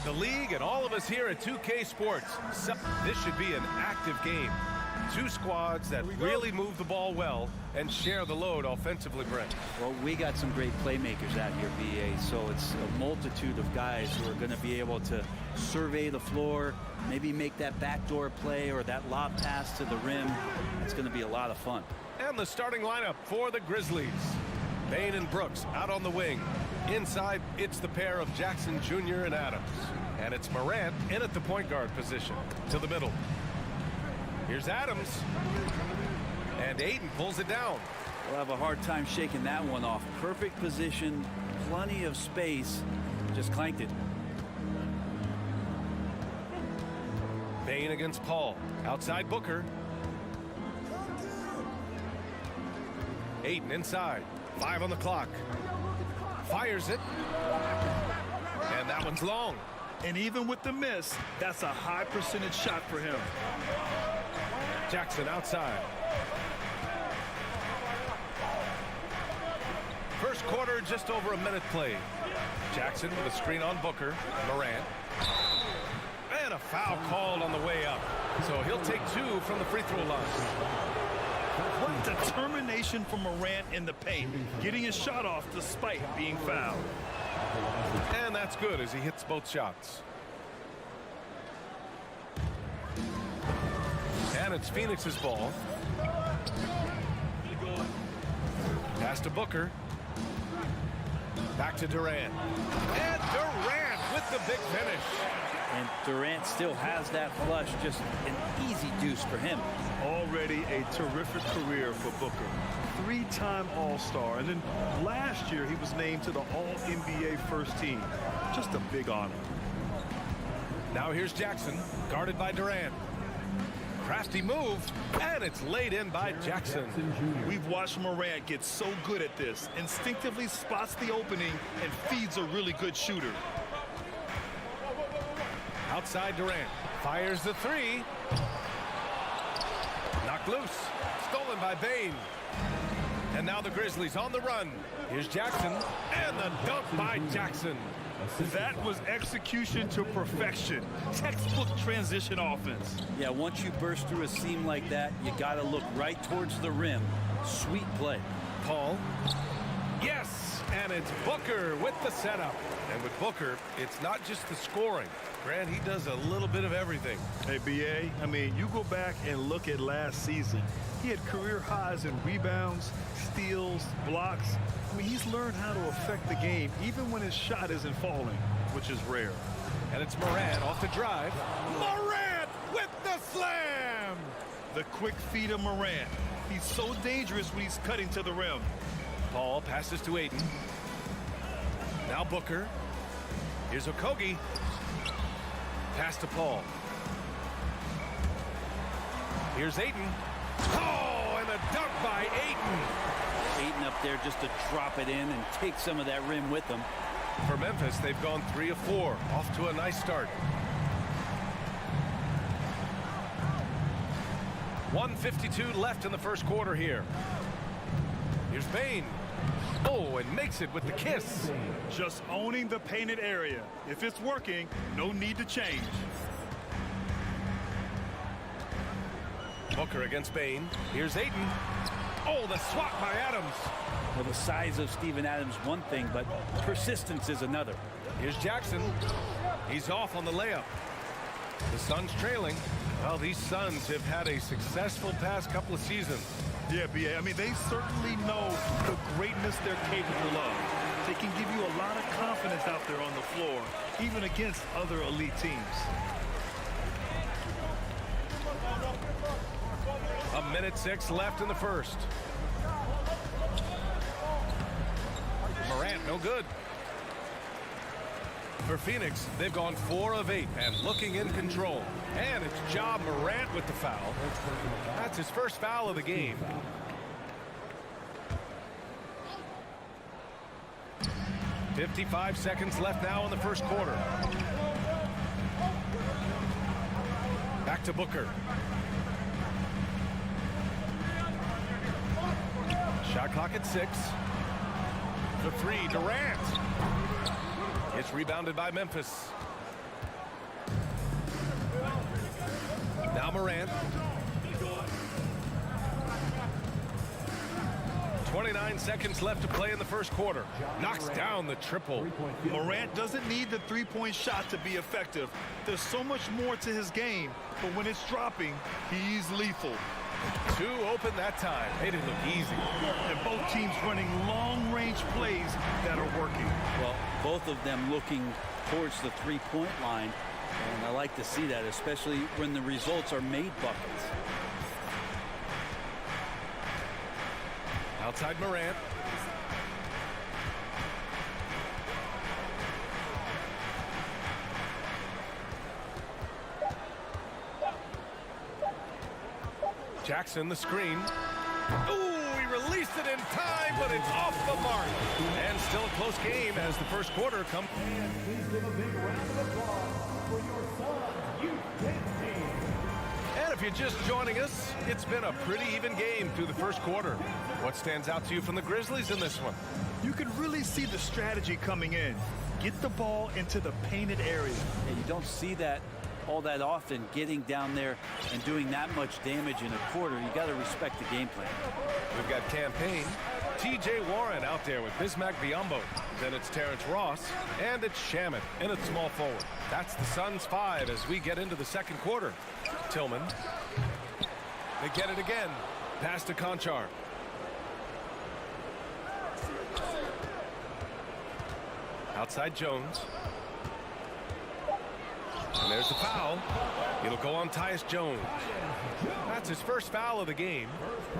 The league and all of us here at 2K Sports. This should be an active game. Two squads that really move the ball well and share the load offensively, Brent. Well, we got some great playmakers out here, BA, so it's a multitude of guys who are going to be able to survey the floor, maybe make that backdoor play or that lob pass to the rim. It's going to be a lot of fun. And the starting lineup for the Grizzlies. Bain and Brooks out on the wing. Inside, it's the pair of Jackson Jr. and Adams. And it's Morant in at the point guard position to the middle. Here's Adams. And Ayton pulls it down. We'll have a hard time shaking that one off. Perfect position, plenty of space. Just clanked it. Bain against Paul. Outside Booker. Ayton inside. 5 on the clock. Fires it. And that one's long. And even with the miss, that's a high percentage shot for him. Jackson outside. First quarter, just over a minute played. Jackson with a screen on Booker. Morant. And a foul called on the way up. So he'll take 2 from the free throw line. What determination from Morant in the paint, getting his shot off despite being fouled. And that's good as he hits both shots. And it's Phoenix's ball. Pass to Booker. Back to Durant. And Durant with the big finish. And Durant still has that flush, just an easy deuce for him. Already a terrific career for Booker. 3-time All-Star, and then last year he was named to the All-NBA first team. Just a big honor. Now here's Jackson, guarded by Durant. Crafty move, and it's laid in by Jackson. We've watched Morant get so good at this. Instinctively spots the opening and feeds a really good shooter. Outside Durant, fires the 3. Knocked loose, stolen by Bain. And now the Grizzlies on the run. Here's Jackson, and the dunk by Jackson. That was execution to perfection. Textbook transition offense. Yeah, once you burst through a seam like that, you got to look right towards the rim. Sweet play. Paul. Yes, and it's Booker with the setup. And with Booker, it's not just the scoring. Grant, he does a little bit of everything. Hey, BA, I mean, you go back and look at last season. He had career highs in rebounds, steals, blocks. I mean, he's learned how to affect the game even when his shot isn't falling, which is rare. And it's Morant off the drive. Morant with the slam! The quick feed of Morant. He's so dangerous when he's cutting to the rim. Paul passes to Ayton. Now Booker. Here's Okogie. Pass to Paul. Here's Ayton. Oh, and a dunk by Ayton. Ayton up there just to drop it in and take some of that rim with them. For Memphis, they've gone 3 of 4. Off to a nice start. 1:52 left in the first quarter here. Here's Bain. Oh, and makes it with the kiss. Just owning the painted area. If it's working, no need to change. Booker against Bain. Here's Ayton. Oh, the swat by Adams. Well, the size of Steven Adams one thing, but persistence is another. Here's Jackson. He's off on the layup. The Suns trailing. Well, these Suns have had a successful past couple of seasons. Yeah, BA. I mean, they certainly know the greatness they're capable of. They can give you a lot of confidence out there on the floor, even against other elite teams. 1:06 left in the first. Morant, no good. For Phoenix, they've gone 4 of 8 and looking in control. And it's Ja Morant with the foul. That's his first foul of the game. .55 seconds left now in the first quarter. Back to Booker. Shot clock at 6. The 3, Durant. It's rebounded by Memphis. Now Morant. 29 seconds left to play in the first quarter. Knocks down the triple. Morant doesn't need the three-point shot to be effective. There's so much more to his game, but when it's dropping, he's lethal. Two open that time. Made it look easy. And both teams running long-range plays that are working. Well, both of them looking towards the three-point line, and I like to see that, especially when the results are made buckets. Outside Morant. Jackson, the screen. Ooh, he released it in time, but it's off the mark. And still a close game as the first quarter comes. Please give a big round of applause for your son's youth team. And if you're just joining us, it's been a pretty even game through the first quarter. What stands out to you from the Grizzlies in this one? You can really see the strategy coming in. Get the ball into the painted area. And you don't see that all that often, getting down there and doing that much damage in a quarter. You got to respect the game plan. We've got Campaign, T.J. Warren out there with Bismack Biyombo. Then it's Terrence Ross, and it's Shamet in at small forward. That's the Suns' 5 as we get into the second quarter. Tillman. They get it again. Pass to Conchar. Outside Jones. And there's the foul. It'll go on Tyus Jones. That's his first foul of the game.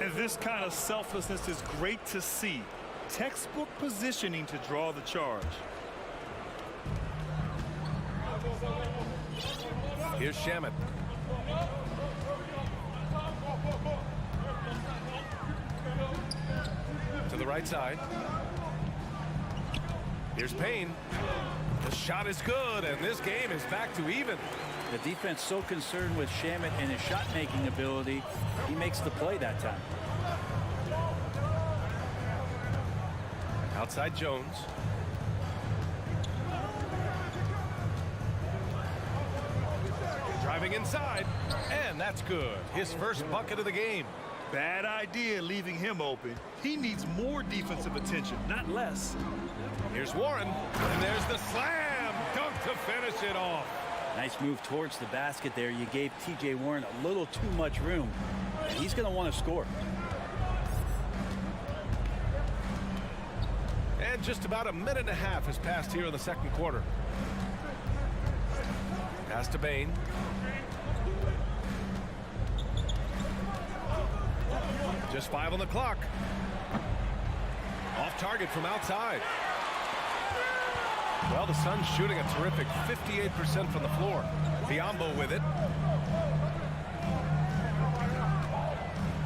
And this kind of selflessness is great to see. Textbook positioning to draw the charge. Here's Shamet. To the right side. Here's Payne. The shot is good, and this game is back to even. The defense so concerned with Shamet and his shot-making ability, he makes the play that time. Outside Jones. Driving inside, and that's good. His first bucket of the game. Bad idea leaving him open. He needs more defensive attention, not less. Here's Warren, and there's the slam dunk to finish it off. Nice move towards the basket there. You gave T.J. Warren a little too much room, and he's going to want to score. And just about a minute and a half has passed here in the second quarter. Pass to Bane. Just 5 on the clock. Off target from outside. Well, the Suns shooting a terrific 58% from the floor. Biyombo with it.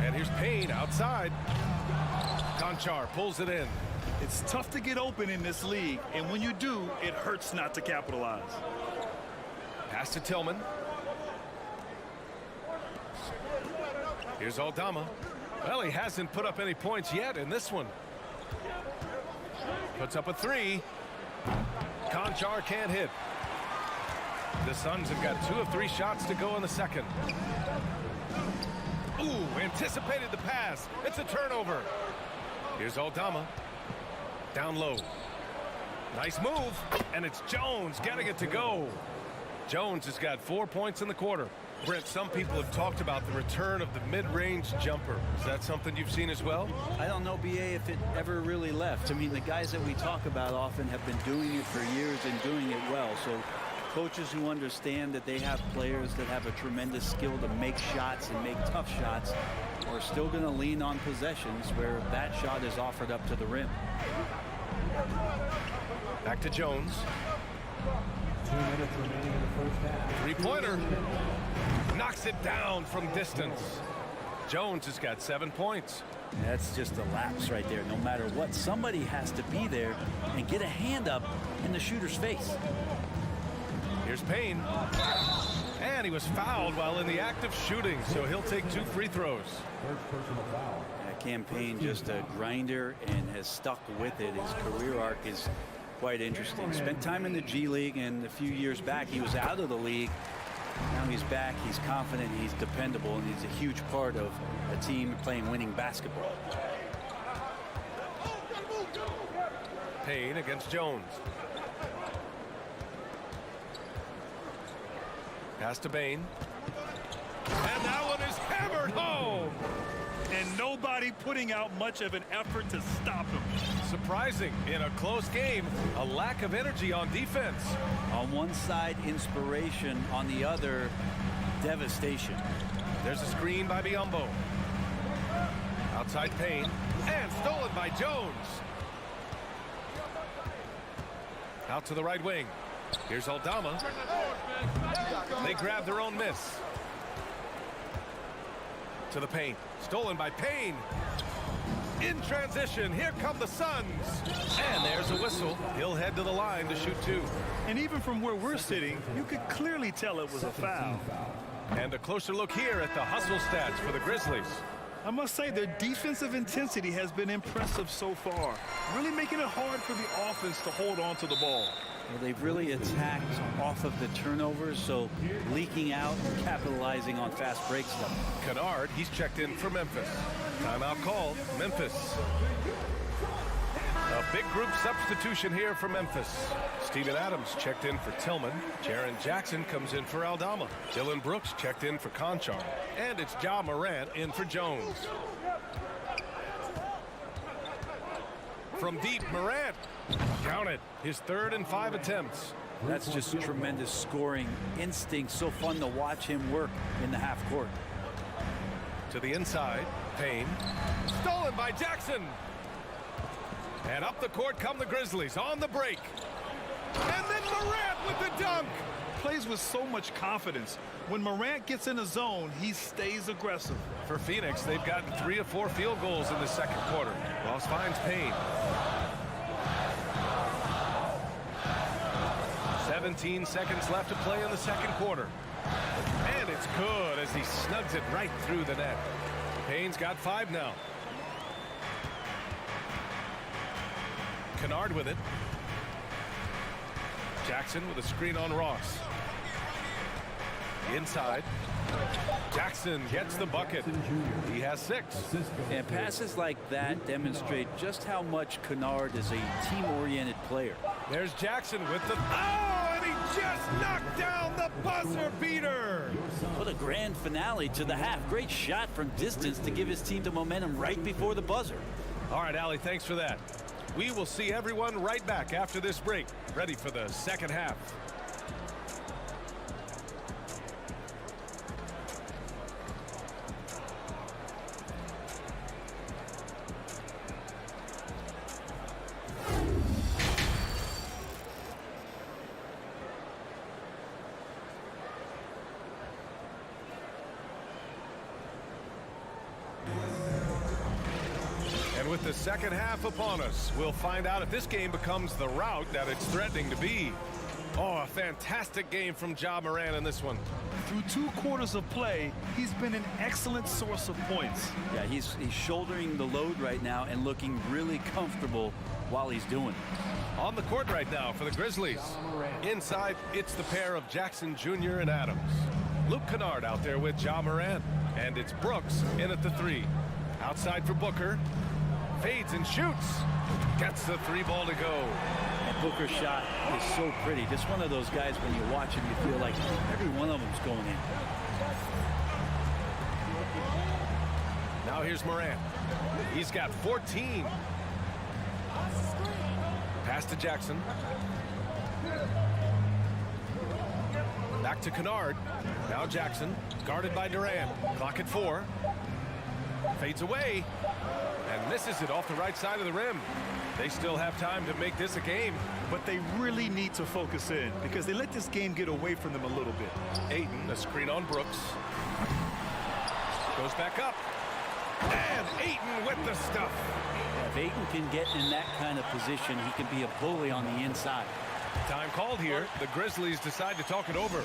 And here's Payne outside. Conchar pulls it in. It's tough to get open in this league, and when you do, it hurts not to capitalize. Pass to Tillman. Here's Aldama. Well, he hasn't put up any points yet in this one. Puts up a 3. Conchar can't hit. The Suns have got 2 of 3 shots to go in the second. Ooh, anticipated the pass. It's a turnover. Here's Aldama. Down low. Nice move, and it's Jones getting it to go. Jones has got 4 points in the quarter. Brent, some people have talked about the return of the mid-range jumper. Is that something you've seen as well? I don't know, B.A., if it ever really left. I mean, the guys that we talk about often have been doing it for years and doing it well. So coaches who understand that they have players that have a tremendous skill to make shots and make tough shots are still going to lean on possessions where that shot is offered up to the rim. Back to Jones. 2 minutes remaining in the first half. Three-pointer. Knocks it down from distance. Jones has got 7 points. That's just a lapse right there. No matter what, somebody has to be there and get a hand up in the shooter's face. Here's Payne. And he was fouled while in the act of shooting, so he'll take 2 free throws. First personal foul. Campaign just a grinder and has stuck with it. His career arc is quite interesting. Spent time in the G League, and a few years back he was out of the league Now he's back, he's confident, he's dependable, and he's a huge part of a team playing winning basketball. Payne against Jones. Pass to Bain. And that one is hammered home. And nobody putting out much of an effort to stop him. Surprising in a close game, a lack of energy on defense. On one side, inspiration. On the other, devastation. There's a screen by Biyombo. Outside Payne. And stolen by Jones. Out to the right wing. Here's Aldama. They grab their own miss. To the paint. Stolen by Payne. In transition, here come the Suns. And there's a whistle. He'll head to the line to shoot two. And even from where we're sitting, you could clearly tell it was a foul. And a closer look here at the hustle stats for the Grizzlies. I must say their defensive intensity has been impressive so far, really making it hard for the offense to hold on to the ball. Well, they've really attacked off of the turnovers, so leaking out and capitalizing on fast break stuff. Kennard, he's checked in for Memphis. Timeout called, Memphis. A big group substitution here for Memphis. Steven Adams checked in for Tillman. Jaren Jackson comes in for Aldama. Dylan Brooks checked in for Conchar. And it's Ja Morant in for Jones. From deep, Morant. Counted. His 3rd and 5 attempts. That's just tremendous scoring instinct. So fun to watch him work in the half court. To the inside, Payne. Stolen by Jackson. And up the court come the Grizzlies on the break. And then Morant with the dunk. Plays with so much confidence. When Morant gets in a zone, he stays aggressive. For Phoenix, they've gotten 3 of 4 field goals in the second quarter. Ross finds Payne. 17 seconds left to play in the second quarter. And it's good as he snugs it right through the net. Payne's got 5 now. Kennard with it. Jackson with a screen on Ross. Inside. Jackson gets the bucket. He has 6. And passes like that demonstrate just how much Kennard is a team-oriented player. There's Jackson with the... Oh, and he just knocked down the buzzer beater. What a grand finale to the half. Great shot from distance to give his team the momentum right before the buzzer. All right, Allie, thanks for that. We will see everyone right back after this break, ready for the second half. With the second half upon us, we'll find out if this game becomes the rout that it's threatening to be. Oh, a fantastic game from Ja Morant in this one. Through 2 quarters of play, he's been an excellent source of points. Yeah, he's shouldering the load right now and looking really comfortable while he's doing it. On the court right now for the Grizzlies. Inside, it's the pair of Jackson Jr. and Adams. Luke Kennard out there with Ja Morant. And it's Brooks in at the 3. Outside for Booker. Fades and shoots. Gets the 3 ball to go. And Booker's shot is so pretty. Just one of those guys, when you watch him, you feel like every one of them's going in. Now here's Morant. He's got 14. Pass to Jackson. Back to Kennard. Now Jackson, guarded by Durant. Clock at 4. Fades away. And misses it off the right side of the rim. They still have time to make this a game. But they really need to focus in because they let this game get away from them a little bit. Ayton, a screen on Brooks. Goes back up. And Ayton with the stuff. If Ayton can get in that kind of position, he can be a bully on the inside. Time called here. The Grizzlies decide to talk it over.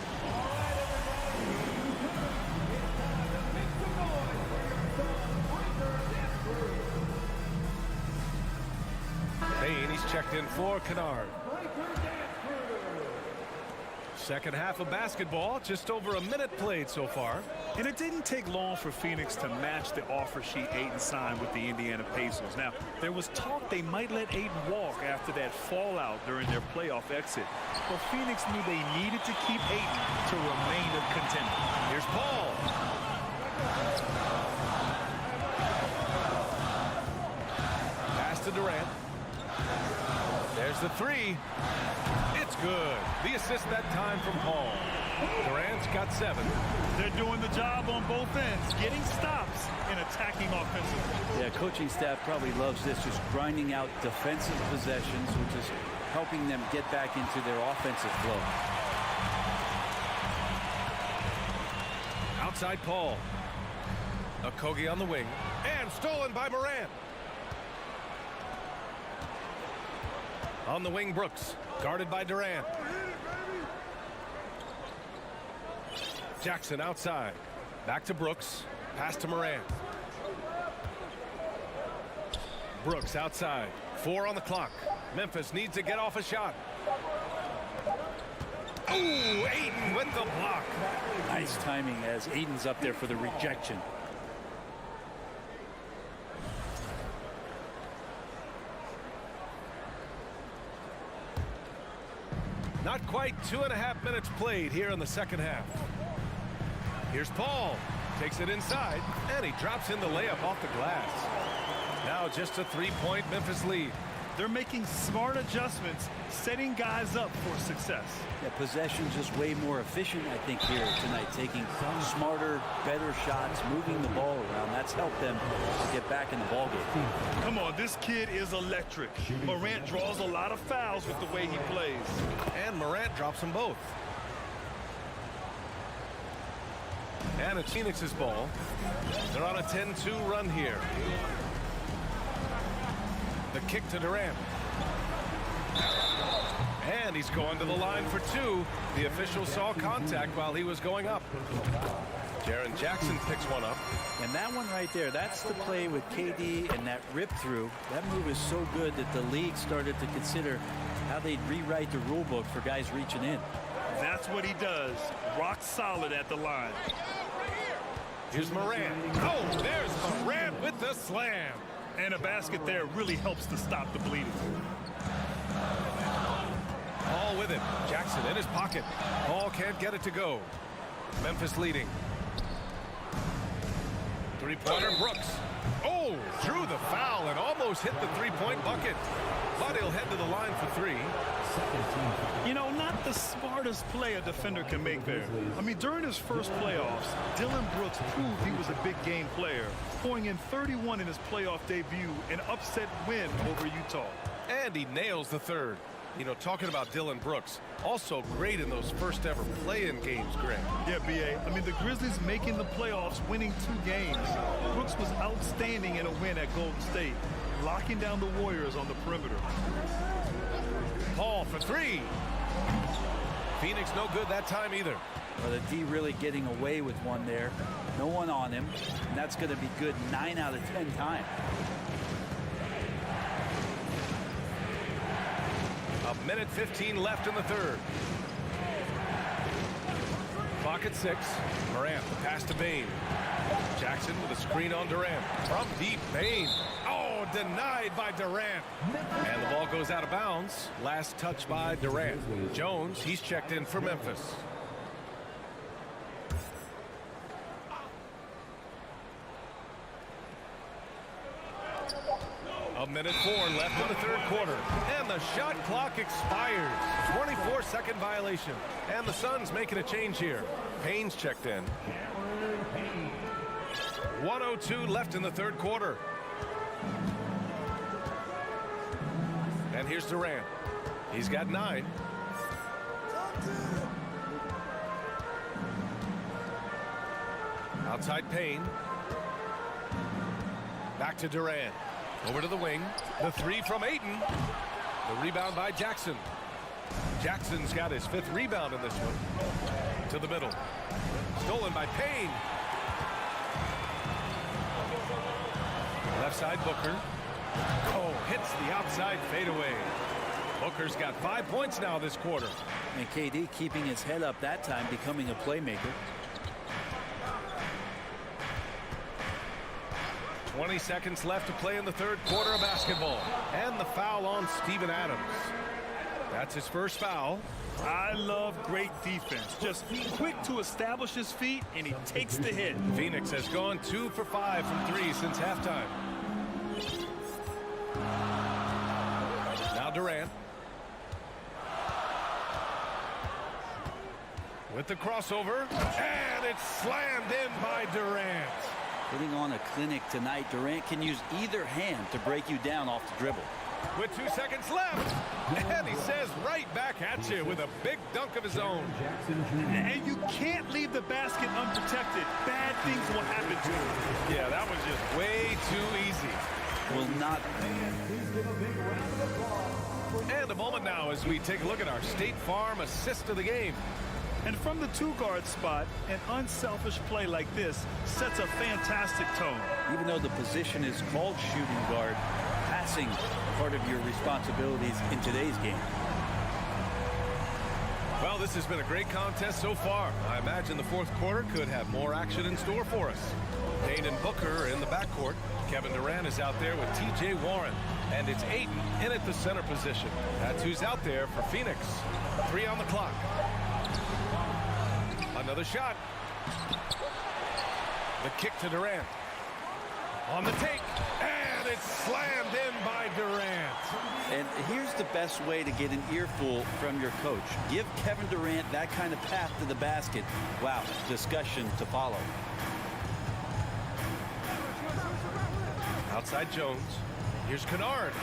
Payne, he's checked in for Kennard. Second half of basketball, just over a minute played so far. And it didn't take long for Phoenix to match the offer sheet Ayton signed with the Indiana Pacers. Now, there was talk they might let Ayton walk after that fallout during their playoff exit. But Phoenix knew they needed to keep Ayton to remain a contender. Here's Paul. Pass to Durant. There's the three. It's good. The assist that time from Paul. Durant's got 7. They're doing the job on both ends, getting stops and attacking offensively. Yeah, coaching staff probably loves this, just grinding out defensive possessions, which is helping them get back into their offensive flow. Outside Paul. Okogie on the wing. And stolen by Morant. On the wing, Brooks. Guarded by Durant. Jackson outside. Back to Brooks. Pass to Morant. Brooks outside. 4 on the clock. Memphis needs to get off a shot. Ooh, Ayton with the block. Nice timing as Ayton's up there for the rejection. Not quite 2.5 minutes played here in the second half. Here's Paul. Takes it inside, and he drops in the layup off the glass. Now just a 3-point Memphis lead. They're making smart adjustments, setting guys up for success. Yeah, possession just way more efficient, I think, here tonight. Taking smarter, better shots, moving the ball around. That's helped them to get back in the ballgame. Come on, this kid is electric. Morant draws a lot of fouls with the way he plays. And Morant drops them both. And it's Phoenix's ball. They're on a 10-2 run here. The kick to Durant. And he's going to the line for 2. The official saw contact while he was going up. Jaren Jackson picks one up. And that one right there, that's the play with KD and that rip through. That move is so good that the league started to consider how they'd rewrite the rule book for guys reaching in. That's what he does. Rock solid at the line. Here's Morant. Oh, there's Morant with the slam. And a basket there really helps to stop the bleeding. Paul with it. Jackson in his pocket. Paul can't get it to go. Memphis leading. Three-pointer Brooks. Oh, drew the foul and almost hit the three-point bucket. But he'll head to the line for 3. You know, not the smartest play a defender can make there. I mean, during his first playoffs, Dillon Brooks proved he was a big game player, pouring in 31 in his playoff debut, an upset win over Utah. And he nails the third. You know, talking about Dillon Brooks, also great in those first ever play-in games, Greg. Yeah, B.A. I mean, the Grizzlies making the playoffs, winning 2 games. Brooks was outstanding in a win at Golden State, locking down the Warriors on the perimeter. Paul for 3. Phoenix no good that time either. Well, the D really getting away with one there. No one on him. And that's going to be good 9 out of 10 times. A minute 15 left in the third. Clock at 6. Morant, the pass to Bane. Jackson with a screen on Durant. From deep, Bane. Oh, denied by Durant. And the ball goes out of bounds. Last touch by Durant. Jones, he's checked in for Memphis. A minute 4 left in the third quarter. And the shot clock expires. 24-second violation. And the Suns making a change here. Payne's checked in. 1:02 left in the third quarter. And here's Durant. He's got 9. Outside Payne. Back to Durant. Over to the wing. The 3 from Ayton. The rebound by Jackson. Jackson's got his 5th rebound in this one. To the middle. Stolen by Payne. Left side Booker. Oh, hits the outside fadeaway. Booker's got 5 points now this quarter. And KD keeping his head up that time, becoming a playmaker. 20 seconds left to play in the third quarter of basketball. And the foul on Steven Adams. That's his first foul. I love great defense. Just quick to establish his feet, and he takes the hit. Phoenix has gone 2 for 5 from 3 since halftime. Now Durant. With the crossover, and it's slammed in by Durant. Putting on a clinic tonight. Durant can use either hand to break you down off the dribble. With 2 seconds left, and he says right back at you with a big dunk of his own. And you can't leave the basket unprotected. Bad things will happen to you. Yeah, that was just way too easy. Will not. And a moment now as we take a look at our State Farm assist of the game. And from the two-guard spot, an unselfish play like this sets a fantastic tone. Even though the position is called shooting guard, passing part of your responsibilities in today's game. Well, this has been a great contest so far. I imagine the fourth quarter could have more action in store for us. Payne and Booker in the backcourt. Kevin Durant is out there with T.J. Warren. And it's Ayton in at the center position. That's who's out there for Phoenix. 3 on the clock. Another shot. The kick to Durant. On the take. And it's slammed in by Durant. And here's the best way to get an earful from your coach. Give Kevin Durant that kind of path to the basket. Wow, discussion to follow. Outside Jones. Here's Kennard.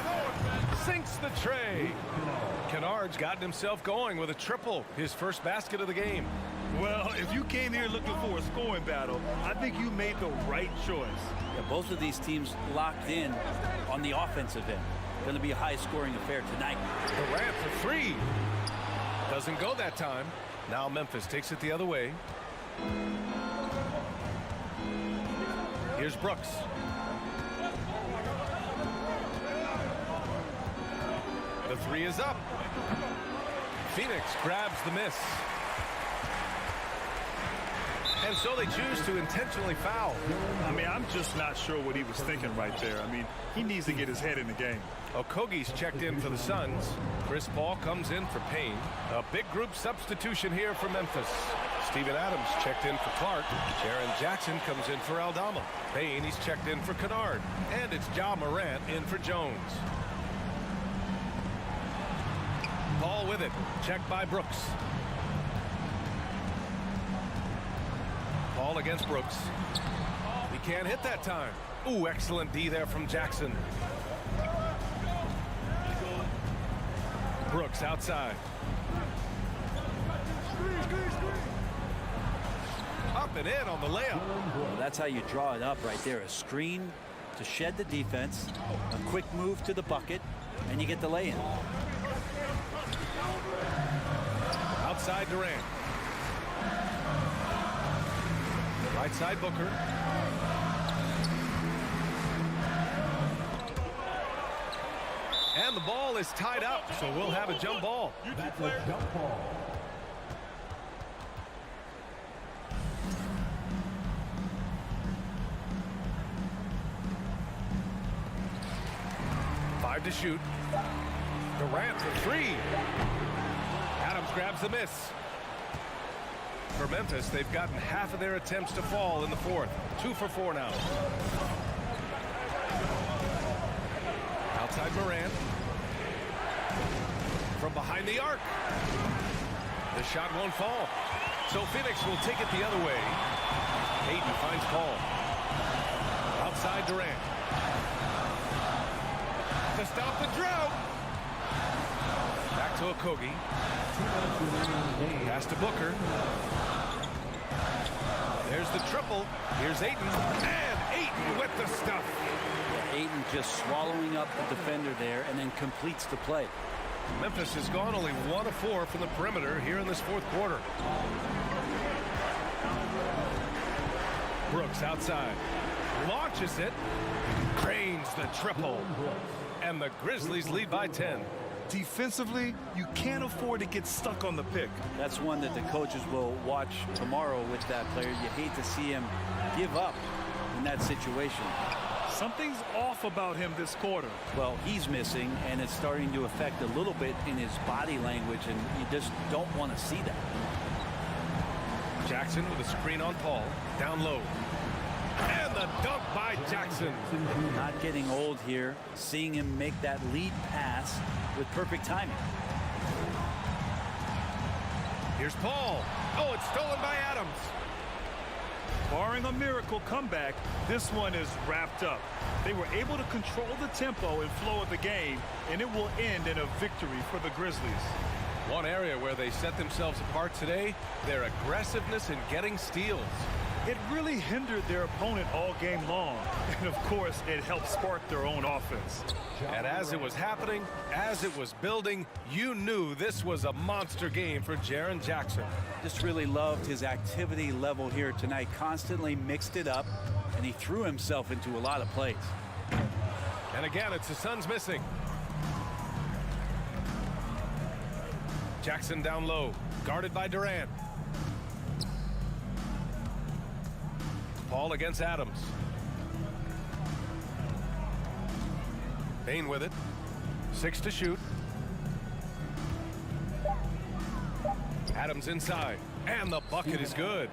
Sinks the tray. Kennard's gotten himself going with a triple. His first basket of the game. Well, if you came here looking for a scoring battle, I think you made the right choice. Yeah, both of these teams locked in on the offensive end. Going to be a high-scoring affair tonight. Durant for 3. Doesn't go that time. Now Memphis takes it the other way. Here's Brooks. The 3 is up. Phoenix grabs the miss. And so they choose to intentionally foul. I mean, I'm just not sure what he was thinking right there. I mean, he needs to get his head in the game. Okogie's checked in for the Suns. Chris Paul comes in for Payne. A big group substitution here for Memphis. Steven Adams checked in for Clark. Jaren Jackson comes in for Aldama. Payne, he's checked in for Kennard. And it's Ja Morant in for Jones. Paul with it. Checked by Brooks. Paul against Brooks. He can't hit that time. Ooh, excellent D there from Jackson. Brooks outside. Up and in on the layup. Well, that's how you draw it up right there. A screen to shed the defense, a quick move to the bucket, and you get the lay-in. Outside Durant. Right side Booker. And the ball is tied up, so we'll have a jump ball. That's a jump ball. Five to shoot. Durant for 3. Adams grabs the miss. For Memphis, they've gotten half of their attempts to fall in the fourth. 2 for 4 now. Outside Morant. From behind the arc. The shot won't fall. So Phoenix will take it the other way. Ayton finds Paul. Outside Durant. To stop the drought. Back to Okogie. Pass to Booker. There's the triple. Here's Ayton. And Ayton with the stuff. Ayton just swallowing up the defender there and then completes the play. Memphis has gone only 1 of 4 from the perimeter here in this fourth quarter. Brooks outside. Launches it. Cranes the triple. And the Grizzlies lead by 10. Defensively, you can't afford to get stuck on the pick. That's one that the coaches will watch tomorrow with that player. You hate to see him give up in that situation. Something's off about him this quarter. Well, he's missing, and it's starting to affect a little bit in his body language, and you just don't want to see that. Jackson with a screen on Paul. Down low. And the dunk by Jackson. Not getting old here. Seeing him make that lead pass with perfect timing. Here's Paul. Oh, it's stolen by Adams. Barring a miracle comeback, this one is wrapped up. They were able to control the tempo and flow of the game, and it will end in a victory for the Grizzlies. One area where they set themselves apart today, their aggressiveness in getting steals. It really hindered their opponent all game long, and of course, it helped spark their own offense. And as it was happening, as it was building, you knew this was a monster game for Jaren Jackson. Just really loved his activity level here tonight. Constantly mixed it up, and he threw himself into a lot of plays. And again, it's the Suns missing. Jackson down low, guarded by Durant. Paul against Adams. Bane with it. 6 to shoot. Adams inside. And the bucket is good.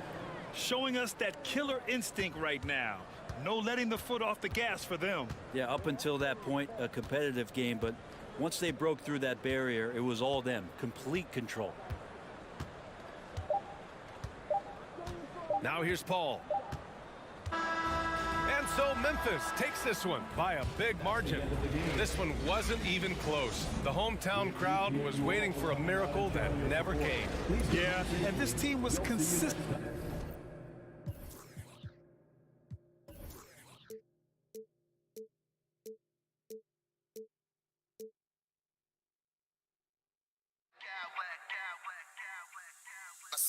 Showing us that killer instinct right now. No letting the foot off the gas for them. Yeah, up until that point, a competitive game, but once they broke through that barrier, it was all them. Complete control. Now here's Paul. And so Memphis takes this one by a big margin. This one wasn't even close. The hometown crowd was waiting for a miracle that never came. Yeah, and this team was consistent.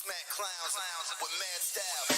Smack clowns with mad style.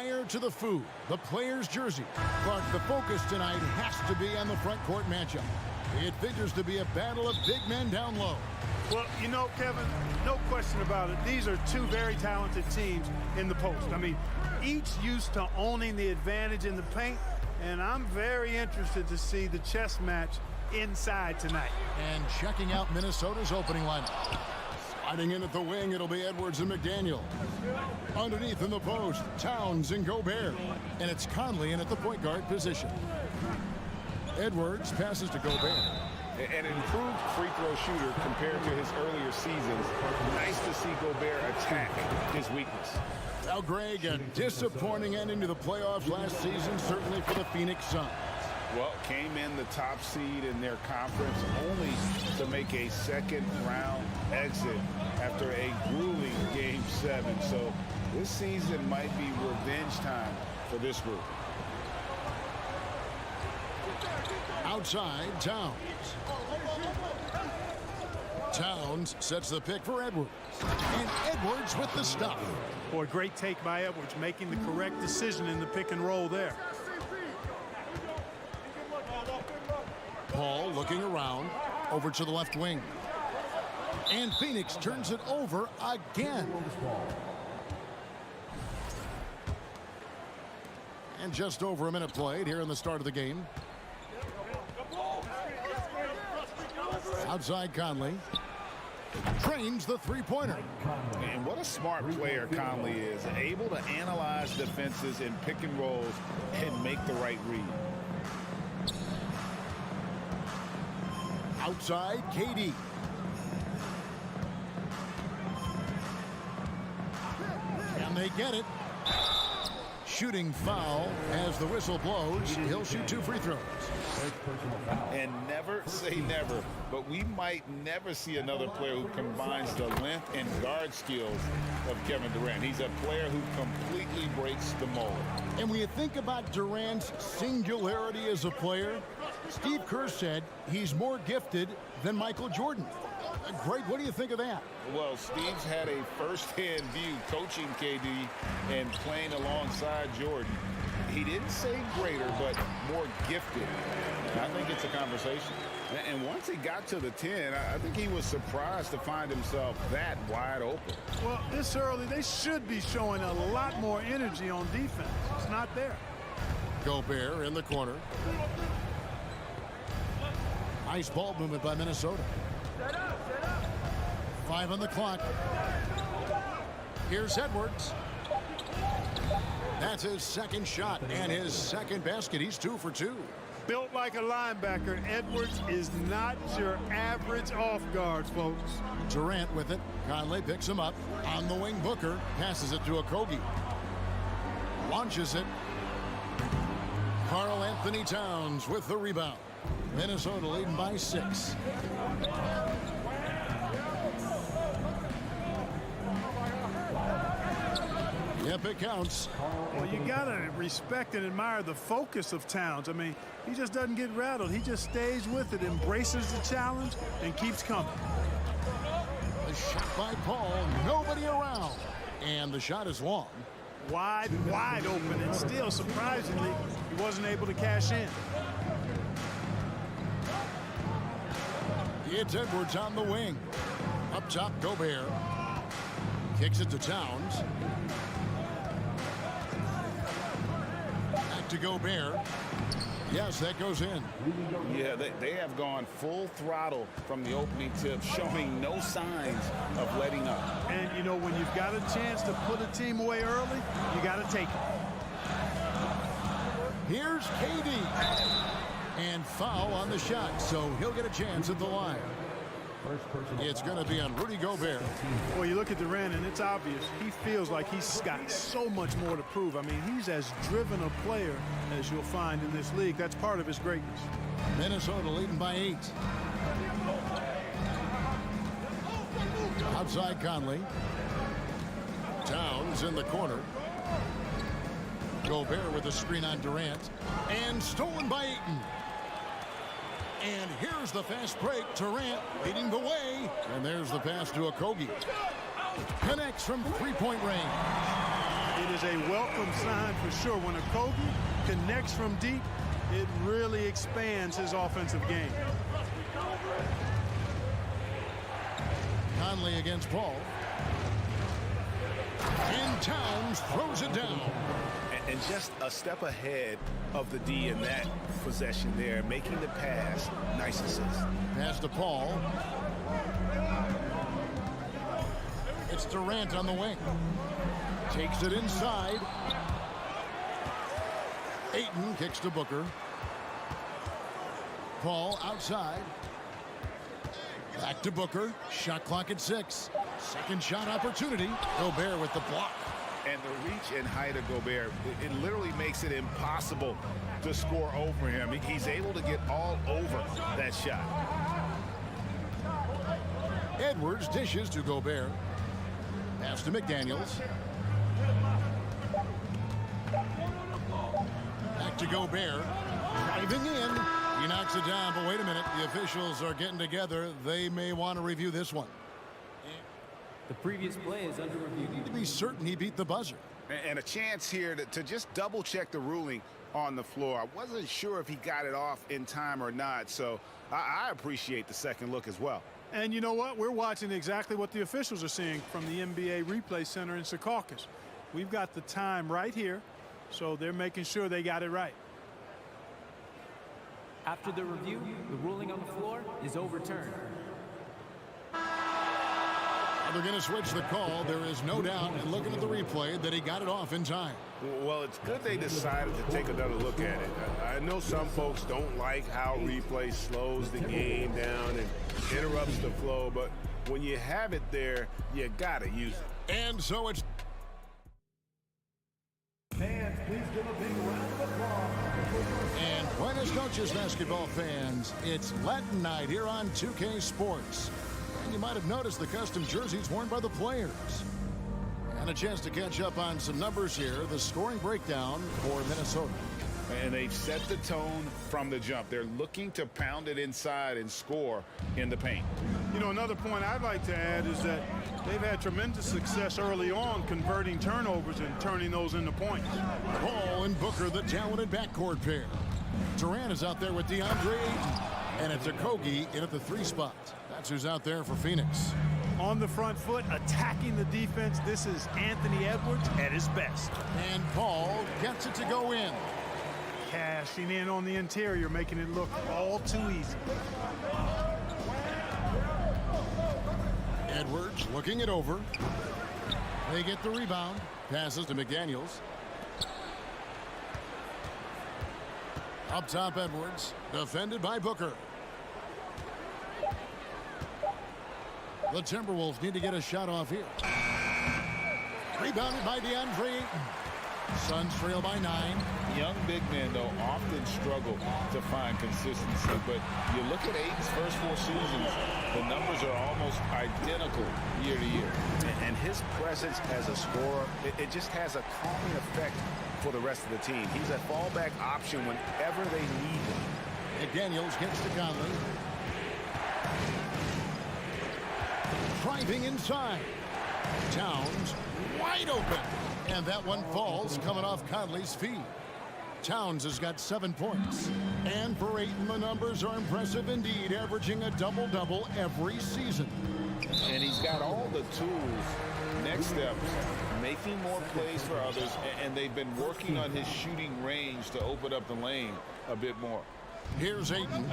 fire to the food, the player's jersey. But the focus tonight has to be on the front court matchup. It figures to be a battle of big men down low. Well, you know, Kevin, no question about it. These are two very talented teams in the post. I mean, each used to owning the advantage in the paint, and I'm very interested to see the chess match inside tonight. And checking out Minnesota's opening lineup. Sliding in at the wing, it'll be Edwards and McDaniel. Underneath in the post, Towns and Gobert. And it's Conley in at the point guard position. Edwards passes to Gobert. An improved free throw shooter compared to his earlier seasons. Nice to see Gobert attack his weakness. Now, Greg, a disappointing ending to the playoffs last season, certainly for the Phoenix Suns. Well, came in the top seed in their conference only to make a second-round exit after a grueling Game 7. So this season might be revenge time for this group. Outside, Towns. Towns sets the pick for Edwards. And Edwards with the stuff. Boy, great take by Edwards, making the correct decision in the pick and roll there. Paul looking around, over to the left wing. And Phoenix turns it over again. And just over a minute played here in the start of the game. Outside Conley. Trains the three-pointer. And what a smart player Conley is. Able to analyze defenses in pick and rolls and make the right read. Outside, KD. And they get it. Shooting foul as the whistle blows. He'll shoot 2 free throws. And never say never, but we might never see another player who combines the length and guard skills of Kevin Durant. He's a player who completely breaks the mold. And when you think about Durant's singularity as a player, Steve Kerr said he's more gifted than Michael Jordan. Greg, what do you think of that? Well, Steve's had a first-hand view coaching KD and playing alongside Jordan. He didn't say greater, but more gifted. And I think it's a conversation. And once he got to the 10, I think he was surprised to find himself that wide open. Well, this early, they should be showing a lot more energy on defense. It's not there. Gobert in the corner. Nice ball movement by Minnesota. 5 on the clock. Here's Edwards. That's his second shot and his second basket. He's 2 for 2. Built like a linebacker, Edwards is not your average off guard, folks. Durant with it. Conley picks him up. On the wing, Booker passes it to Okogie. Launches it. Karl Anthony Towns with the rebound. Minnesota leading by 6. Yep, it counts. Well, you got to respect and admire the focus of Towns. I mean, he just doesn't get rattled. He just stays with it, embraces the challenge, and keeps coming. The shot by Paul. Nobody around. And the shot is long. Wide open, and still, surprisingly, he wasn't able to cash in. It's Edwards on the wing. Up top, Gobert. Kicks it to Towns. Back to Gobert. Yes, that goes in. Yeah, they have gone full throttle from the opening tip, showing no signs of letting up. And, you know, when you've got a chance to put a team away early, you got to take it. Here's KD. And foul on the shot, so he'll get a chance at the line. It's going to be on Rudy Gobert. Well, you look at Durant, and it's obvious. He feels like he's got so much more to prove. I mean, he's as driven a player as you'll find in this league. That's part of his greatness. Minnesota leading by 8. Outside Conley. Towns in the corner. Gobert with a screen on Durant. And stolen by Ayton. And here's the fast break. Durant leading the way. And there's the pass to Okogie. Connects from 3-point range. It is is a welcome sign for sure. When a Kobe connects from deep, it really expands his offensive game. Conley against Paul. And Towns throws it down. And just a step ahead of the D in that possession there, making the pass. Nice assist. Pass to Paul. It's Durant on the wing. Takes it inside. Ayton kicks to Booker. Paul outside. Back to Booker. Shot clock at 6. Second shot opportunity. Gobert with the block. And the reach and height of Gobert, it literally makes it impossible to score over him. He's able to get all over that shot. Edwards dishes to Gobert. Pass to McDaniels. Back to Gobert. Driving in. He knocks it down, but wait a minute. The officials are getting together. They may want to review this one. The previous play is under review. To be certain he beat the buzzer. And a chance here to just double check the ruling on the floor. I wasn't sure if he got it off in time or not, so I appreciate the second look as well. And you know what? We're watching exactly what the officials are seeing from the NBA Replay Center in Secaucus. We've got the time right here, so they're making sure they got it right. After the review, the ruling on the floor is overturned. They're going to switch the call. There is no doubt, and looking at the replay, that he got it off in time. Well, it's good they decided to take another look at it. I know some folks don't like how replay slows the game down and interrupts the flow, but when you have it there, you got to use it. And so it's... Fans, please give a big round of applause. And buenas noches, basketball fans. It's Latin night here on 2K Sports. And you might have noticed the custom jerseys worn by the players. And a chance to catch up on some numbers here. The scoring breakdown for Minnesota. And they've set the tone from the jump. They're looking to pound it inside and score in the paint. You know, another point I'd like to add is that they've had tremendous success early on converting turnovers and turning those into points. Paul and Booker, the talented backcourt pair. Durant is out there with DeAndre Ayton. And it's Okogie in at the 3 spot. That's who's out there for Phoenix. On the front foot, attacking the defense. This is Anthony Edwards at his best. And Paul gets it to go in. Cashing in on the interior, making it look all too easy. Edwards looking it over. They get the rebound. Passes to McDaniels. Up top, Edwards. Defended by Booker. The Timberwolves need to get a shot off here. Rebounded by DeAndre Ayton. Suns trail by 9. Young big men, though, often struggle to find consistency. But you look at Ayton's first 4 seasons, the numbers are almost identical year to year. And his presence as a scorer, it just has a calming effect for the rest of the team. He's a fallback option whenever they need him. McDaniels gets to Conley. Driving inside. Towns wide open. And that one falls coming off Conley's feet. Towns has got 7 points. And for Ayton, the numbers are impressive indeed, averaging a double-double every season. And he's got all the tools. Next step, making more plays for others, and they've been working on his shooting range to open up the lane a bit more. Here's Ayton.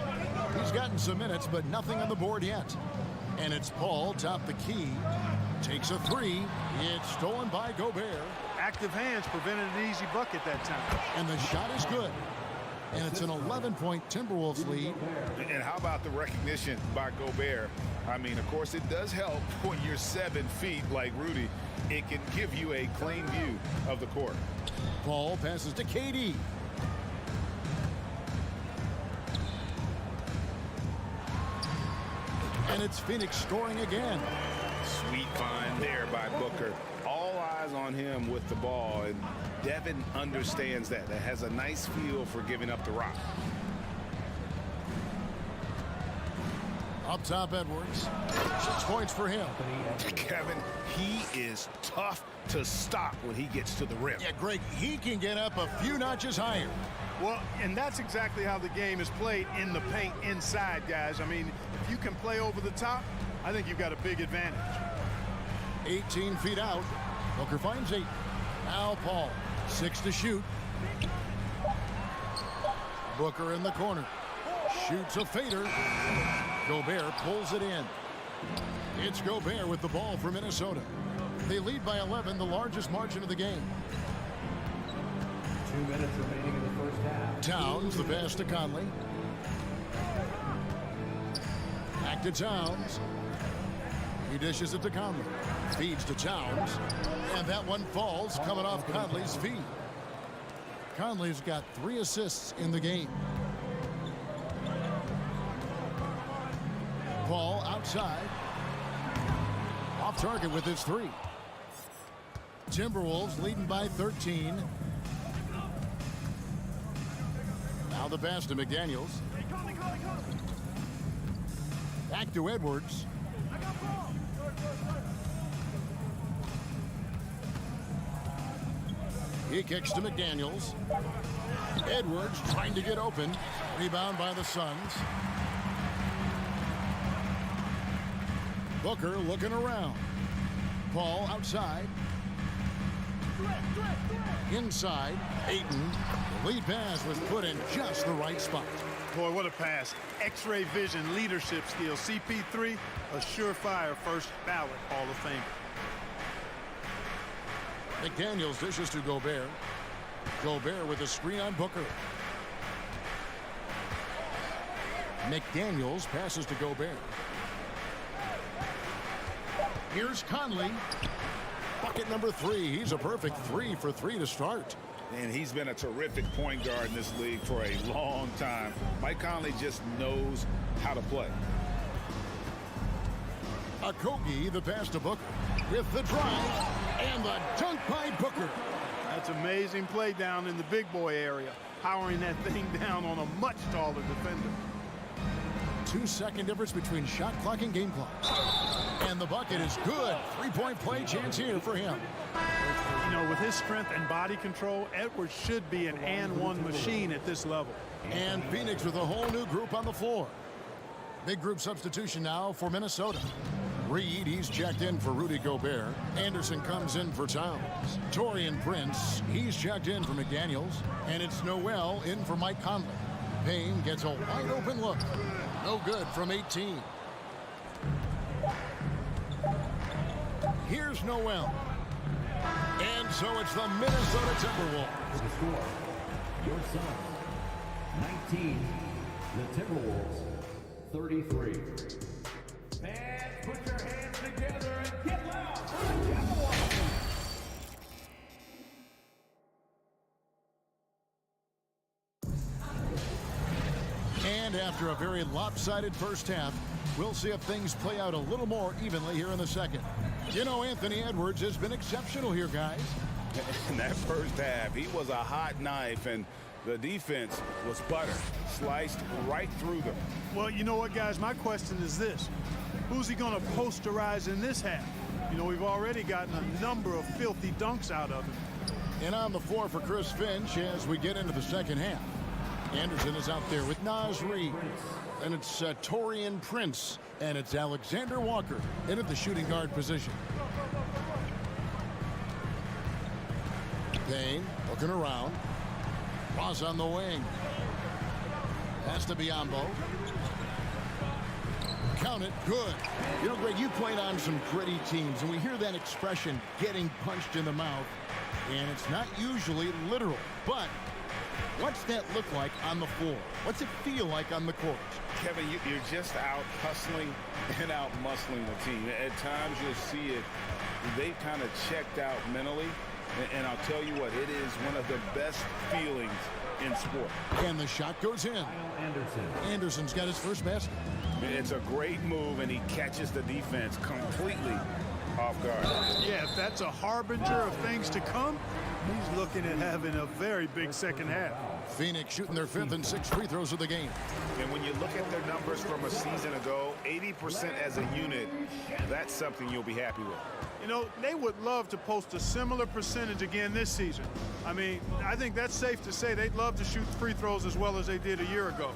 He's gotten some minutes, but nothing on the board yet. And it's Paul, top the key. Takes a 3. It's stolen by Gobert. Active hands prevented an easy bucket that time. And the shot is good. And it's an 11-point Timberwolves lead. And how about the recognition by Gobert? I mean, of course, it does help when you're 7 feet like Rudy. It can give you a clean view of the court. Paul passes to KD. And it's Phoenix scoring again. Sweet find there by Booker. All eyes on him with the ball, and Devin understands that. That has a nice feel for giving up the rock. Up top, Edwards. 6 points for him. Kevin, he is tough to stop when he gets to the rim. Yeah, Greg, he can get up a few notches higher. Well, and that's exactly how the game is played in the paint inside, guys. I mean, if you can play over the top, I think you've got a big advantage. 18 feet out. Booker finds 8. Now Paul. 6 to shoot. Booker in the corner. Shoots a fader. Gobert pulls it in. It's Gobert with the ball for Minnesota. They lead by 11, the largest margin of the game. 2 minutes remaining in the first half. Towns, the pass to Conley. Back to Towns. He dishes it to Conley. Feeds to Towns. And that one falls, coming off Conley's feet. Conley's got 3 assists in the game. Paul outside. Off target with his 3. Timberwolves leading by 13. Now the pass to McDaniels. Back to Edwards. He kicks to McDaniels. Edwards trying to get open. Rebound by the Suns. Booker looking around. Paul outside. Inside. Ayton. The lead pass was put in just the right spot. Boy, what a pass. X-ray vision, leadership skills. CP3, a surefire first ballot Hall of Famer. McDaniels dishes to Gobert. Gobert with a screen on Booker. McDaniels passes to Gobert. Here's Conley. Bucket number 3. He's a perfect 3 for 3 to start. And he's been a terrific point guard in this league for a long time. Mike Conley just knows how to play. Okogie, the pass to Booker. With the drive and the dunk by Booker. That's amazing play down in the big boy area. Powering that thing down on a much taller defender. 2-second difference between shot clock and game clock. And the bucket is good. 3-point play chance here for him. You know, with his strength and body control, Edwards should be an and-one machine at this level. And Phoenix with a whole new group on the floor. Big group substitution now for Minnesota. Reed, he's checked in for Rudy Gobert. Anderson comes in for Towns. Taurean Prince, he's checked in for McDaniels. And it's Noel in for Mike Conley. Payne gets a wide open look. No good from 18. Here's Noel. And so it's the Minnesota Timberwolves. The score, your Suns, 19. The Timberwolves, 33. Fans, put your hands together and get loud for the Timberwolves. And after a very lopsided first half, we'll see if things play out a little more evenly here in the second. You know, Anthony Edwards has been exceptional here, guys. In that first half, he was a hot knife, and the defense was butter, sliced right through them. Well, you know what, guys? My question is this. Who's he going to posterize in this half? You know, we've already gotten a number of filthy dunks out of him. And on the floor for Chris Finch as we get into the second half. Anderson is out there with Naz Reid. And it's Taurean Prince. And it's Alexander Walker in at the shooting guard position. Payne looking around. Ross on the wing. Pass to Biyombo. Count it. Good. You know, Greg, you played on some gritty teams, and we hear that expression, getting punched in the mouth. And it's not usually literal. But what's that look like on the floor? What's it feel like on the court? Kevin, you're just out hustling and out muscling the team. At times you'll see it. They've kind of checked out mentally. And I'll tell you what, it is one of the best feelings in sport. And the shot goes in. Anderson's got his first basket. It's a great move, and he catches the defense completely off guard. Yeah, if that's a harbinger of things to come, He's looking at having a very big second half. Phoenix shooting their 5th and 6th free throws of the game. And when you look at their numbers from a season ago, 80% as a unit, that's something you'll be happy with. You know, they would love to post a similar percentage again this season. I mean, I think that's safe to say they'd love to shoot free throws as well as they did a year ago.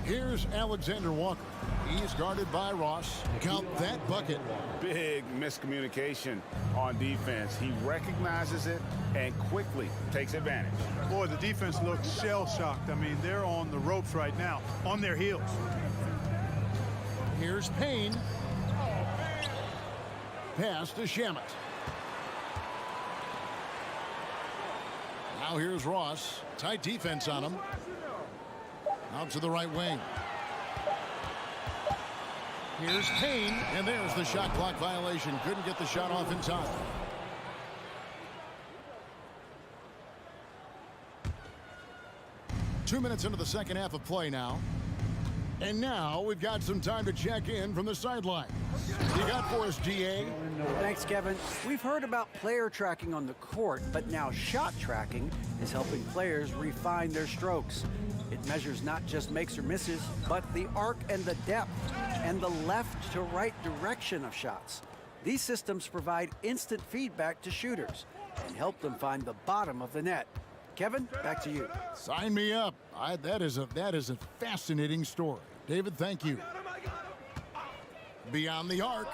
Here's Alexander Walker. He's guarded by Ross. Count that bucket. Big miscommunication on defense. He recognizes it and quickly takes advantage. Boy, the defense looks shell-shocked. I mean, they're on the ropes right now, on their heels. Here's Payne. Pass to Shamet. Now here's Ross. Tight defense on him. Out to the right wing. Here's Payne, and there's the shot clock violation. Couldn't get the shot off in time. Two minutes into the second half of play now. And now we've got some time to check in from the sideline. You got for us, GA? Thanks, Kevin. We've heard about player tracking on the court, but now shot tracking is helping players refine their strokes. It measures not just makes or misses, but the arc and the depth and the left to right direction of shots. These systems provide instant feedback to shooters and help them find the bottom of the net. Kevin, back to you. Sign me up. That is a fascinating story. David, thank you. Beyond the arc.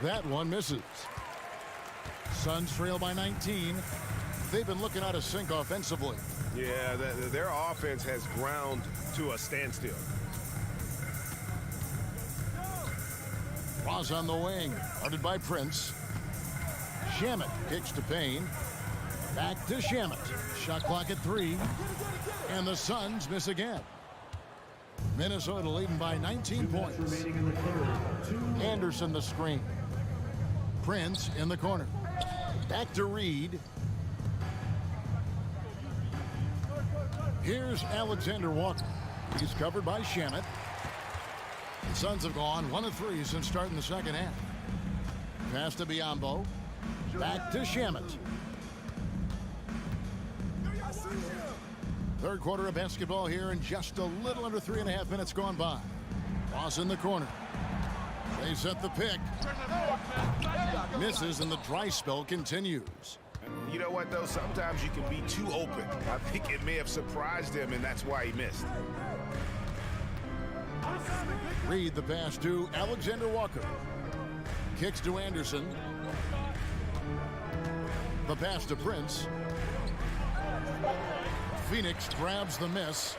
That one misses. Suns trail by 19. They've been looking out of sync offensively. Yeah, their offense has ground to a standstill. Ross on the wing, guarded by Prince. Shamet kicks to Payne. Back to Shamet. Shot clock at 3. And the Suns miss again. Minnesota leading by 19 points. Anderson the screen. Prince in the corner. Back to Reed. Here's Alexander Walker. He's covered by Shamet. The Suns have gone 1 of 3 since starting the second half. Pass to Biyombo. Back to Shamet. Third quarter of basketball here, and just a little under 3.5 minutes gone by. Ross in the corner. They set the pick. Misses, and the dry spell continues. You know what, though? Sometimes you can be too open. I think it may have surprised him, and that's why he missed. Reed the pass to Alexander Walker. Kicks to Anderson. The pass to Prince. Phoenix grabs the miss.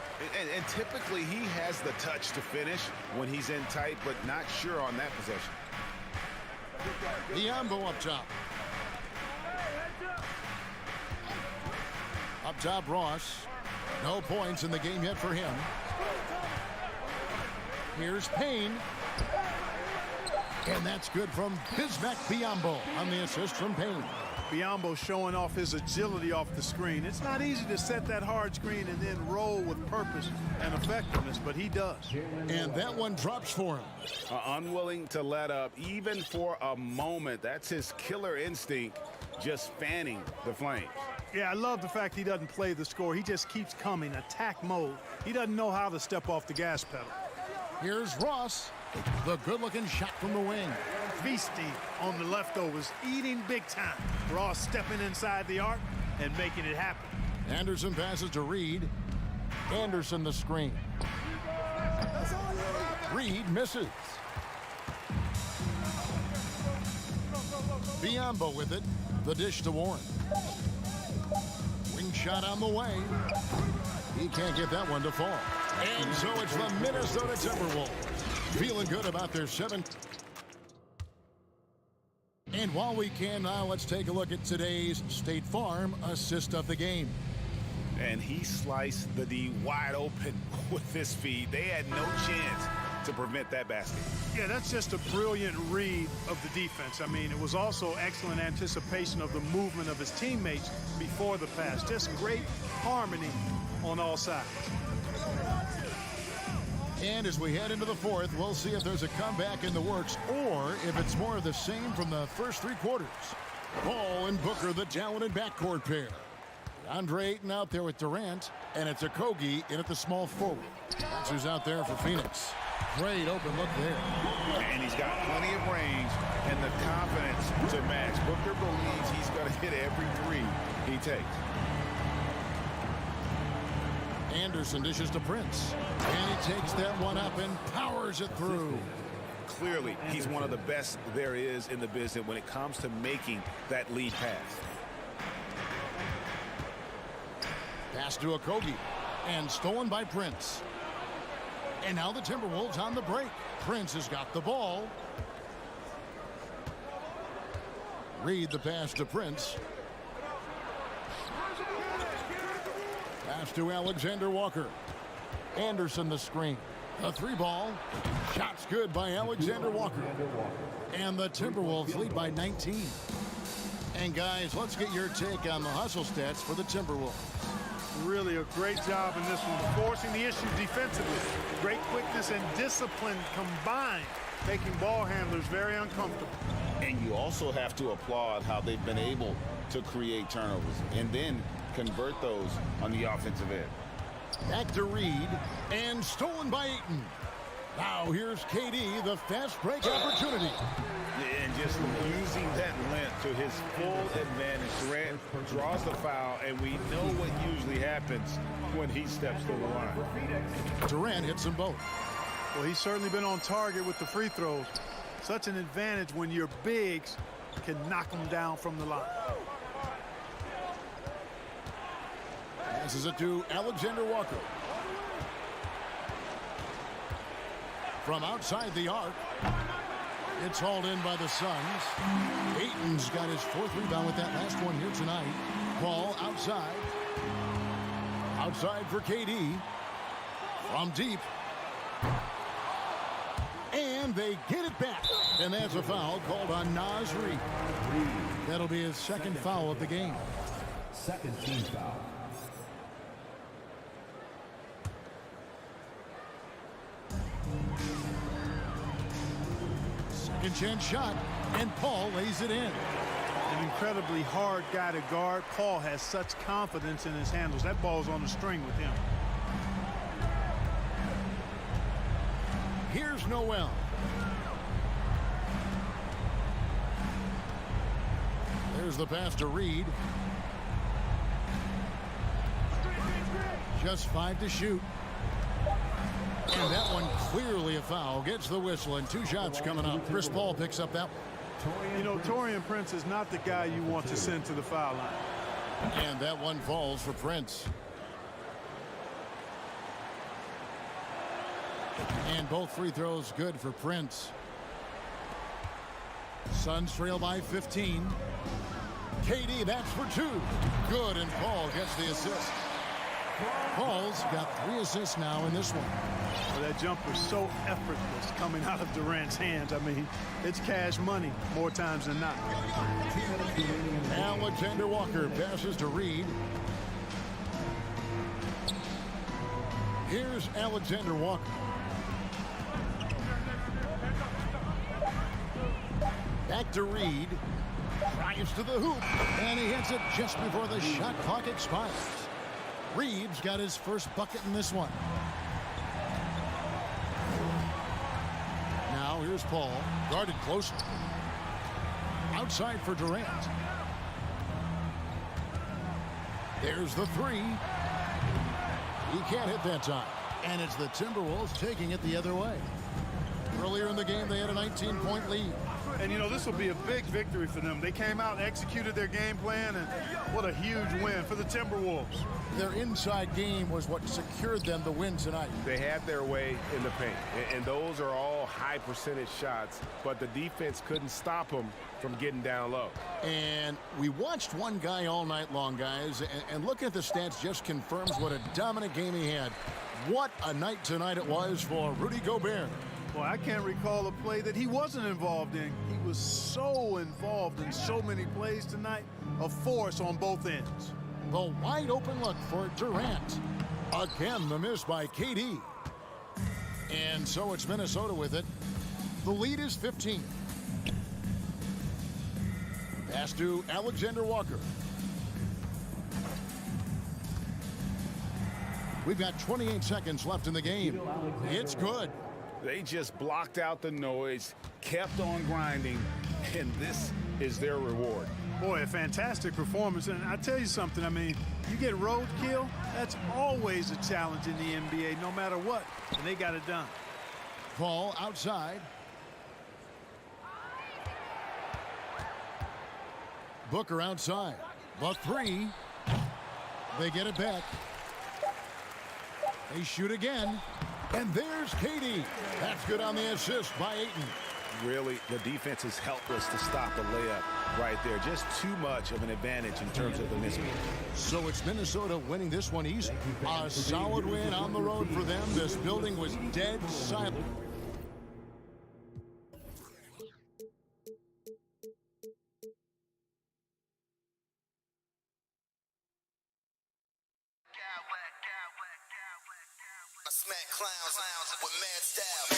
And typically he has the touch to finish when he's in tight, but not sure on that possession. Biyombo up top. Up top, Ross. No points in the game yet for him. Here's Payne. And that's good from Bismack Biyombo on the assist from Payne. Biyombo showing off his agility off the screen. It's not easy to set that hard screen and then roll with purpose and effectiveness, but he does. And that one drops for him. Unwilling to let up, even for a moment. That's his killer instinct, just fanning the flames. Yeah, I love the fact he doesn't play the score. He just keeps coming, attack mode. He doesn't know how to step off the gas pedal. Here's Ross. The good-looking shot from the wing. Feasting on the leftovers, eating big time. Ross stepping inside the arc and making it happen. Anderson passes to Reed. Anderson the screen. Reed misses. Biyombo with it. The dish to Warren. Wing shot on the way. He can't get that one to fall. And so it's the Minnesota Timberwolves feeling good about their 7th. And while we can now, let's take a look at today's State Farm assist of the game. And he sliced the D wide open with his feet. They had no chance to prevent that basket. Yeah, that's just a brilliant read of the defense. I mean, it was also excellent anticipation of the movement of his teammates before the pass. Just great harmony on all sides. And as we head into the fourth, we'll see if there's a comeback in the works or if it's more of the same from the first three quarters. Paul and Booker, the talented backcourt pair. Andre Ayton out there with Durant, and it's Okogie in at the small forward. That's who's out there for Phoenix. Great open look there. And he's got plenty of range and the confidence to match. Booker believes he's going to hit every three he takes. Anderson dishes to Prince. And he takes that one up and powers it through. Clearly, he's one of the best there is in the business when it comes to making that lead pass. Pass to Okogie. And stolen by Prince. And now the Timberwolves on the break. Prince has got the ball. Reed the pass to Prince. Pass to Alexander Walker. Anderson the screen. A three ball. Shots good by Alexander Walker. And the Timberwolves lead by 19. And guys, let's get your take on the hustle stats for the Timberwolves. Really a great job in this one, forcing the issue defensively. Great quickness and discipline combined, making ball handlers very uncomfortable. And you also have to applaud how they've been able to create turnovers and then convert those on the offensive end. Back to Reed, and stolen by Ayton. Now here's KD, the fast break opportunity. And just using that length to his full advantage. Durant draws the foul, and we know what usually happens when he steps to the line. Durant hits them both. Well, he's certainly been on target with the free throws. Such an advantage when your bigs can knock them down from the line. Passes it to Alexander Walker. From outside the arc. It's hauled in by the Suns. Ayton's got his fourth rebound with that last one here tonight. Ball outside. Outside for KD. From deep. And they get it back. And that's a foul called on Naz Reid. That'll be his second foul of the game. Second team foul. Second chance shot, and Paul lays it in. An incredibly hard guy to guard. Paul has such confidence in his handles. That ball's on the string with him. Here's Noel. There's the pass to Reed. Just 5 to shoot. And that one clearly a foul. Gets the whistle, and 2 shots coming up. Chris Paul picks up that one. You know, Taurean Prince is not the guy you want to send to the foul line. And that one falls for Prince. And both free throws good for Prince. Suns trail by 15. KD, that's for 2. Good, and Paul gets the assist. Paul's got 3 assists now in this one. Well, that jumper's so effortless coming out of Durant's hands. I mean, it's cash money more times than not. Alexander Walker passes to Reed. Here's Alexander Walker. Back to Reed. Drives to the hoop. And he hits it just before the shot clock expires. Reed's got his first bucket in this one. Now here's Paul, guarded closely. Outside for Durant. There's the 3. He can't hit that time. And it's the Timberwolves taking it the other way. Earlier in the game, they had a 19-point lead. And, you know, this will be a big victory for them. They came out and executed their game plan, and what a huge win for the Timberwolves. Their inside game was what secured them the win tonight. They had their way in the paint, and those are all high percentage shots, but the defense couldn't stop them from getting down low. And we watched one guy all night long, guys, and looking at the stats just confirms what a dominant game he had. What a night tonight it was for Rudy Gobert. Well, I can't recall a play that he wasn't involved in. He was so involved in so many plays tonight, a force on both ends. The wide open look for Durant. Again, the miss by KD. And so it's Minnesota with it. The lead is 15. Pass to Alexander Walker. We've got 28 seconds left in the game. It's good. They just blocked out the noise, kept on grinding, and this is their reward. Boy, a fantastic performance. And I tell you something, I mean, you get roadkill, that's always a challenge in the NBA, no matter what. And they got it done. Ball outside. Booker outside. The three. They get it back. They shoot again. And there's KD. That's good on the assist by Ayton. Really, the defense is helpless to stop a layup right there. Just too much of an advantage in terms of the mismatch. So it's Minnesota winning this one easy. A solid win on the road for them. This building was dead silent. I smack clowns with mad style.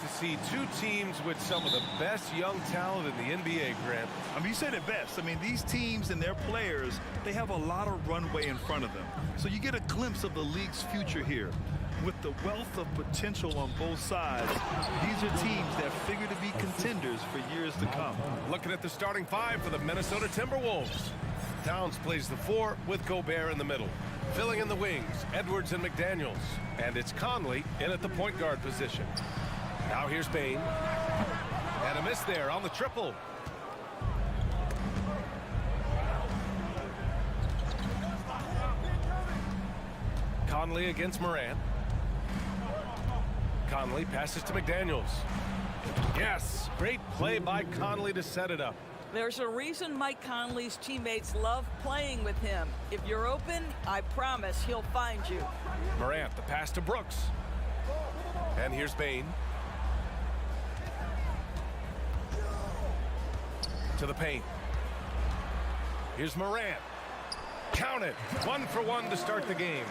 to see two teams with some of the best young talent in the NBA, Grant. I mean, you said it best. I mean, these teams and their players, they have a lot of runway in front of them. So you get a glimpse of the league's future here. With the wealth of potential on both sides, these are teams that figure to be contenders for years to come. Looking at the starting five for the Minnesota Timberwolves. Towns plays the 4 with Gobert in the middle. Filling in the wings, Edwards and McDaniels. And it's Conley in at the point guard position. Now here's Bane. And a miss there on the triple. Conley against Morant. Conley passes to McDaniels. Yes, great play by Conley to set it up. There's a reason Mike Conley's teammates love playing with him. If you're open, I promise he'll find you. Morant, the pass to Brooks. And here's Bane. To the paint. Here's Morant. Count it. 1 for 1 to start the game.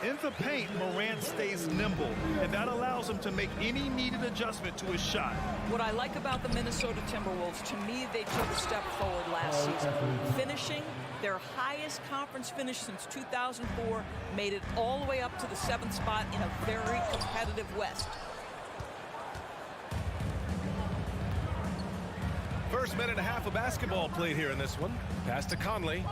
In the paint, Morant stays nimble, and that allows him to make any needed adjustment to his shot. What I like about the Minnesota Timberwolves, to me, they took a step forward last season. Finishing their highest conference finish since 2004, made it all the way up to the 7th spot in a very competitive West. First minute and a half of basketball played here in this one. Pass to Conley.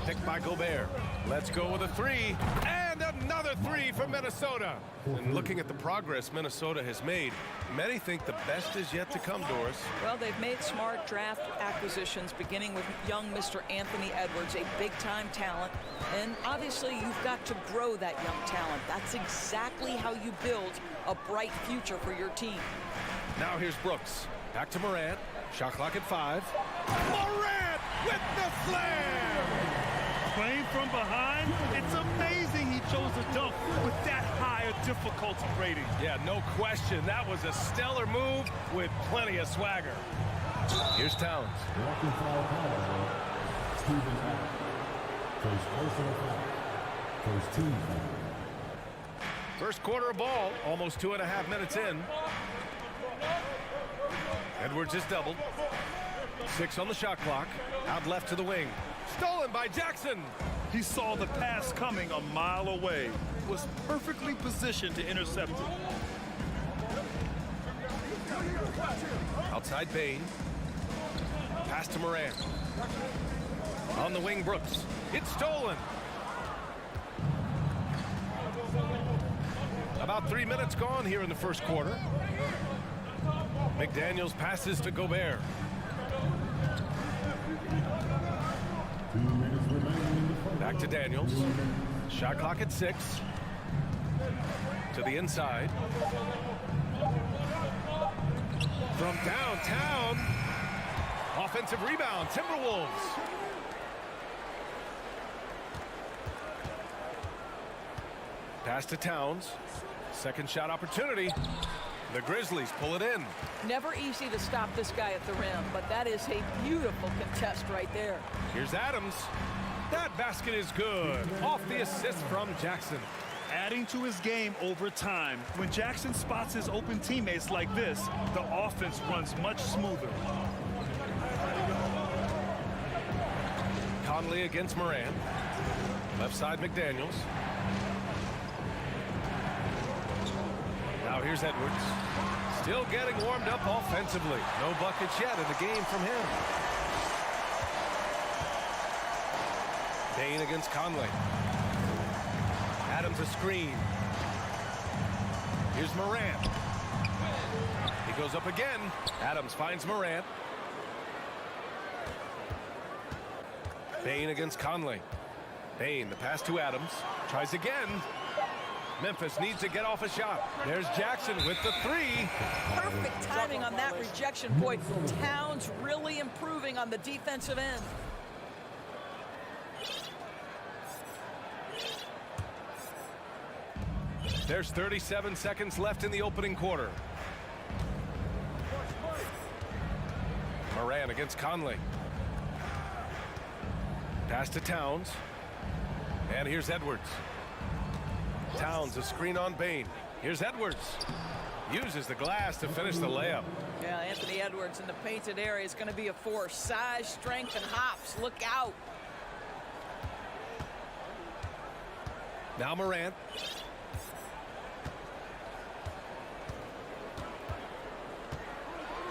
Picked by Gobert. Let's go with a 3. And another 3 for Minnesota. And looking at the progress Minnesota has made, many think the best is yet to come, Doris. Well, they've made smart draft acquisitions, beginning with young Mr. Anthony Edwards, a big-time talent. And obviously, you've got to grow that young talent. That's exactly how you build a bright future for your team. Now here's Brooks. Back to Morant. Shot clock at 5. Morant with the slam! Playing from behind, it's amazing he chose to dunk with that higher difficulty rating. Yeah, no question. That was a stellar move with plenty of swagger. Here's Towns. First quarter of ball, almost 2.5 minutes in. Edwards is doubled. 6 on the shot clock. Out left to the wing. Stolen by Jackson. He saw the pass coming a mile away. Was perfectly positioned to intercept it. Outside Bane. Pass to Morant. On the wing, Brooks. It's stolen. About 3 minutes gone here in the first quarter. McDaniels passes to Gobert. Back to Daniels. Shot clock at 6. To the inside. From downtown. Offensive rebound, Timberwolves. Pass to Towns. Second shot opportunity. The Grizzlies pull it in. Never easy to stop this guy at the rim, but that is a beautiful contest right there. Here's Adams. That basket is good. Off the assist from Jackson. Adding to his game over time. When Jackson spots his open teammates like this, the offense runs much smoother. Conley against Morant. Left side McDaniels. Now here's Edwards. Still getting warmed up offensively. No buckets yet in the game from him. Bane against Conley. Adams a screen. Here's Morant. He goes up again. Adams finds Morant. Bane against Conley. Bane, the pass to Adams. Tries again. Memphis needs to get off a shot. There's Jackson with the 3. Perfect timing on that rejection point. Towns really improving on the defensive end. There's 37 seconds left in the opening quarter. Morant against Conley. Pass to Towns. And here's Edwards. Towns a screen on Bain. Here's Edwards. Uses the glass to finish the layup. Yeah, Anthony Edwards in the painted area is going to be a force. Size, strength, and hops. Look out. Now Morant.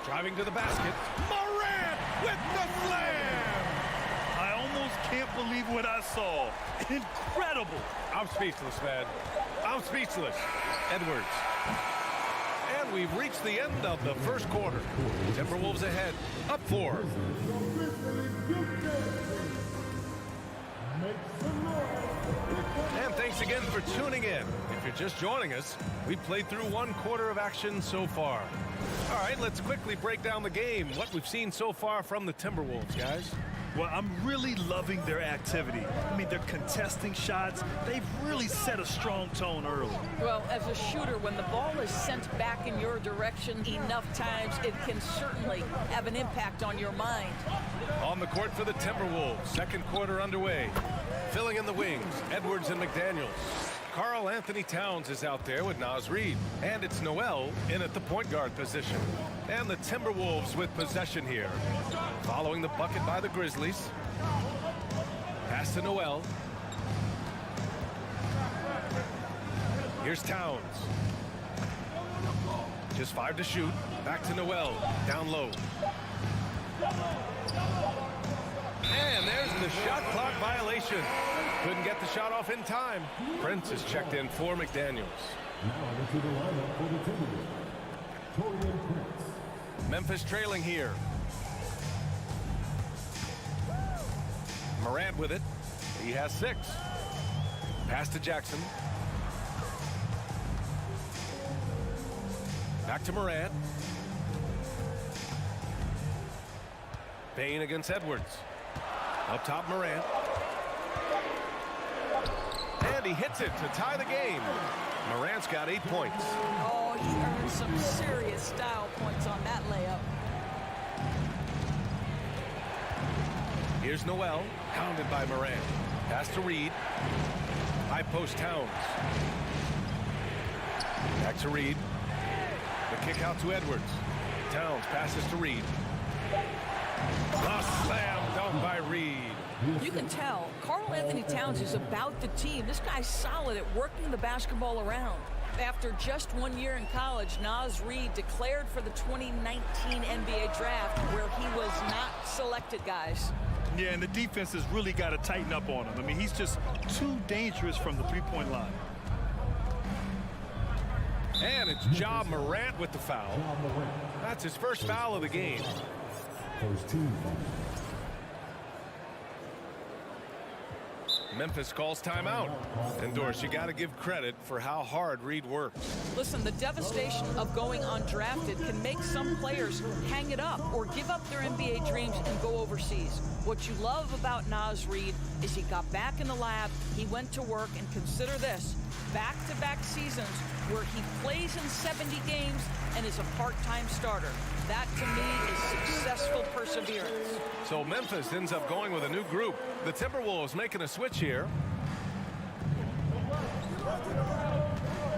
Driving to the basket. Morant with the slam! I almost can't believe what I saw. Incredible. I'm speechless, man. I'm speechless. Edwards. And we've reached the end of the first quarter. Timberwolves ahead, up 4. And thanks again for tuning in. If you're just joining us, we played through 1 quarter of action so far. All right, let's quickly break down the game, what we've seen so far from the Timberwolves, guys. Well, I'm really loving their activity. I mean, they're contesting shots. They've really set a strong tone early. Well, as a shooter, when the ball is sent back in your direction enough times, it can certainly have an impact on your mind. On the court for the Timberwolves, second quarter underway. Filling in the wings, Edwards and McDaniels. Karl Anthony Towns is out there with Naz Reid. And it's Noel in at the point guard position. And the Timberwolves with possession here. Following the bucket by the Grizzlies. Pass to Noel. Here's Towns. Just 5 to shoot. Back to Noel. Down low. And there's the shot clock violation. Couldn't get the shot off in time. Prince is checked in for McDaniels. Now into the lineup for the Timberwolves. Torian Prince. Memphis trailing here. Morant with it. He has 6. Pass to Jackson. Back to Morant. Bain against Edwards. Up top, Morant. And he hits it to tie the game. Morant's got 8 points. Oh, he earned some serious style points on that layup. Here's Noel, hounded by Morant. Pass to Reid. High post Towns. Back to Reid. The kick out to Edwards. Towns passes to Reid. A slam dunk by Reid. You can tell Karl Anthony Towns is about the team. This guy's solid at working the basketball around. After just 1 year in college, Naz Reid declared for the 2019 NBA draft, where he was not selected, guys. Yeah, and the defense has really got to tighten up on him. I mean, he's just too dangerous from the three-point line. And it's Ja Morant with the foul. That's his first foul of the game. First team foul. Memphis calls timeout. And Doris, you got to give credit for how hard Reid works. Listen, the devastation of going undrafted can make some players hang it up or give up their NBA dreams and go overseas. What you love about Naz Reid is he got back in the lab, he went to work, and consider this, back-to-back seasons where he plays in 70 games and is a part-time starter. That, to me, is successful perseverance. So Memphis ends up going with a new group. The Timberwolves making a switch here.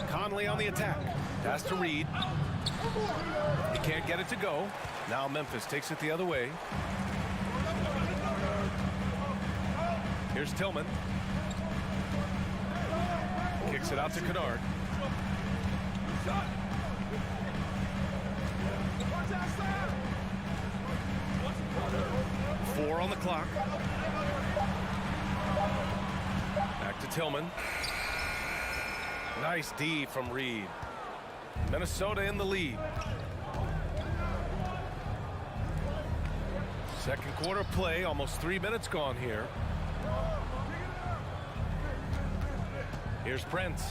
Conley on the attack. Pass to Reid. He can't get it to go. Now Memphis takes it the other way. Here's Tillman. Kicks it out to Kennard. 4 on the clock. Back to Tillman. Nice D from Reid. Minnesota in the lead. Second quarter play, almost 3 minutes gone here. Here's Prince.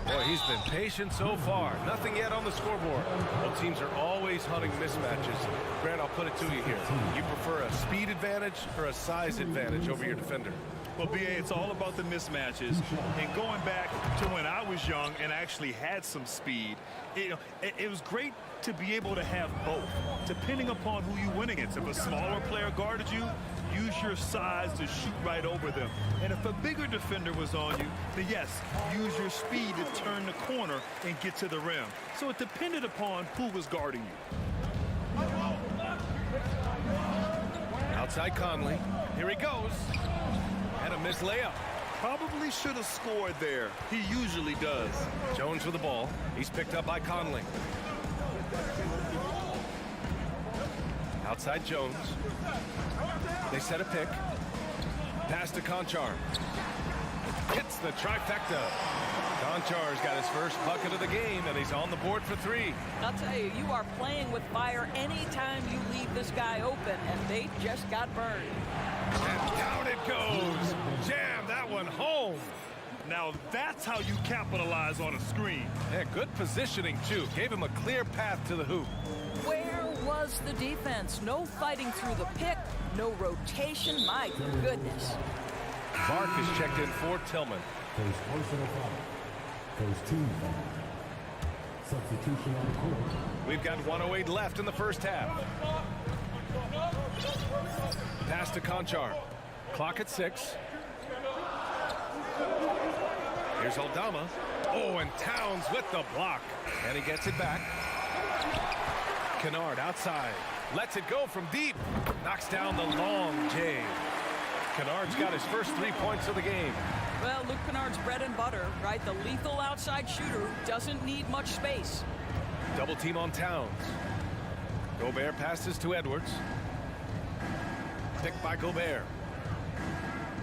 Boy, he's been patient so far. Nothing yet on the scoreboard. Both teams are always hunting mismatches. Grant, I'll put it to you here. You prefer a speed advantage or a size advantage over your defender? Well, B.A., it's all about the mismatches. And going back to when I was young and actually had some speed, it was great to be able to have both, depending upon who you win against. If a smaller player guarded you, use your size to shoot right over them. And if a bigger defender was on you, then yes, use your speed to turn the corner and get to the rim. So it depended upon who was guarding you. Outside Conley. Here he goes. And a missed layup. Probably should have scored there. He usually does. Jones with the ball. He's picked up by Conley. Outside Jones. They set a pick. Pass to Conchar. Hits the trifecta. Conchar's got his first bucket of the game, and he's on the board for 3. I'll tell you, you are playing with fire anytime you leave this guy open, and they just got burned. And down it goes. Jam that one home. Now that's how you capitalize on a screen. Yeah, good positioning, too. Gave him a clear path to the hoop. Where was the defense? No fighting through the pick, no rotation. My goodness. Mark is checked in for Tillman. First personal foul. First team foul. Substitution on the court. We've got 1:08 left in the first half. Pass to Conchar. Clock at 6. Here's Aldama. Oh, and Towns with the block. And he gets it back. Kennard outside. Lets it go from deep. Knocks down the long J. Kennard's got his first 3 points of the game. Well, Luke Kennard's bread and butter, right? The lethal outside shooter who doesn't need much space. Double team on Towns. Gobert passes to Edwards. Picked by Gobert.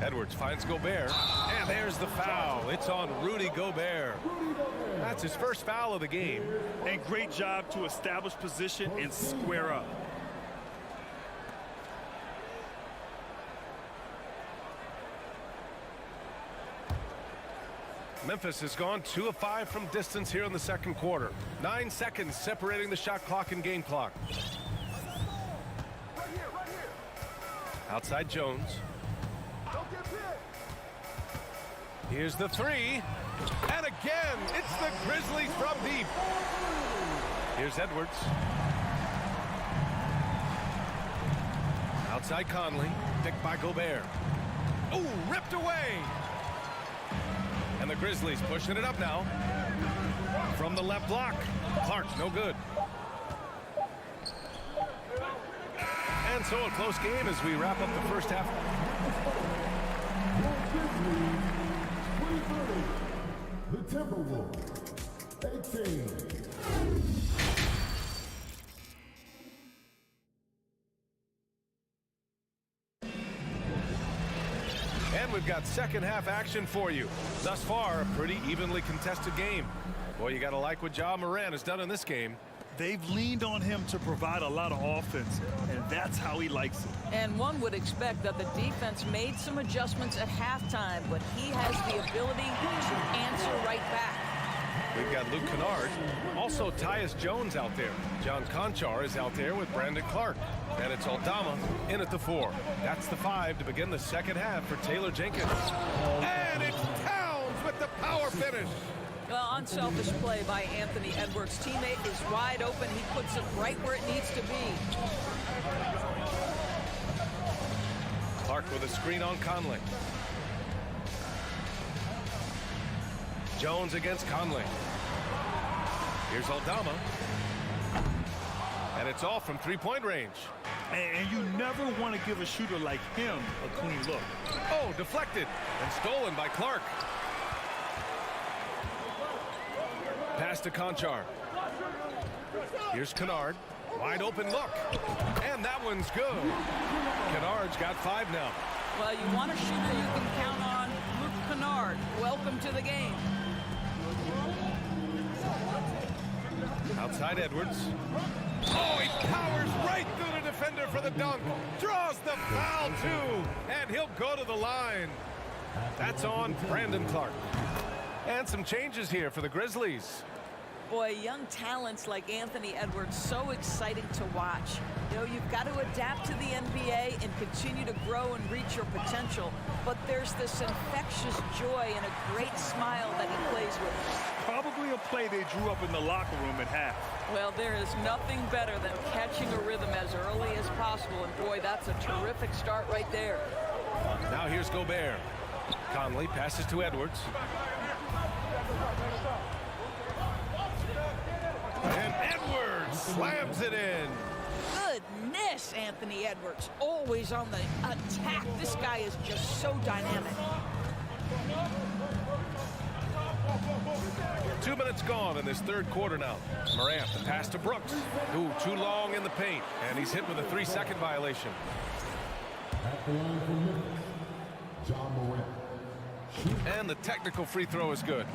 Edwards finds Gobert. And there's the foul. It's on Rudy Gobert. That's his first foul of the game. And great job to establish position and square up. Memphis has gone 2 of 5 from distance here in the second quarter. 9 seconds separating the shot clock and game clock. Outside Jones. Here's the 3. And again, it's the Grizzlies from deep. Here's Edwards. Outside Conley. Picked by Gobert. Ooh, ripped away. And the Grizzlies pushing it up now. From the left block. Clark, no good. And so a close game as we wrap up the first half. The Timberwolves, 18. And we've got second half action for you. Thus far, a pretty evenly contested game. Boy, you got to like what Ja Morant has done in this game. They've leaned on him to provide a lot of offense, and that's how he likes it. And one would expect that the defense made some adjustments at halftime, but he has the ability to answer right back. We've got Luke Kennard. Also, Tyus Jones out there. John Conchar is out there with Brandon Clark. And it's Aldama in at the 4. That's the 5 to begin the second half for Taylor Jenkins. And it's Towns with the power finish. Well, unselfish play by Anthony Edwards. Teammate is wide open. He puts it right where it needs to be. Clark with a screen on Conley. Jones against Conley. Here's Aldama. And it's all from three-point range. And you never want to give a shooter like him a clean look. Oh, deflected and stolen by Clark. Pass to Conchar. Here's Kennard. Wide open look. And that one's good. Kennard's got 5 now. Well, you want a shooter you can count on. Luke Kennard, welcome to the game. Outside Edwards. Oh, he powers right through the defender for the dunk. Draws the foul, too. And he'll go to the line. That's on Brandon Clark. And some changes here for the Grizzlies. Boy, young talents like Anthony Edwards, so exciting to watch. You know, you've got to adapt to the NBA and continue to grow and reach your potential. But there's this infectious joy and a great smile that he plays with. Probably a play they drew up in the locker room at half. Well, there is nothing better than catching a rhythm as early as possible. And boy, that's a terrific start right there. Now here's Gobert. Conley passes to Edwards. And Edwards slams it in. Goodness, Anthony Edwards, always on the attack. This guy is just so dynamic. 2 minutes gone in this third quarter now. Morant, the pass to Brooks. Ooh, too long in the paint, and he's hit with a 3-second violation. At the line for Memphis, John Morant. And the technical free throw is good.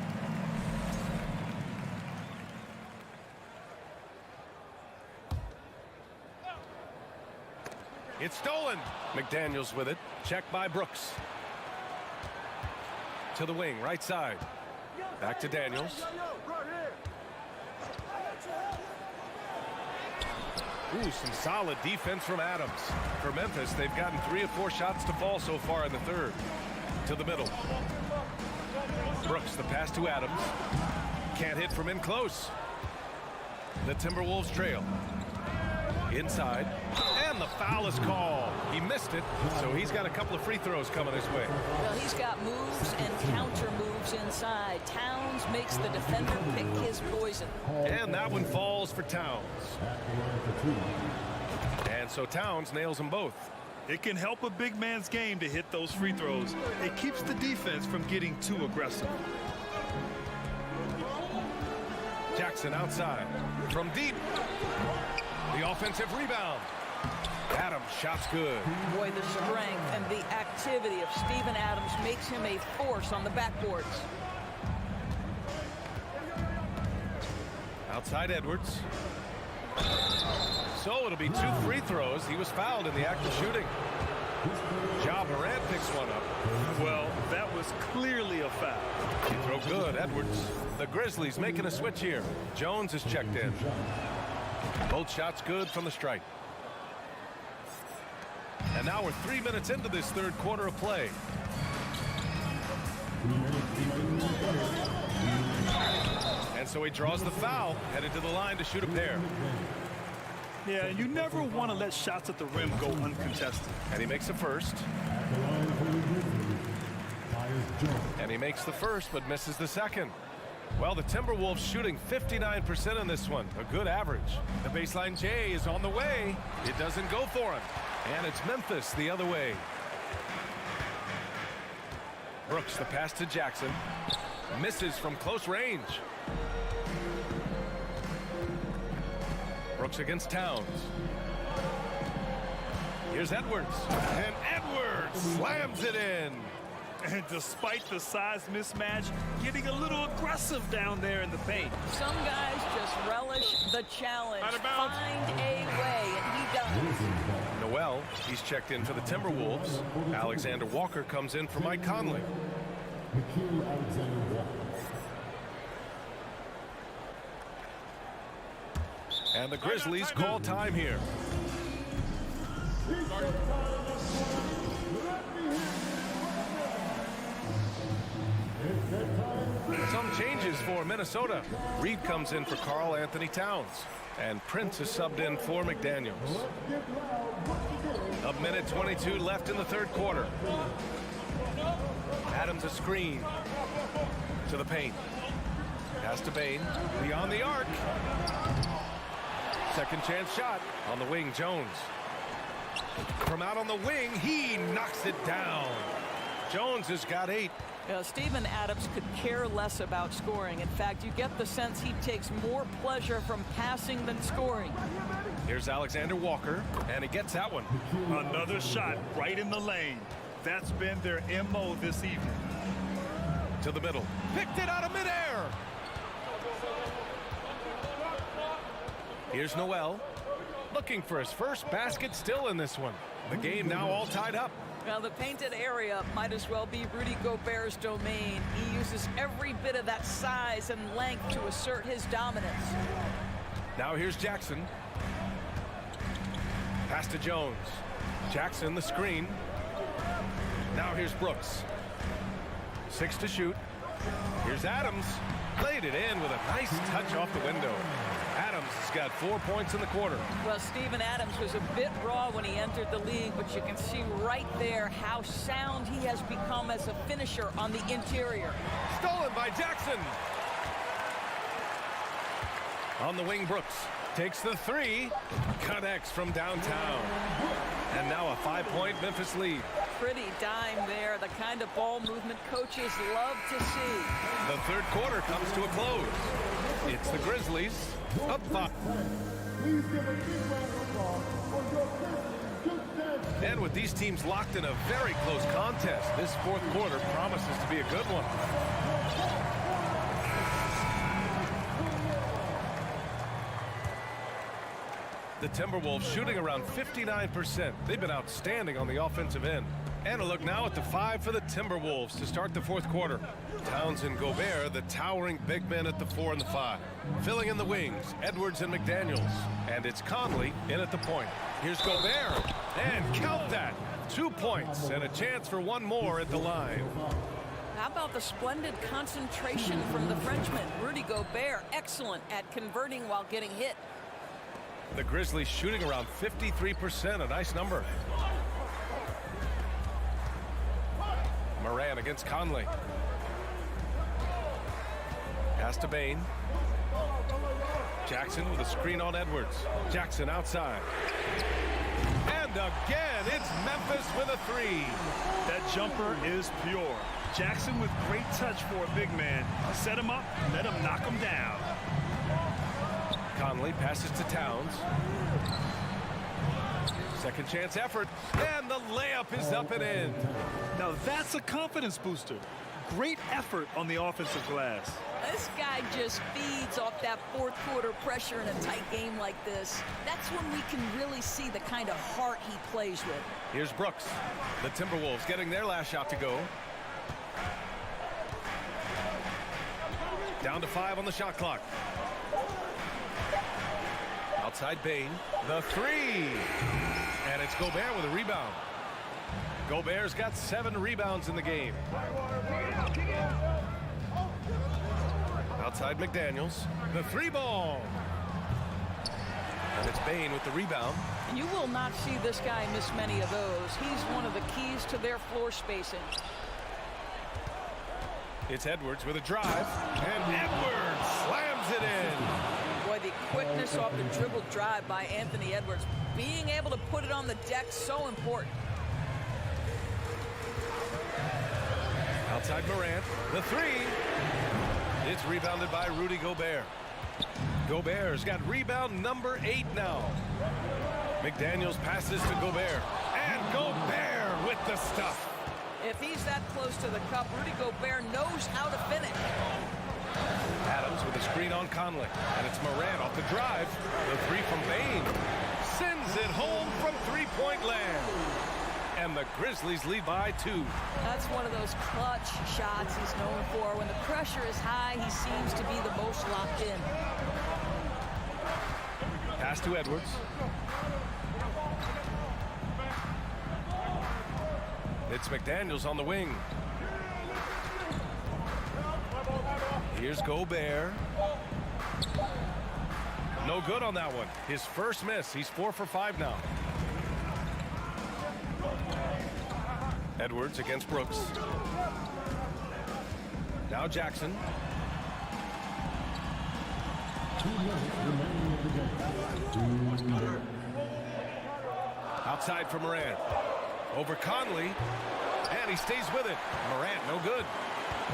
It's stolen. McDaniels with it. Checked by Brooks. To the wing, right side. Back to Daniels. Ooh, some solid defense from Adams. For Memphis, they've gotten 3 of 4 shots to fall so far in the third. To the middle. Brooks, the pass to Adams. Can't hit from in close. The Timberwolves trail. Inside. And the foul is called. He missed it, so he's got a couple of free throws coming his way. Well, he's got moves and counter moves inside. Towns makes the defender pick his poison. And that one falls for Towns. And so Towns nails them both. It can help a big man's game to hit those free throws. It keeps the defense from getting too aggressive. Jackson outside. From deep. The offensive rebound. Adams, shot's good. Boy, the strength and the activity of Steven Adams makes him a force on the backboards. Outside Edwards. So it'll be 2 free throws. He was fouled in the act of shooting. Ja Morant picks one up. Well, that was clearly a foul. Free throw good, Edwards. The Grizzlies making a switch here. Jones is checked in. Both shots good from the stripe. And now we're 3 minutes into this third quarter of play. And so he draws the foul, headed to the line to shoot a pair. Yeah, you never want to let shots at the rim go uncontested. And he makes the first. And he makes the first, but misses the second. Well, the Timberwolves shooting 59% in this one. A good average. The baseline J is on the way. It doesn't go for him. And it's Memphis the other way. Brooks, the pass to Jackson. Misses from close range. Brooks against Towns. Here's Edwards. And Edwards slams it in. And despite the size mismatch, getting a little aggressive down there in the paint. Some guys just relish the challenge. Find a way, and he does. Noel, he's checked in for the Timberwolves. Alexander Walker comes in for Mike Conley. And the Grizzlies call time here. Some changes for Minnesota. Reed comes in for Karl Anthony Towns. And Prince is subbed in for McDaniels. A minute 22 left in the third quarter. Adams a screen. To the paint. Pass to Bane. Beyond the arc. Second chance shot. On the wing, Jones. From out on the wing, he knocks it down. Jones has got 8. Steven Adams could care less about scoring. In fact, you get the sense he takes more pleasure from passing than scoring. Here's Alexander Walker, and he gets that one. Another shot right in the lane. That's been their MO this evening. To the middle. Picked it out of midair. Here's Noel. Looking for his first basket still in this one. The game now all tied up. Well, the painted area might as well be Rudy Gobert's domain. He uses every bit of that size and length to assert his dominance. Now here's Jackson. Pass to Jones. Jackson, the screen. Now here's Brooks. 6 to shoot. Here's Adams. Played it in with a nice touch off the window. Adams has got 4 points in the quarter. Well, Steven Adams was a bit raw when he entered the league, but you can see right there how sound he has become as a finisher on the interior. Stolen by Jackson. On the wing, Brooks takes the 3. Connects from downtown. And now a 5-point Memphis lead. Pretty dime there, the kind of ball movement coaches love to see. The third quarter comes to a close. It's the Grizzlies up 5. And with these teams locked in a very close contest, this fourth quarter promises to be a good one. The Timberwolves shooting around 59%. They've been outstanding on the offensive end. And a look now at the 5 for the Timberwolves to start the fourth quarter. Towns and Gobert, the towering big men at the 4 and the 5. Filling in the wings, Edwards and McDaniels. And it's Conley in at the point. Here's Gobert. And count that. 2 points and a chance for one more at the line. How about the splendid concentration from the Frenchman? Rudy Gobert, excellent at converting while getting hit. The Grizzlies shooting around 53%, a nice number. Moran against Conley. Pass to Bane. Jackson with a screen on Edwards. Jackson outside. And again, it's Memphis with a 3. That jumper is pure. Jackson with great touch for a big man. Set him up, let him knock him down. Conley passes to Towns. Second chance effort, and the layup is up and in. Now that's a confidence booster. Great effort on the offensive glass. This guy just feeds off that fourth quarter pressure in a tight game like this. That's when we can really see the kind of heart he plays with. Here's Brooks. The Timberwolves getting their last shot to go. Down to 5 on the shot clock. Outside Bane, the 3. And it's Gobert with a rebound. Gobert's got 7 rebounds in the game. Outside McDaniels, the 3 ball. And it's Bane with the rebound. You will not see this guy miss many of those. He's one of the keys to their floor spacing. It's Edwards with a drive, and Edwards slams it in. Boy, the quickness off the dribble drive by Anthony Edwards. Being able to put it on the deck, so important. Outside Morant, the 3. It's rebounded by Rudy Gobert. Gobert's got rebound number 8 now. McDaniels passes to Gobert, and Gobert with the stuff. If he's that close to the cup, Rudy Gobert knows how to finish. Adams with a screen on Conley, and it's Morant off the drive. The 3 from Bane sends it home from three-point land. And the Grizzlies lead by 2. That's one of those clutch shots he's known for. When the pressure is high, he seems to be the most locked in. Pass to Edwards. It's McDaniels on the wing. Here's Gobert. No good on that one. His first miss. He's 4 for 5 now. Edwards against Brooks. Now Jackson. Outside for Morant. Over Conley. And he stays with it. Morant, no good.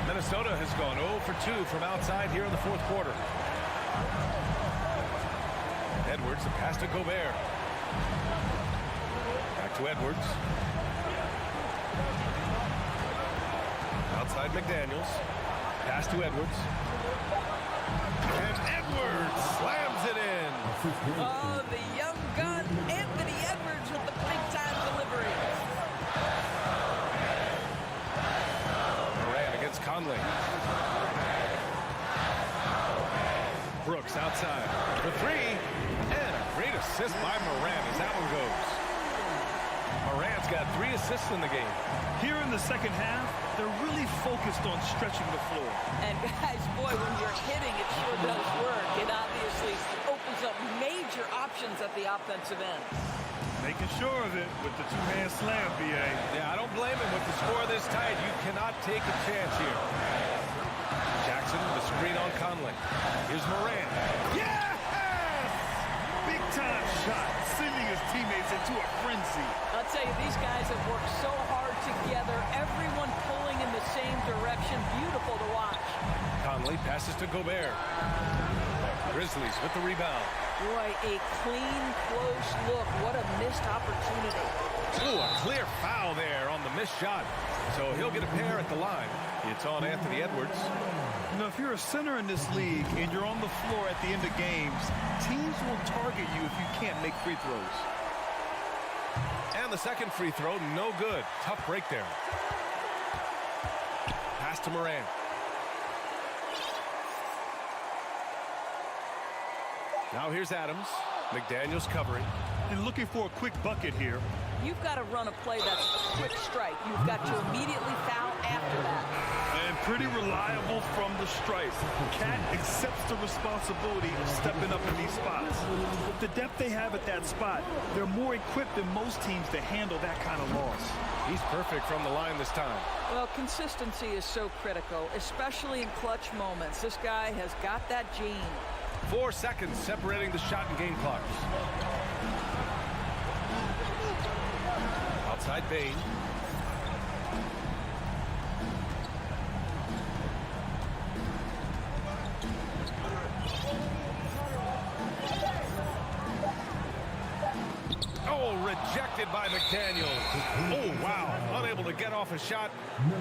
Minnesota has gone 0 for 2 from outside here in the fourth quarter. Edwards, the pass to Gobert. Back to Edwards. Outside McDaniels. Pass to Edwards. And Edwards slams it in. Oh, the young gun, Anthony Edwards with the big-time delivery. Conley. Brooks outside for three. And a great assist by Morant as that one goes. Morant's got 3 assists in the game. Here in the second half, they're really focused on stretching the floor. And guys, boy, when you're hitting, it sure does work. It obviously opens up major options at the offensive end. Making sure of it with the two-hand slam, B.A. Yeah, I don't blame him with the score this tight. You cannot take a chance here. Jackson with a screen on Conley. Here's Morant. Yes! Big-time shot, sending his teammates into a frenzy. I'll tell you, these guys have worked so hard together. Everyone pulling in the same direction. Beautiful to watch. Conley passes to Gobert. Grizzlies with the rebound. Boy, a clean, close look. What a missed opportunity. Ooh, a clear foul there on the missed shot. So he'll get a pair at the line. It's on Anthony Edwards. You know, if you're a center in this league and you're on the floor at the end of games, teams will target you if you can't make free throws. And the second free throw, no good. Tough break there. Pass to Morant. Now here's Adams. McDaniels covering. And looking for a quick bucket here. You've got to run a play that's a quick strike. You've got to immediately foul after that. And pretty reliable from the stripe. Cat accepts the responsibility of stepping up in these spots. With the depth they have at that spot, they're more equipped than most teams to handle that kind of loss. He's perfect from the line this time. Well, consistency is so critical, especially in clutch moments. This guy has got that gene. 4 seconds separating the shot and game clocks. Outside Bain. Oh, rejected by McDaniels. Oh, wow. Unable to get off a shot.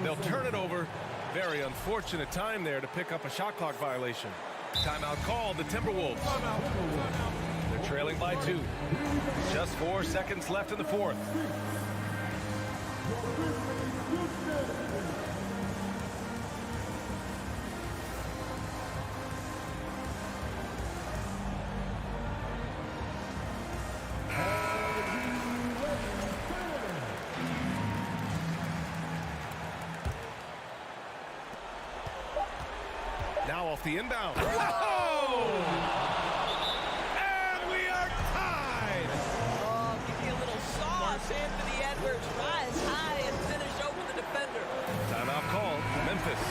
They'll turn it over. Very unfortunate time there to pick up a shot clock violation. Timeout called, the Timberwolves. They're trailing by 2. Just 4 seconds left in the fourth. Now off the inbound. Oh! And we are tied. Oh, give you a little sauce. Anthony Edwards rise high and finish over the defender. Timeout called. Memphis.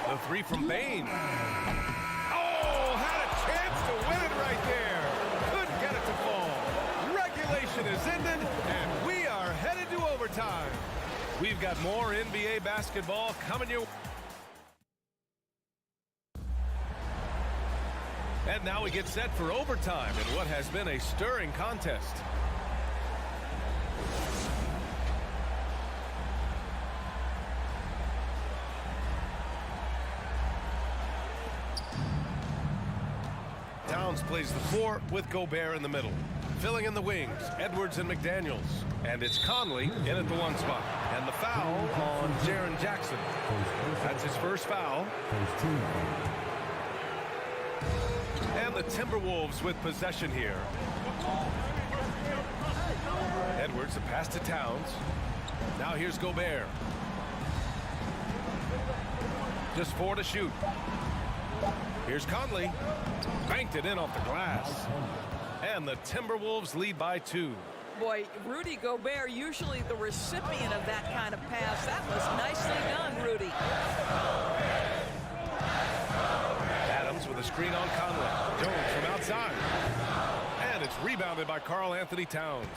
The three from Bain. Oh, had a chance to win it right there. Couldn't get it to fall. Regulation is ended, and we are headed to overtime. We've got more NBA basketball coming your way. And now we get set for overtime in what has been a stirring contest. Towns plays the 4 with Gobert in the middle. Filling in the wings, Edwards and McDaniels. And it's Conley in at the 1 spot. And the foul on Jaren Jackson. That's his first foul. And the Timberwolves with possession here. Edwards, a pass to Towns. Now here's Gobert. Just 4 to shoot. Here's Conley. Banked it in off the glass. And the Timberwolves lead by 2. Boy, Rudy Gobert, usually the recipient of that kind of pass. That was nicely done, Rudy. Adams with a screen on Conley. Jones from outside. And it's rebounded by Karl Anthony Towns.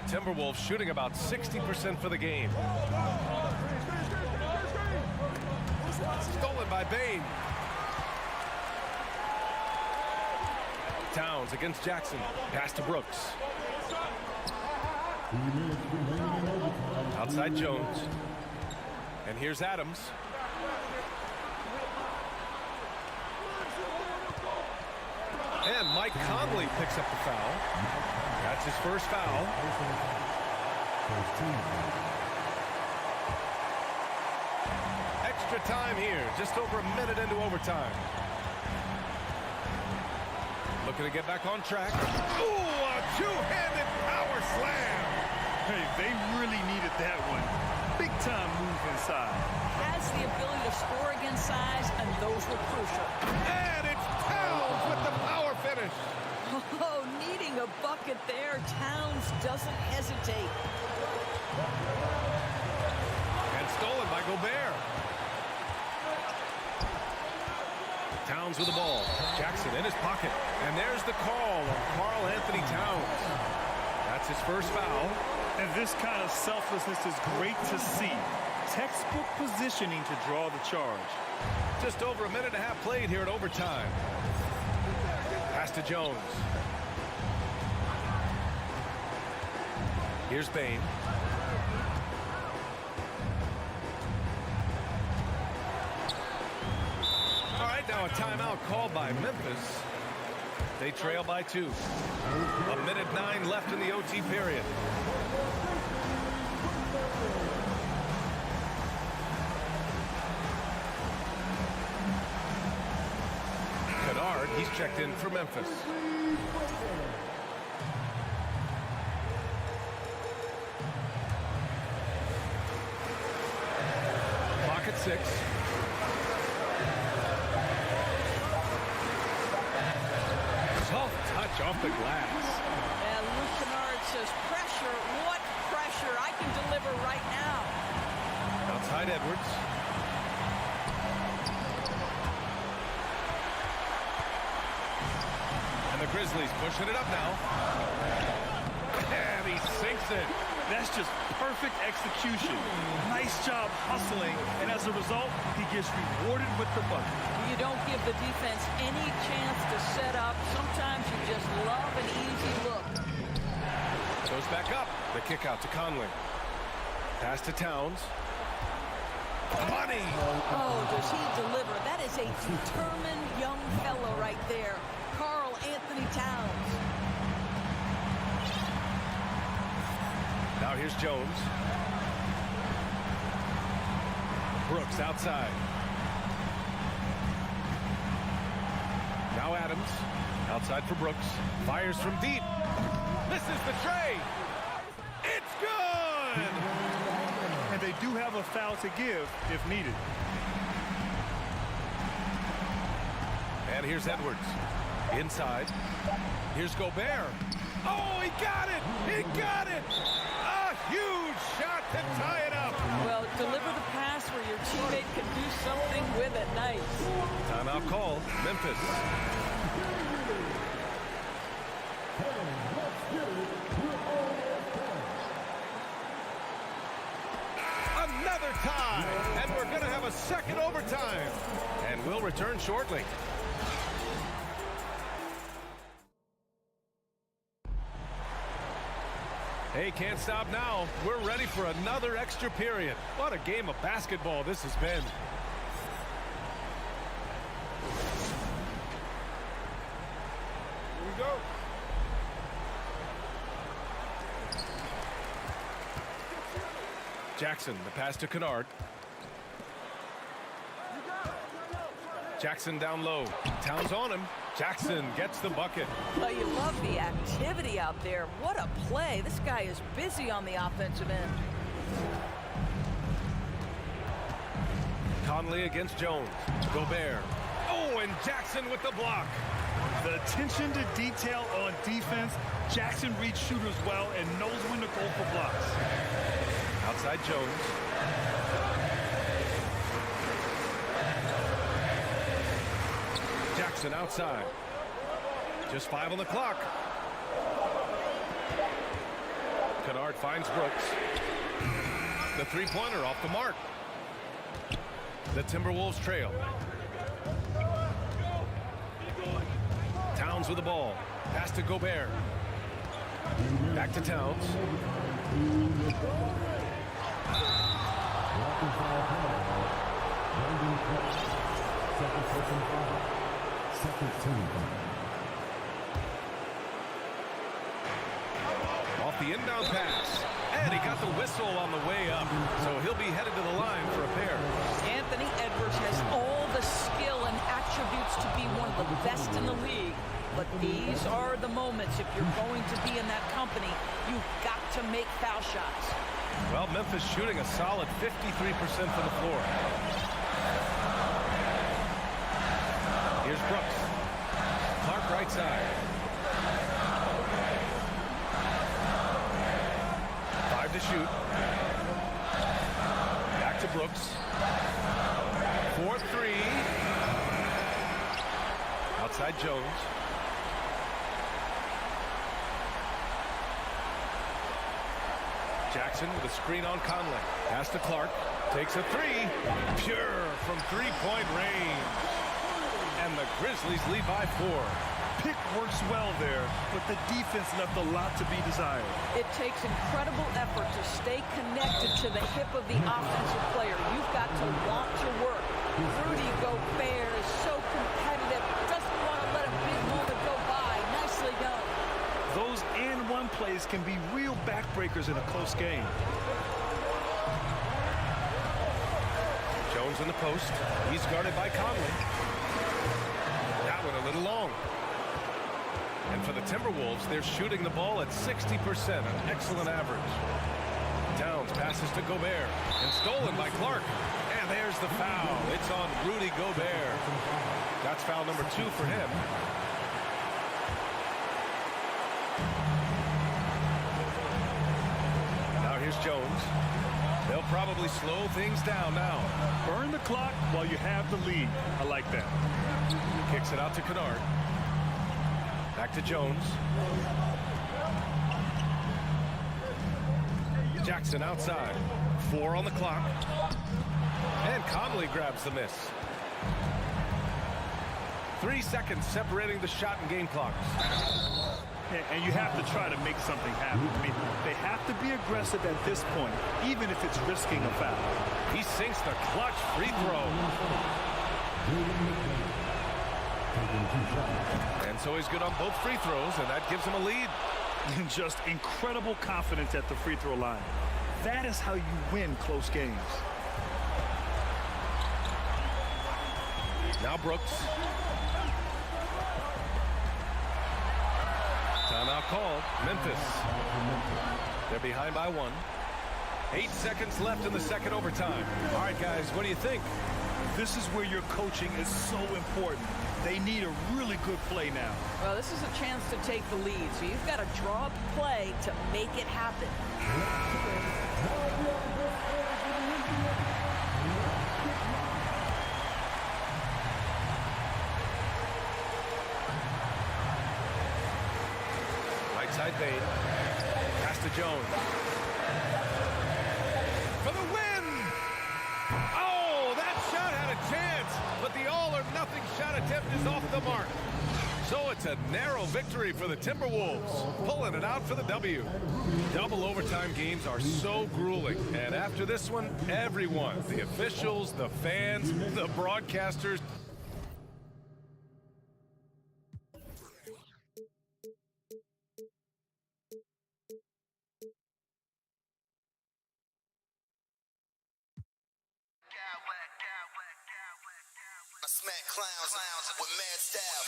Timberwolves shooting about 60% for the game. Stolen by Bain. Towns against Jackson. Pass to Brooks. Outside Jones. And here's Adams. And Mike Conley picks up the foul. That's his first foul. Extra time here, just over a minute into overtime. Looking to get back on track. Ooh, a two-handed power slam. Hey, they really needed that one. Big time move inside. Has the ability to score against size, and those were crucial. And it's Towns with the power finish. Oh, needing a bucket there. Towns doesn't hesitate. And stolen by Gobert. Towns with the ball. Jackson in his pocket. And there's the call on Karl Anthony Towns. That's his first foul. And this kind of selflessness is great to see. Textbook positioning to draw the charge. Just over a minute and a half played here at overtime. Pass to Jones. Here's Bane. All right, now a timeout called by Memphis. They trail by 2. A minute 9 left in the OT period. Kennard, he's checked in for Memphis. Clock at 6. Soft touch off the glass. And Luke Kennard says, pressure, what pressure? I can deliver right now. Outside Edwards. And the Grizzlies pushing it up now. And he sinks it. That's just perfect execution. Nice job hustling, and as a result, he gets rewarded with the bucket. You don't give the defense any chance to set up. Sometimes you just love an easy look. Goes back up. The kick out to Conley. Pass to Towns. Money! Oh, does he deliver? That is a determined young fellow right there. Karl Anthony Towns. Now here's Jones. Brooks outside. Now Adams. Outside for Brooks. Fires from deep. Misses the tray. It's good! And they do have a foul to give if needed. And here's Edwards. Inside. Here's Gobert. Oh, he got it! He got it! A huge shot to tie it up. Well, deliver the pass where your teammate can do something with it. Nice. Timeout call. Memphis. Another tie, and we're going to have a second overtime. And we'll return shortly. Hey, can't stop now. We're ready for another extra period. What a game of basketball this has been. Here we go. Jackson, the pass to Kennard. Jackson down low. Towns on him. Jackson gets the bucket. Well, you love the activity out there. What a play. This guy is busy on the offensive end. Conley against Jones. Gobert. Oh, and Jackson with the block. The attention to detail on defense. Jackson reads shooters well and knows when to go for blocks. Outside Jones. Jackson outside. Just 5 on the clock. Kennard finds Brooks. The three-pointer off the mark. The Timberwolves trail. Towns with the ball. Pass to Gobert. Back to Towns. off the inbound pass. And he got the whistle on the way up. So he'll be headed to the line for a pair. Anthony Edwards has all the skill and attributes to be one of the best in the league. But these are the moments, if you're going to be in that company, you've got to make foul shots. Well, Memphis shooting a solid 53% from the floor. Here's Brooks. Clark right side. 5 to shoot. Back to Brooks. 4-3. Outside Jones. Jackson with a screen on Conley. Pass to Clark. Takes a three. Pure from three-point range. And the Grizzlies lead by 4. Pick works well there, but the defense left a lot to be desired. It takes incredible effort to stay connected to the hip of the offensive player. You've got to want to work. Rudy Gobert is so competitive. Doesn't want to let a big moment go by. Nicely done. Those and-one plays can be real backbreakers in a close game. Jones in the post. He's guarded by Conley. That one a little long. And for the Timberwolves, they're shooting the ball at 60%, an excellent average. Towns passes to Gobert and stolen by Clark. And there's the foul. It's on Rudy Gobert. That's foul number 2 for him. Now here's Jones. They'll probably slow things down now. Burn the clock while you have the lead. I like that. Kicks it out to Kennard. Back to Jones. Jackson outside. 4 on the clock. And Conley grabs the miss. 3 seconds separating the shot and game clocks. And you have to try to make something happen. I mean, they have to be aggressive at this point, even if it's risking a foul. He sinks the clutch free throw. And so he's good on both free throws, and that gives him a lead. And just incredible confidence at the free throw line. That is how you win close games. Now Brooks. Timeout called. Memphis. They're behind by 1. 8 seconds left in the second overtime. All right, guys, what do you think? This is where your coaching is so important. They need a really good play now. Well, this is a chance to take the lead, so you've got to draw up play to make it happen. Right side Bane. Pass to Jones. For the win! Oh, that shot had a chance, but the all-or-nothing shot attempt is off the mark. So it's a narrow victory for the Timberwolves, pulling it out for the W. Double overtime games are so grueling, and after this one, everyone, the officials, the fans, the broadcasters, I smack clowns with mad style.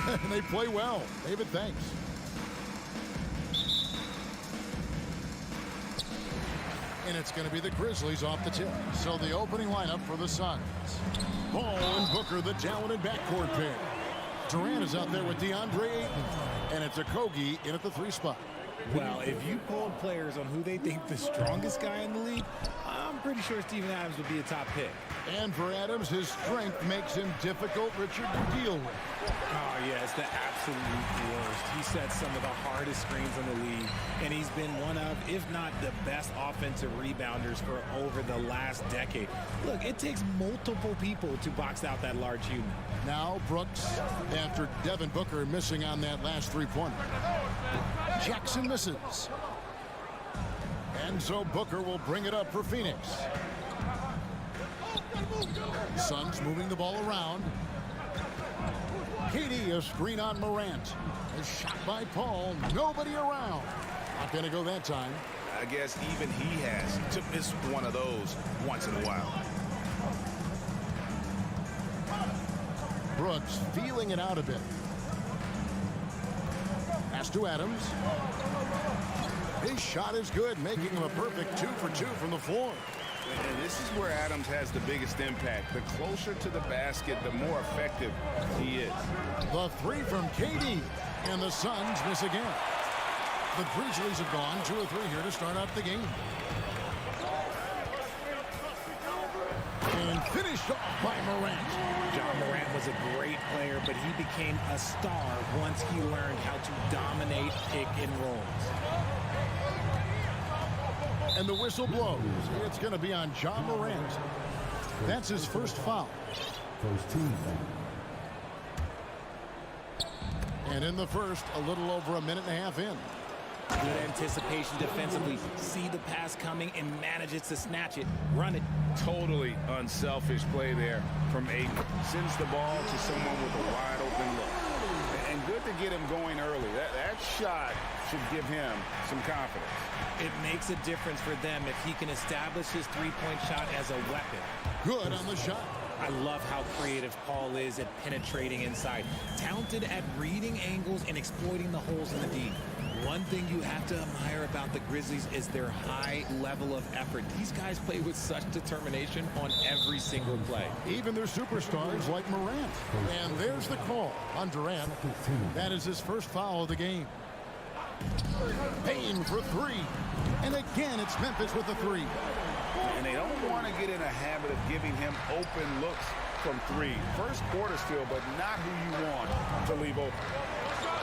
And they play well. David, thanks. And it's going to be the Grizzlies off the tip. So the opening lineup for the Suns. Paul and Booker, the talented backcourt pair. Durant is out there with DeAndre Ayton. And it's Okogie in at the 3 spot. Well, if you polled players on who they think the strongest guy in the league, I'm pretty sure Steven Adams would be a top pick. And for Adams, his strength makes him difficult, Richard, to deal with. Oh, yeah, it's the absolute worst. He sets some of the hardest screens in the league, and he's been one of, if not the best offensive rebounders for over the last decade. Look, it takes multiple people to box out that large human. Now Brooks, after Devin Booker missing on that last 3-pointer. Jackson misses. And so Booker will bring it up for Phoenix. Suns moving the ball around. KD, a screen on Morant. A shot by Paul. Nobody around. Not going to go that time. I guess even he has to miss one of those once in a while. Brooks feeling it out a bit. Pass to Adams. His shot is good, making him a perfect 2 for 2 from the floor. And this is where Adams has the biggest impact. The closer to the basket, the more effective he is. The 3 from KD, and the Suns miss again. The Grizzlies have gone 2 or 3 here to start out the game. And finished off by Morant. John Morant was a great player, but he became a star once he learned how to dominate pick and rolls. And the whistle blows. It's going to be on John Morant. That's his first foul. First team foul. And in the first, a little over a minute and a half in. Good anticipation defensively. See the pass coming and manages to snatch it. Run it. Totally unselfish play there from Ayton. Sends the ball to someone with a wide open look. And good to get him going early. That shot should give him some confidence. It makes a difference for them if he can establish his three-point shot as a weapon. Good on the shot. I love how creative Paul is at penetrating inside. Talented at reading angles and exploiting the holes in the D. One thing you have to admire about the Grizzlies is their high level of effort. These guys play with such determination on every single play. Even their superstars like Morant. And there's the call on Durant. That is his first foul of the game. Payne for 3. And again, it's Memphis with the 3. And they don't want to get in a habit of giving him open looks from 3. First quarter still, but not who you want to leave open.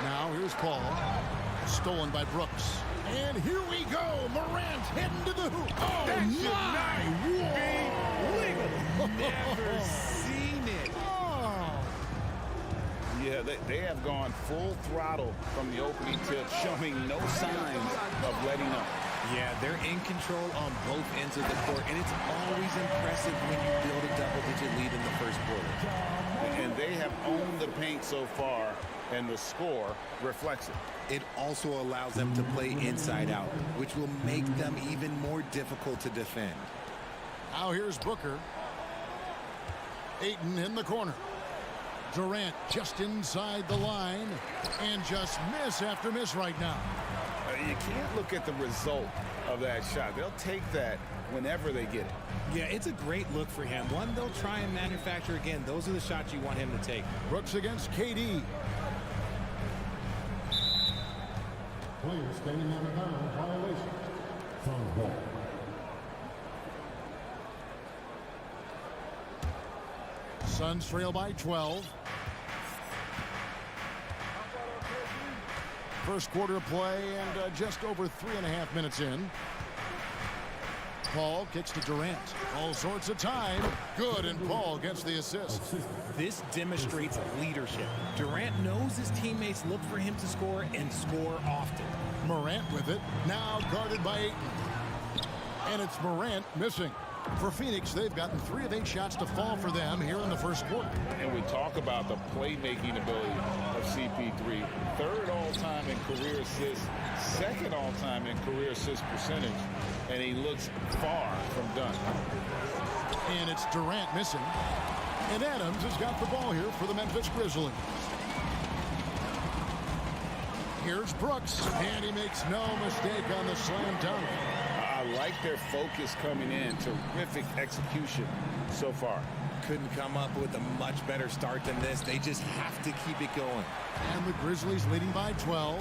Now here's Paul. Stolen by Brooks. And here we go. Morant heading to the hoop. Oh, that should not be legal. Never seen it. Oh. Yeah, they have gone full throttle from the opening tip, showing no signs of letting up. Yeah, they're in control on both ends of the court, and it's always impressive when you build a double-digit lead in the first quarter. And they have owned the paint so far, and the score reflects it. It also allows them to play inside out, which will make them even more difficult to defend. Now here's Booker. Ayton in the corner. Durant just inside the line, and just miss after miss right now. You can't look at the result of that shot. They'll take that whenever they get it. Yeah, it's a great look for him. One they'll try and manufacture again. Those are the shots you want him to take. Brooks against KD. Players standing on the ground, violation. Foul ball. Suns trail by 12. First quarter play and just over 3.5 minutes in. Paul kicks to Durant. All sorts of time. Good, and Paul gets the assist. This demonstrates leadership. Durant knows his teammates look for him to score and score often. Morant with it. Now guarded by Ayton. And it's Morant missing. For Phoenix, they've gotten 3 of 8 shots to fall for them here in the first quarter. And we talk about the playmaking ability of CP3. 3rd all-time in career assists, 2nd all-time in career assist percentage, and he looks far from done. And it's Durant missing. And Adams has got the ball here for the Memphis Grizzlies. Here's Brooks, and he makes no mistake on the slam dunk. I like their focus coming in. Terrific execution so far. Couldn't come up with a much better start than this. They just have to keep it going. And the Grizzlies leading by 12.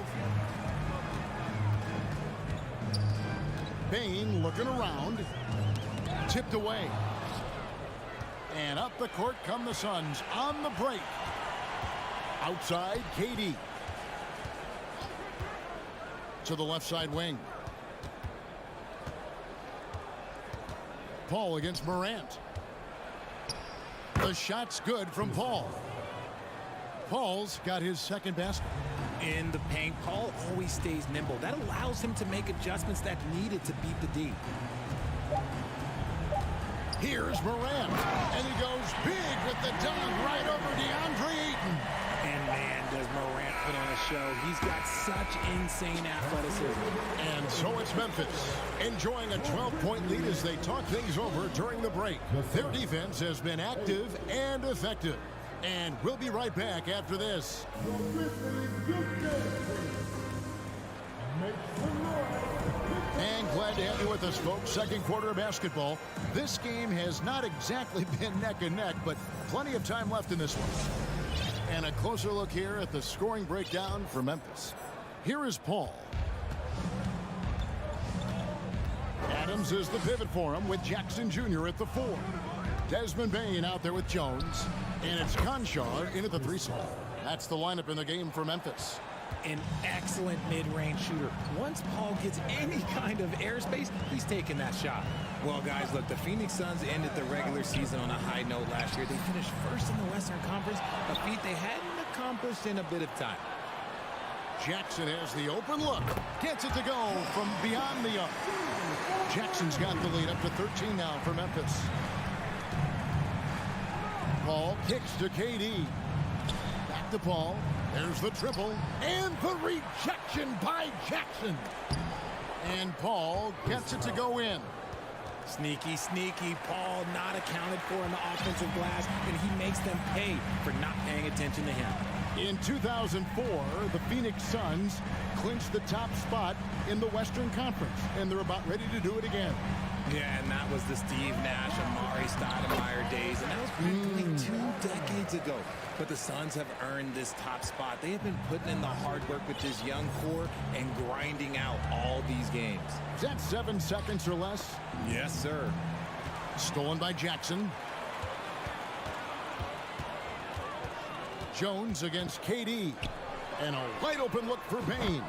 Bane looking around. Tipped away. And up the court come the Suns on the break. Outside, KD. To the left side wing. Paul against Morant. The shot's good from Paul. Paul's got his second basket. In the paint, Paul always stays nimble. That allows him to make adjustments that needed to beat the D. Here's Morant, and he goes big with the dunk right over DeAndre Ayton. And man, does Morant put on a show. He's got such insane athleticism. And so it's Memphis, enjoying a 12-point lead as they talk things over during the break. Their defense has been active and effective. And we'll be right back after this. And glad to have you with us, folks. Second quarter of basketball. This game has not exactly been neck and neck, but plenty of time left in this one. And a closer look here at the scoring breakdown for Memphis. Here is Paul. Adams is the pivot for him with Jackson Jr. at the 4. Desmond Bane out there with Jones. And it's Conchar in at the 3 slot. That's the lineup in the game for Memphis. An excellent mid-range shooter. Once Paul gets any kind of airspace, he's taking that shot. Well, guys, look, the Phoenix Suns ended the regular season on a high note last year. They finished first in the Western Conference, a feat they hadn't accomplished in a bit of time. Jackson has the open look. Gets it to go from beyond the arc. Jackson's got the lead up to 13 now for Memphis. Paul kicks to KD. Back to Paul. There's the triple. And the rejection by Jackson. And Paul gets it to go in. Sneaky, sneaky. Paul not accounted for in the offensive glass, and he makes them pay for not paying attention to him. In 2004, the Phoenix Suns clinched the top spot in the Western Conference, and they're about ready to do it again. Yeah, and that was the Steve Nash, Amari Stoudemire days, and that was practically 2 decades ago. But the Suns have earned this top spot. They have been putting in the hard work with this young core and grinding out all these games. Is that 7 seconds or less? Yes, sir. Stolen by Jackson. Jones against KD. And a wide open look for Bane.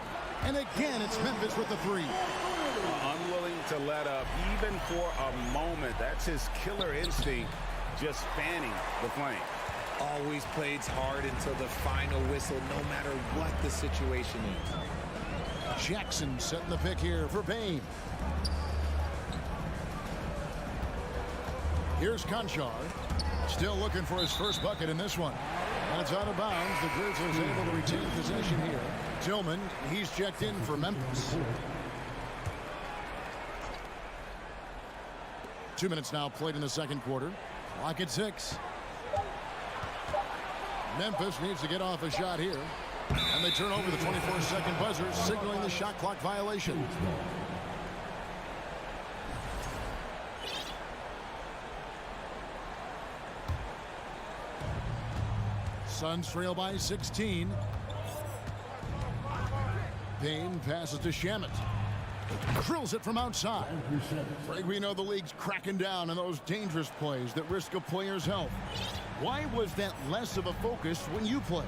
And again, it's Memphis with the 3. Unwilling to let up even for a moment. That's his killer instinct, just fanning the flame. Always plays hard until the final whistle, no matter what the situation is. Jackson setting the pick here for Bane. Here's Conchar. Still looking for his first bucket in this one. And it's out of bounds. The Grizzlies able to retain possession here. Tillman, he's checked in for Memphis. 2 minutes now played in the second quarter. Clock at 6. Memphis needs to get off a shot here. And they turn over the 24-second buzzer, signaling the shot clock violation. Suns trail by 16. Payne passes to Shamet. Drills it from outside. Greg, we know the league's cracking down on those dangerous plays that risk a player's health. Why was that less of a focus when you play?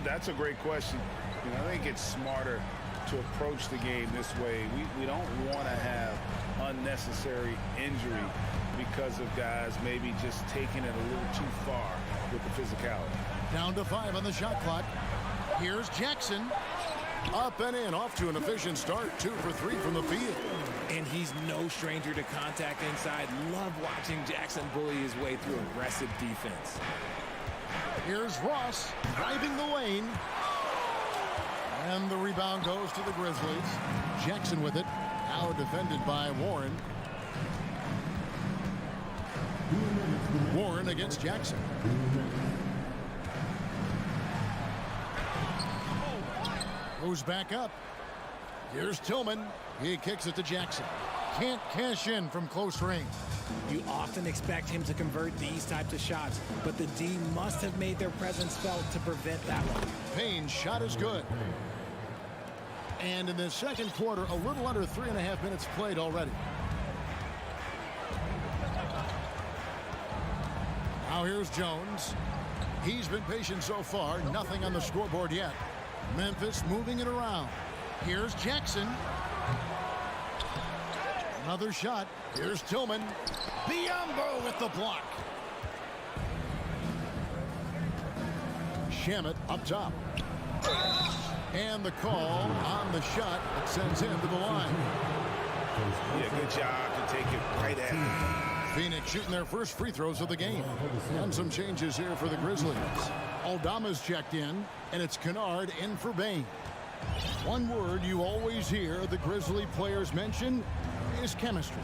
That's a great question. You know, I think it's smarter to approach the game this way. We don't want to have unnecessary injury because of guys maybe just taking it a little too far with the physicality. Down to 5 on the shot clock. Here's Jackson. Up and in, off to an efficient start. 2 for 3 from the field. And he's no stranger to contact inside. Love watching Jackson bully his way through aggressive defense. Here's Ross driving the lane. And the rebound goes to the Grizzlies. Jackson with it. Now defended by Warren. Warren against Jackson. Goes back up. Here's Tillman. He kicks it to Jackson. Can't cash in from close range. You often expect him to convert these types of shots, but the D must have made their presence felt to prevent that one. Payne's shot is good. And in the second quarter, a little under 3.5 minutes played already. Now here's Jones. He's been patient so far. Nothing on the scoreboard yet. Memphis moving it around. Here's Jackson. Another shot. Here's Tillman. Biyombo with the block. Shamet up top. And the call on the shot that sends him to the line. Yeah, good job to take it right at him. Phoenix shooting their first free throws of the game. And some changes here for the Grizzlies. Aldama's checked in, and it's Kennard in for Bane. One word you always hear the Grizzly players mention is chemistry.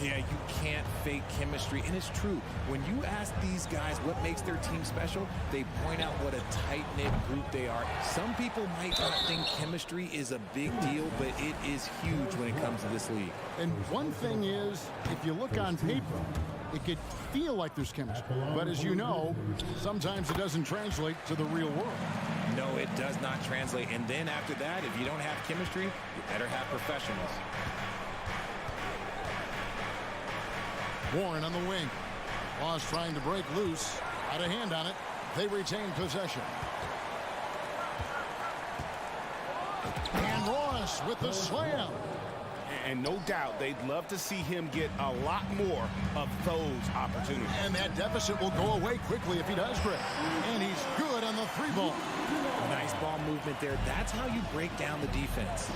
Yeah, you can't fake chemistry, and it's true. When you ask these guys what makes their team special, they point out what a tight-knit group they are. Some people might not think chemistry is a big deal, but it is huge when it comes to this league. And one thing is, if you look on paper, it could feel like there's chemistry. But as you know, sometimes it doesn't translate to the real world. No, it does not translate. And then after that, if you don't have chemistry, you better have professionals. Warren on the wing. Ross trying to break loose. Out of hand on it. They retain possession. And Ross with the slam. And no doubt they'd love to see him get a lot more of those opportunities. And that deficit will go away quickly if he does, Greg. And he's good on the three ball. Nice ball movement there. That's how you break down the defense.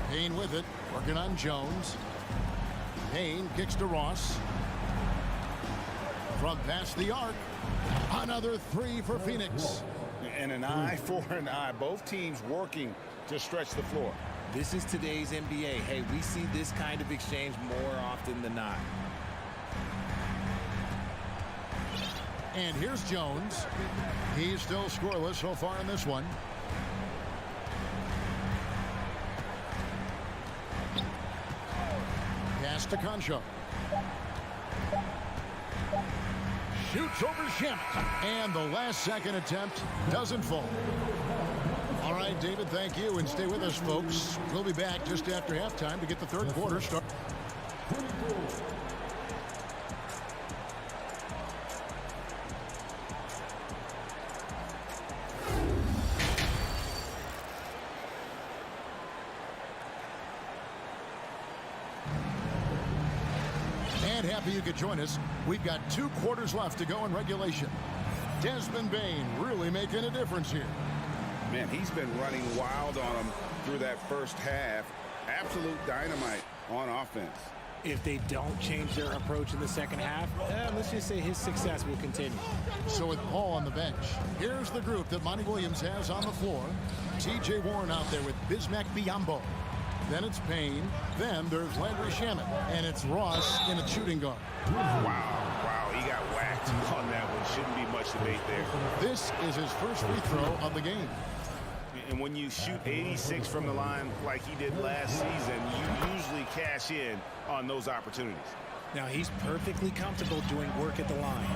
Payne with it, working on Jones. Payne kicks to Ross. From past the arc. Another three for Phoenix. And an eye for an eye. Both teams working to stretch the floor. This is today's NBA. Hey, we see this kind of exchange more often than not. And here's Jones. He's still scoreless so far in this one. Pass to Concho. Shoots over Shamet. And the last second attempt doesn't fall. All right, David, thank you. And stay with us, folks. We'll be back just after halftime to get the third quarter started. Happy you could join us. We've got 2 quarters left to go in regulation. Desmond Bane really making a difference here. Man, he's been running wild on them through that first half. Absolute dynamite on offense. If they don't change their approach in the second half, let's just say his success will continue. So with Paul on the bench, here's the group that Monty Williams has on the floor. T.J. Warren out there with Bismack Biyombo. Then it's Payne. Then there's Landry Shamet. And it's Ross in a shooting guard. Wow, he got whacked on that one. Shouldn't be much debate there. This is his first free throw of the game. And when you shoot 86 from the line like he did last season, you usually cash in on those opportunities. Now he's perfectly comfortable doing work at the line.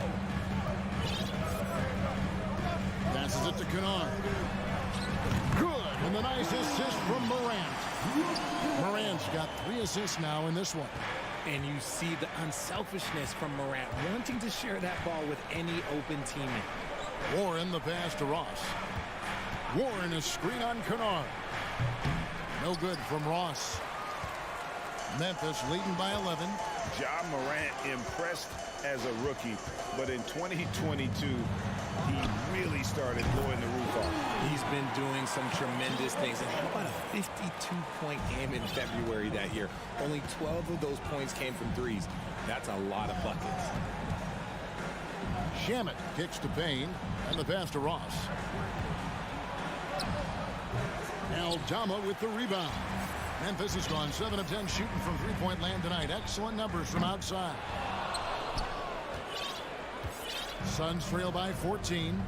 Passes it to Kennard. Good. And the nice assist from Morant. Morant's got 3 assists now in this one. And you see the unselfishness from Morant, wanting to share that ball with any open teammate. Warren the pass to Ross. Warren a screen on Kennard. No good from Ross. Memphis leading by 11. Ja Morant impressed as a rookie, but in 2022, he really started blowing the roof off. He's been doing some tremendous things. And how about a 52-point game in February that year? Only 12 of those points came from threes. That's a lot of buckets. Shamet kicks to Payne, and the pass to Ross. Aldama with the rebound. Memphis has gone 7 of 10 shooting from three-point land tonight. Excellent numbers from outside. Suns trail by 14.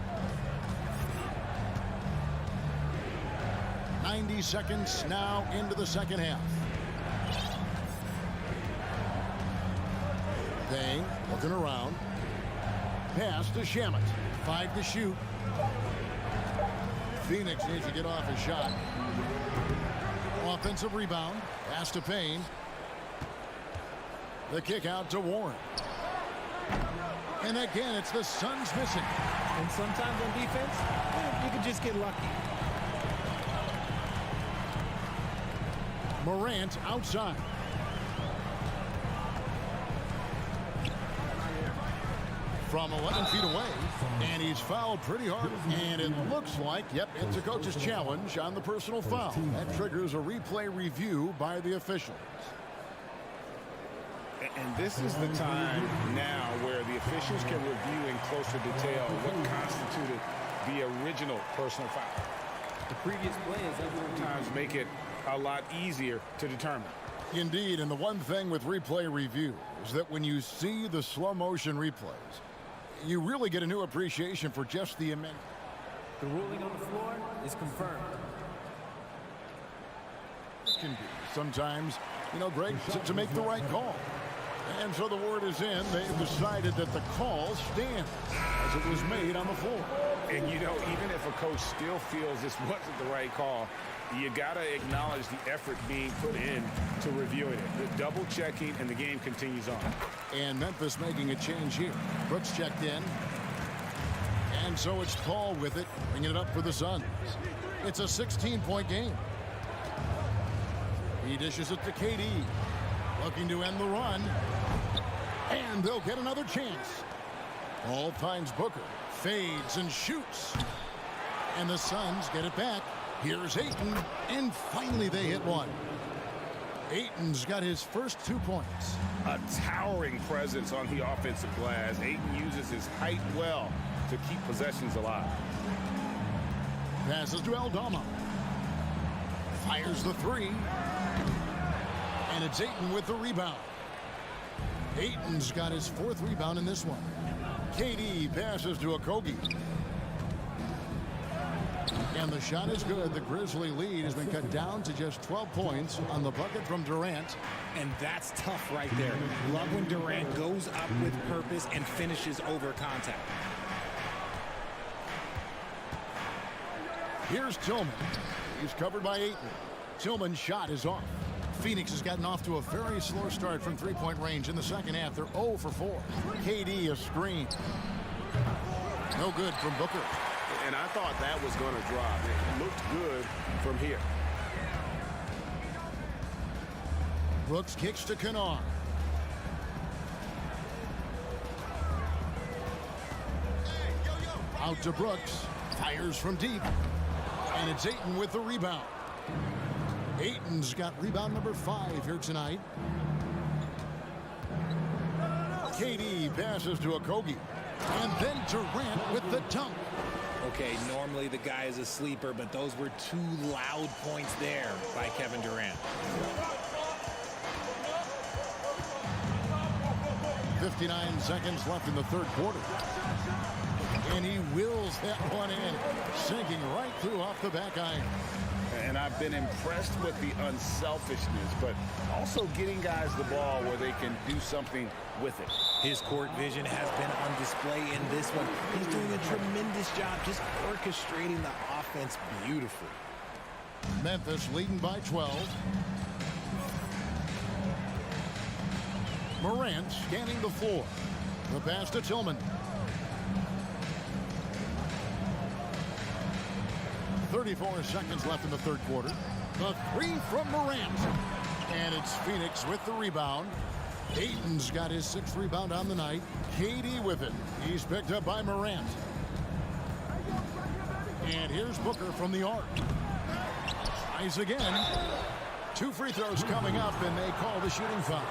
90 seconds now into the second half. Dang, looking around. Pass to Shamet. 5 to shoot. Phoenix needs to get off a shot. Offensive rebound. Pass to Payne. The kick out to Warren. And again, it's the Suns missing. And sometimes on defense, you can just get lucky. Morant outside. From 11 feet away, and he's fouled pretty hard. And it looks like, yep, it's a coach's challenge on the personal foul. That triggers a replay review by the officials. And this is the time now where the officials can review in closer detail what constituted the original personal foul. The previous play is sometimes make it a lot easier to determine. Indeed, and the one thing with replay review is that when you see the slow motion replays, you really get a new appreciation for just the immense. The ruling on the floor is confirmed. Can be sometimes, you know, Greg, to make the right call. And so the word is in. They've decided that the call stands as it was made on the floor. And, you know, even if a coach still feels this wasn't the right call, you got to acknowledge the effort being put in to reviewing it. The double checking, and the game continues on. And Memphis making a change here. Brooks checked in. And so it's Paul with it, bringing it up for the Suns. It's a 16-point game. He dishes it to KD. Looking to end the run. And they'll get another chance. Paul finds Booker. Fades and shoots. And the Suns get it back. Here's Ayton. And finally they hit one. Ayton's got his first 2 points. A towering presence on the offensive glass. Ayton uses his height well to keep possessions alive. Passes to Eldorado. Fires the three. And it's Ayton with the rebound. Ayton's got his 4th rebound in this one. KD passes to Okogie. And the shot is good. The Grizzly lead has been cut down to just 12 points on the bucket from Durant. And that's tough right there. Love when Durant goes up with purpose and finishes over contact. Here's Tillman. He's covered by Ayton. Tillman's shot is off. Phoenix has gotten off to a very slow start from three-point range in the second half. They're 0 for 4. KD a screen. No good from Booker. And I thought that was going to drop. It looked good from here. Brooks kicks to Kennard. Out to Brooks. Fires from deep. And it's Ayton with the rebound. Ayton's got rebound number 5 here tonight. KD passes to Okogie. And then Durant with the dunk. Okay, normally the guy is a sleeper, but those were 2 loud points there by Kevin Durant. 59 seconds left in the third quarter. And he wills that one in, sinking right through off the back iron. And I've been impressed with the unselfishness, but also getting guys the ball where they can do something with it. His court vision has been on display in this one. He's doing a tremendous job just orchestrating the offense beautifully. Memphis leading by 12. Morant scanning the floor. The pass to Tillman. 34 seconds left in the third quarter. The three from Morant. And it's Phoenix with the rebound. Ayton's got his 6th rebound on the night. KD with it. He's picked up by Morant. And here's Booker from the arc. Tries again. 2 free throws coming up, and they call the shooting foul.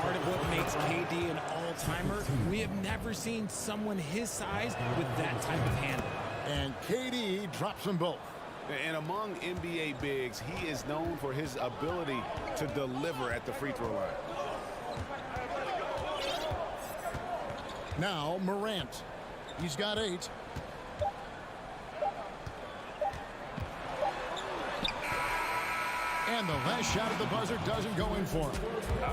Part of what makes KD an all-timer, we have never seen someone his size with that type of handle. And KD drops them both. And among NBA bigs, he is known for his ability to deliver at the free throw line. Now Morant. He's got 8. And the last shot at the buzzer doesn't go in for him.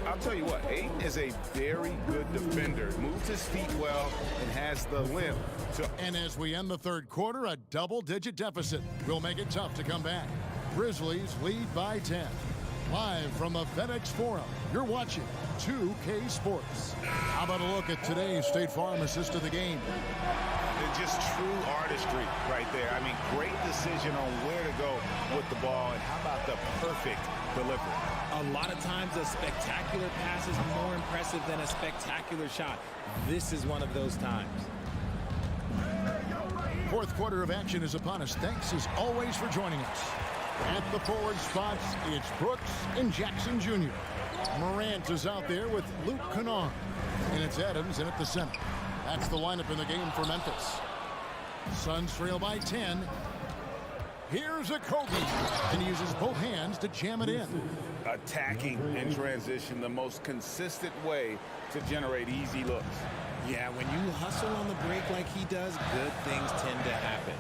I'll tell you what, Ayton is a very good defender. Moves his feet well and has the limp. And as we end the third quarter, a double-digit deficit will make it tough to come back. Grizzlies lead by 10. Live from the FedEx Forum, you're watching 2K Sports. How about a look at today's State Farm assist of the game? Just true artistry right there. I mean, great decision on where to go with the ball, and how about the perfect delivery? A lot of times a spectacular pass is more impressive than a spectacular shot. This is one of those times. Fourth quarter of action is upon us. Thanks as always for joining us. At the forward spots, it's Brooks and Jackson Jr. Morant is out there with Luke Kennard. And it's Adams in at the center. That's the lineup in the game for Memphis. Suns trail by 10. Here's a Kobe. And he uses both hands to jam it in. Attacking in transition, the most consistent way to generate easy looks. Yeah, when you hustle on the break like he does, good things tend to happen.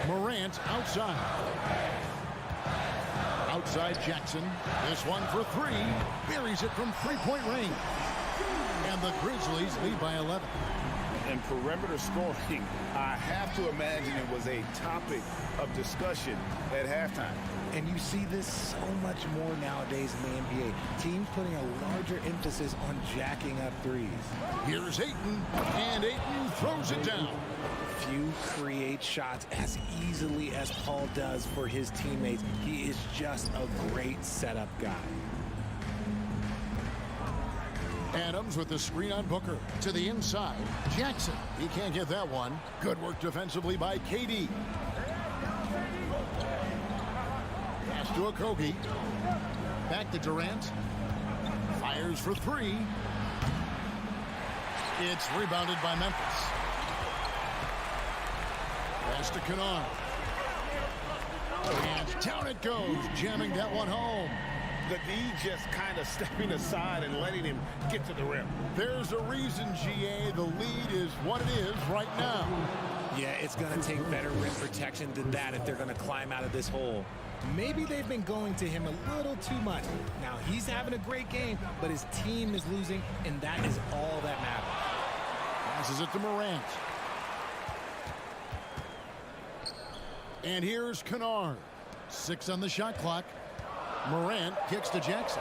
Morant outside. Outside Jackson. This one for three. Buries it from three-point range. And the Grizzlies lead by 11. And perimeter scoring, I have to imagine it was a topic of discussion at halftime. And you see this so much more nowadays in the NBA. Teams putting a larger emphasis on jacking up threes. Here's Ayton, and Ayton throws it down. Few create shots as easily as Paul does for his teammates. He is just a great setup guy. Adams with the screen on Booker. To the inside. Jackson. He can't get that one. Good work defensively by KD. Pass to Okogie. Back to Durant. Fires for three. It's rebounded by Memphis. Pass to Kennard. And down it goes. Jamming that one home. The D just kind of stepping aside and letting him get to the rim. There's a reason, GA, the lead is what it is right now. Yeah, it's going to take better rim protection than that if they're going to climb out of this hole. Maybe they've been going to him a little too much. Now, he's having a great game, but his team is losing, and that is all that matters. Passes it to Morant. And here's Kennard. 6 on the shot clock. Morant kicks to Jackson.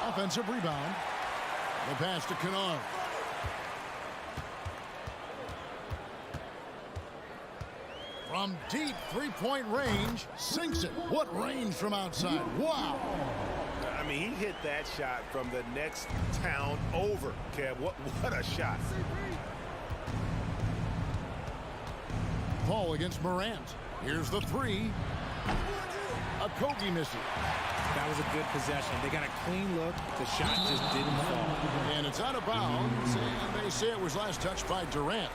Offensive rebound. The pass to Kennard. From deep three-point range, sinks it. What range from outside. Wow. I mean, he hit that shot from the next town over, Kev. What a shot. Paul against Morant. Here's the three. Okogie misses. That was a good possession. They got a clean look. The shot just didn't fall. And it's out of bounds. And they say it was last touched by Durant.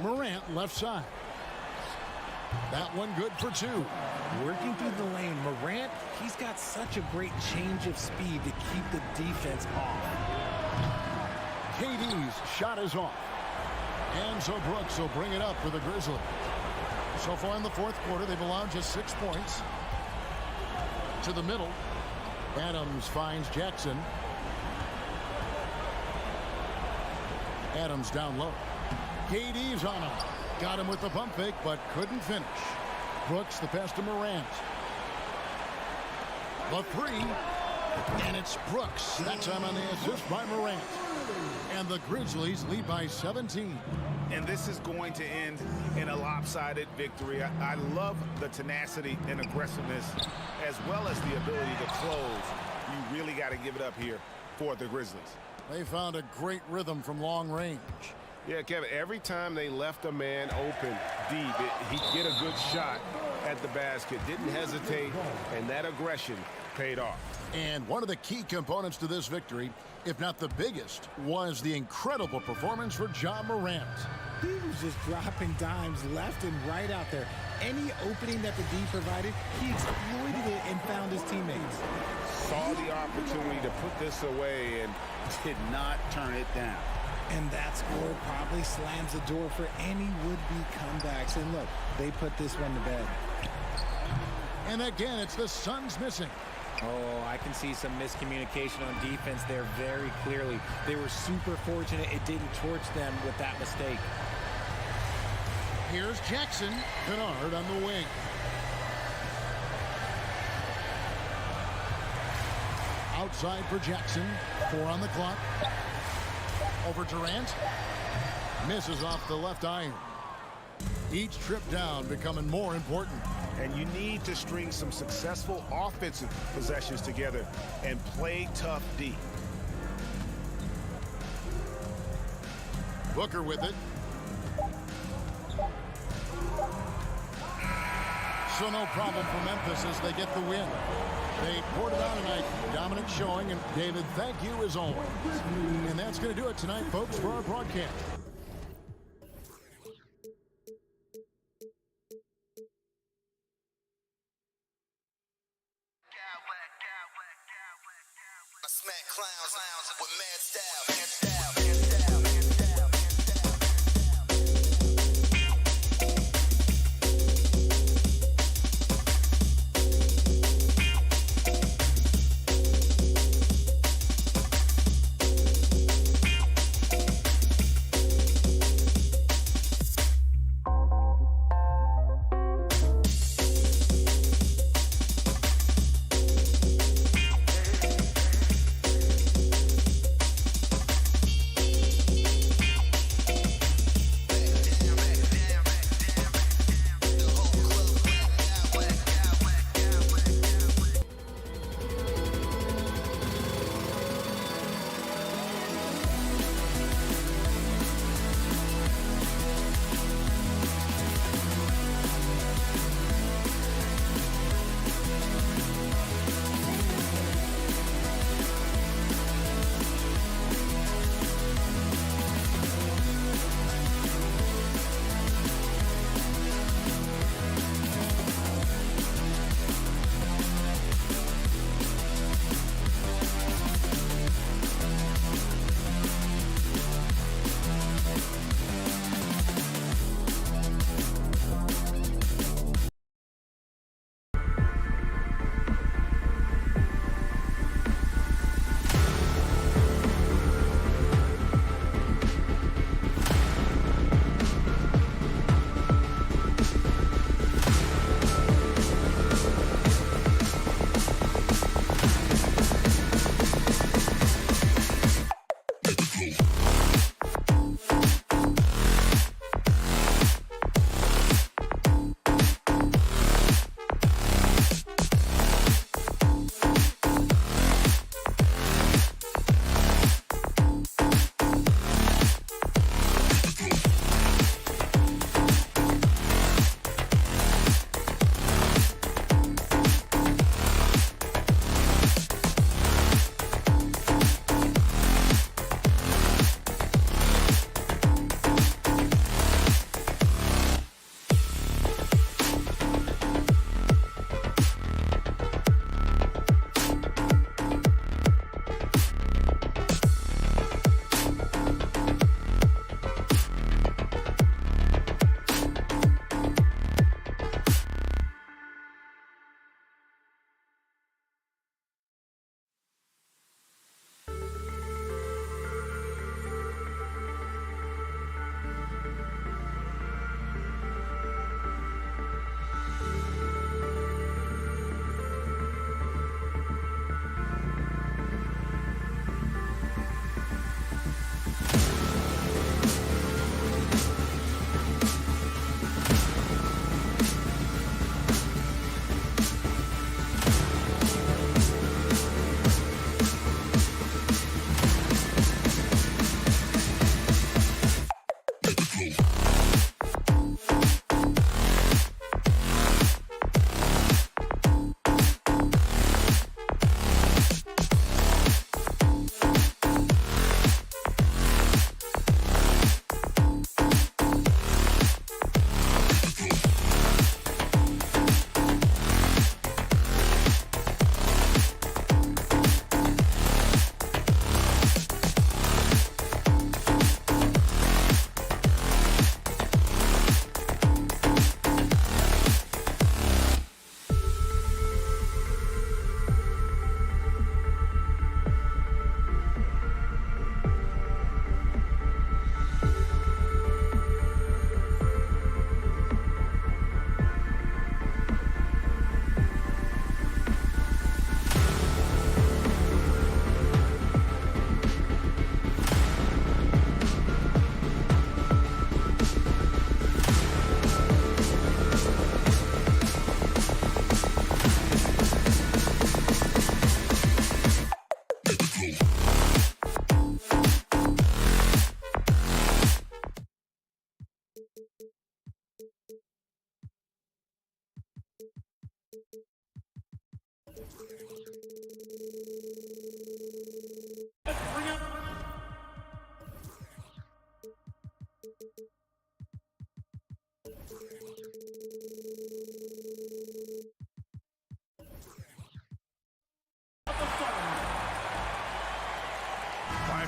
Morant left side. That one good for two. Working through the lane, Morant, he's got such a great change of speed to keep the defense off. KD's shot is off. And so Brooks will bring it up for the Grizzlies. So far in the fourth quarter, they've allowed just 6 points. To the middle. Adams finds Jackson. Adams down low. KD's on him. Got him with the pump fake, but couldn't finish. Brooks, the pass to Morant. The three. And it's Brooks. That time on the assist by Morant. And the Grizzlies lead by 17. And this is going to end in a lopsided victory. I love the tenacity and aggressiveness, as well as the ability to close. You really got to give it up here for the Grizzlies. They found a great rhythm from long range. Yeah, Kevin, every time they left a man open deep, he'd get a good shot at the basket. Didn't hesitate, and that aggression paid off. And one of the key components to this victory, if not the biggest, was the incredible performance for Ja Morant. He was just dropping dimes left and right out there. Any opening that the D provided, he exploited it and found his teammates. Saw the opportunity to put this away and did not turn it down. And that score probably slams the door for any would-be comebacks. And look, they put this one to bed. And again, it's the Suns missing. Oh, I can see some miscommunication on defense there very clearly. They were super fortunate it didn't torch them with that mistake. Here's Jackson. Kennard on the wing. Outside for Jackson. 4 on the clock. Over Durant. Misses off the left iron. Each trip down becoming more important. And you need to string some successful offensive possessions together and play tough D. Booker with it. So no problem for Memphis as they get the win. They poured it out tonight. Dominant showing. And David, thank you as always. And that's going to do it tonight, folks, for our broadcast. Smack clowns with mad style.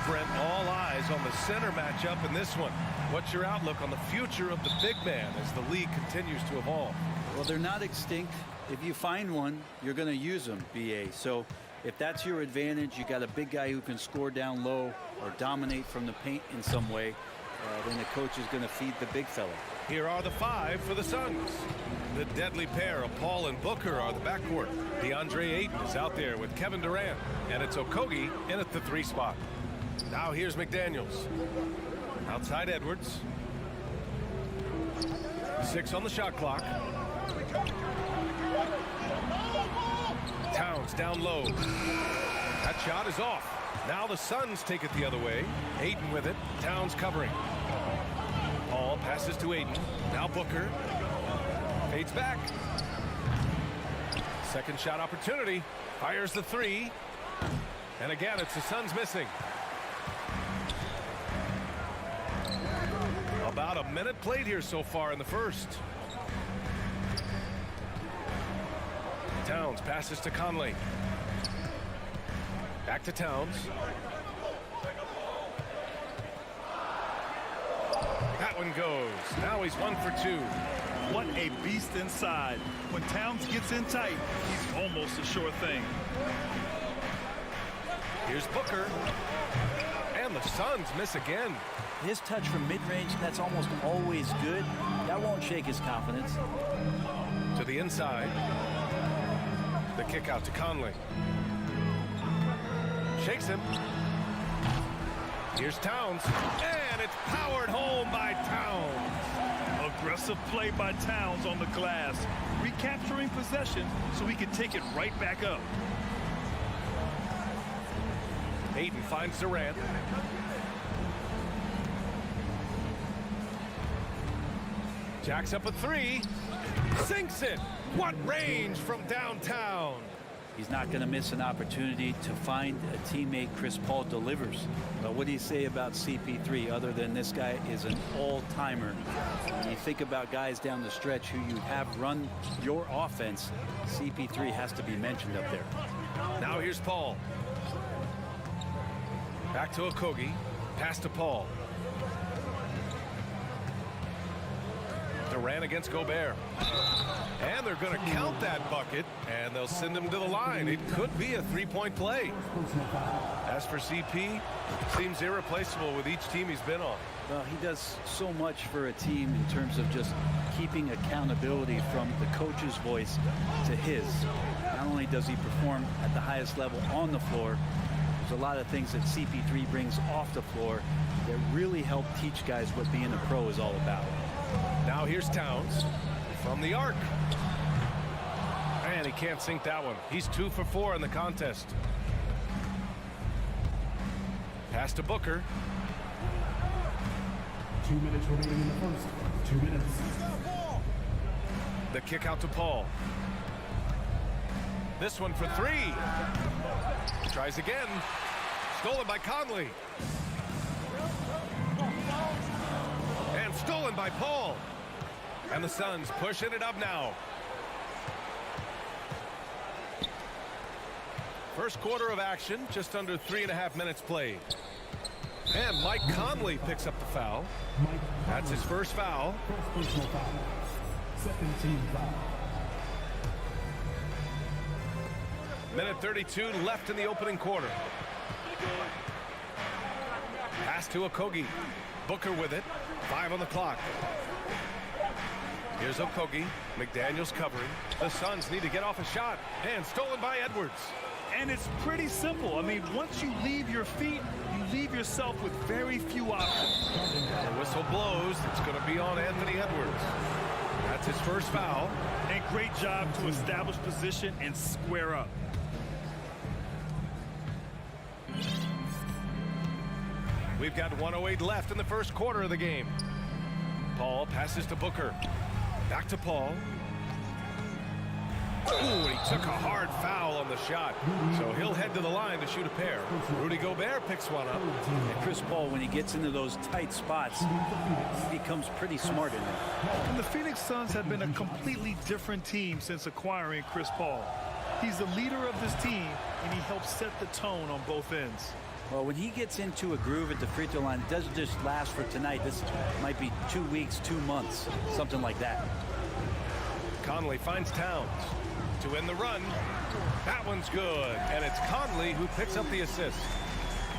Brent, all eyes on the center matchup in this one. What's your outlook on the future of the big man as the league continues to evolve? Well, they're not extinct. If you find one, you're going to use them, BA. So if that's your advantage, you got a big guy who can score down low or dominate from the paint in some way, then the coach is going to feed the big fella. Here are the 5 for the Suns. The deadly pair of Paul and Booker are the backcourt. DeAndre Ayton is out there with Kevin Durant, and it's Okogie in at the 3 spot. Now here's McDaniels. Outside Edwards. 6 on the shot clock. Towns down low. That shot is off. Now the Suns take it the other way. Ayton with it. Towns covering. Paul passes to Ayton. Now Booker. Fades back. Second shot opportunity. Fires the 3. And again, it's the Suns missing. About a minute played here so far in the first. Towns passes to Conley. Back to Towns. That one goes. Now he's 1 for 2. What a beast inside. When Towns gets in tight, he's almost a sure thing. Here's Booker. And the Suns miss again. His touch from mid-range, that's almost always good. That won't shake his confidence. To the inside. The kick out to Conley. Shakes him. Here's Towns. And it's powered home by Towns. Aggressive play by Towns on the glass. Recapturing possession so he can take it right back up. Ayton finds Durant. Jacks up a 3. Sinks it. What range from downtown. He's not going to miss an opportunity to find a teammate. Chris Paul delivers. But what do you say about CP3 other than this guy is an all-timer? When you think about guys down the stretch who you have run your offense, CP3 has to be mentioned up there. Now here's Paul. Back to Okogie. Pass to Paul. Durant against Gobert. And they're going to count that bucket, and they'll send him to the line. It could be a 3-point play. As for CP, seems irreplaceable with each team he's been on. Well, he does so much for a team in terms of just keeping accountability from the coach's voice to his. Not only does he perform at the highest level on the floor, there's a lot of things that CP3 brings off the floor that really help teach guys what being a pro is all about. Now here's Towns from the arc. And he can't sink that one. He's 2 for 4 in the contest. Pass to Booker. 2 minutes remaining in the first. 2 minutes. The kick out to Paul. This one for 3. Tries again. Stolen by Conley. And stolen by Paul. And the Suns pushing it up now. First quarter of action, just under 3.5 minutes played. And Mike Conley picks up the foul. That's his first foul. First personal foul. Second team foul. Minute 32 left in the opening quarter. Pass to Okogie. Booker with it. 5 on the clock. Here's Okogie. McDaniels covering. The Suns need to get off a shot. And stolen by Edwards. And it's pretty simple. I mean, once you leave your feet, you leave yourself with very few options. The whistle blows. It's going to be on Anthony Edwards. That's his first foul. And great job to establish position and square up. We've got 1:08 left in the first quarter of the game. Paul Paul passes to Booker. Back to Paul. Ooh, he took a hard foul on the shot. So he'll head to the line to shoot a pair. Rudy Gobert picks one up. And Chris Paul, when he gets into those tight spots, he becomes pretty smart in there. And the Phoenix Suns have been a completely different team since acquiring Chris Paul. He's the leader of this team, and he helps set the tone on both ends. Well, when he gets into a groove at the free throw line, it doesn't just last for tonight. This might be 2 weeks, 2 months, something like that. Conley finds Towns to win the run. That one's good, and it's Conley who picks up the assist.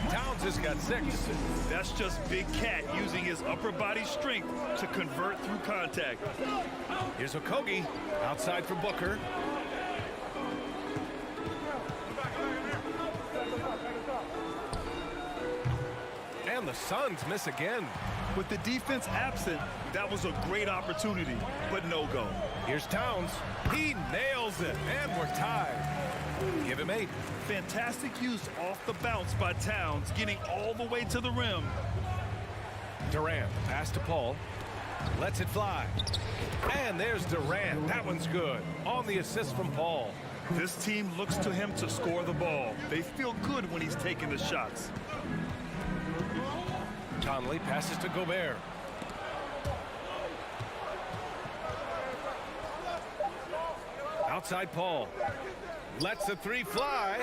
Towns has got 6. That's just Big Cat using his upper body strength to convert through contact. Here's Okogie outside for Booker. And the Suns miss again. With the defense absent, that was a great opportunity, but no go. Here's Towns. He nails it, and we're tied. Give him 8. Fantastic use off the bounce by Towns, getting all the way to the rim. Durant, pass to Paul. Lets it fly. And there's Durant. That one's good. On the assist from Paul. This team looks to him to score the ball. They feel good when he's taking the shots. Conley passes to Gobert. Outside Paul. Lets the 3 fly.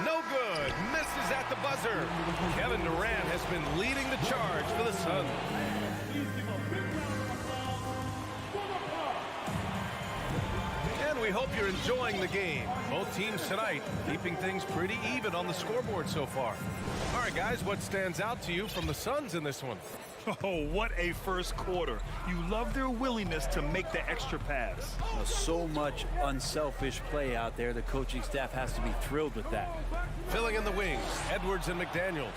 No good. Misses at the buzzer. Kevin Durant has been leading the charge for the Suns. And we hope you're enjoying the game. Both teams tonight keeping things pretty even on the scoreboard so far. All right, guys, what stands out to you from the Suns in this one? Oh, what a first quarter. You love their willingness to make the extra pass. So much unselfish play out there. The coaching staff has to be thrilled with that. Filling in the wings, Edwards and McDaniels.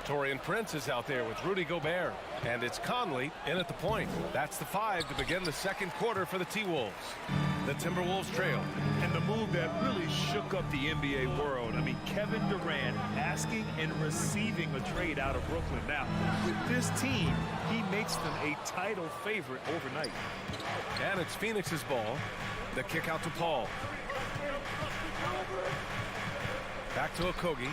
Torian Prince is out there with Rudy Gobert. And it's Conley in at the point. That's the 5 to begin the second quarter for the T-Wolves. The Timberwolves trail. And the move that really shook up the NBA world. I mean, Kevin Durant asking and receiving a trade out of Brooklyn. Now, with this team, he makes them a title favorite overnight. And it's Phoenix's ball. The kick out to Paul. Back to Okogie.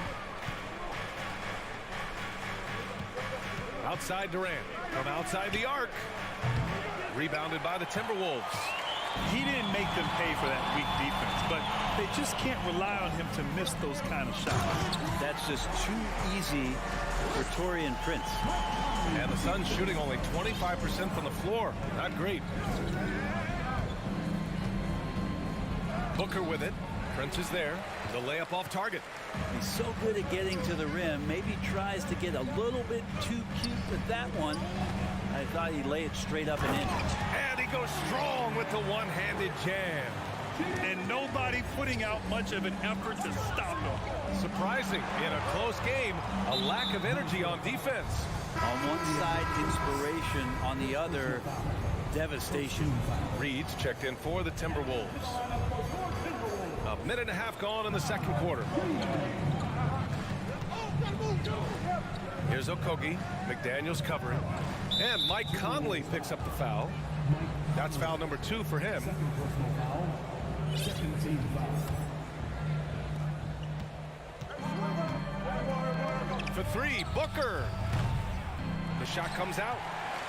Outside Durant. From outside the arc. Rebounded by the Timberwolves. He didn't make them pay for that weak defense, but they just can't rely on him to miss those kind of shots. That's just too easy for Torian Prince. And the Suns shooting only 25% from the floor. Not great. Booker with it. Prince is there. The layup off target. He's so good at getting to the rim. Maybe tries to get a little bit too cute with that one. I thought he'd lay it straight up and in. And he goes strong with the one-handed jam. And nobody putting out much of an effort to stop him. Surprising, in a close game, a lack of energy on defense. On one side, inspiration. On the other, devastation. Reed's checked in for the Timberwolves. A minute and a half gone in the second quarter. Here's Okogie. McDaniels covering. And Mike Conley picks up the foul. That's foul number 2 for him. For 3, Booker. The shot comes out.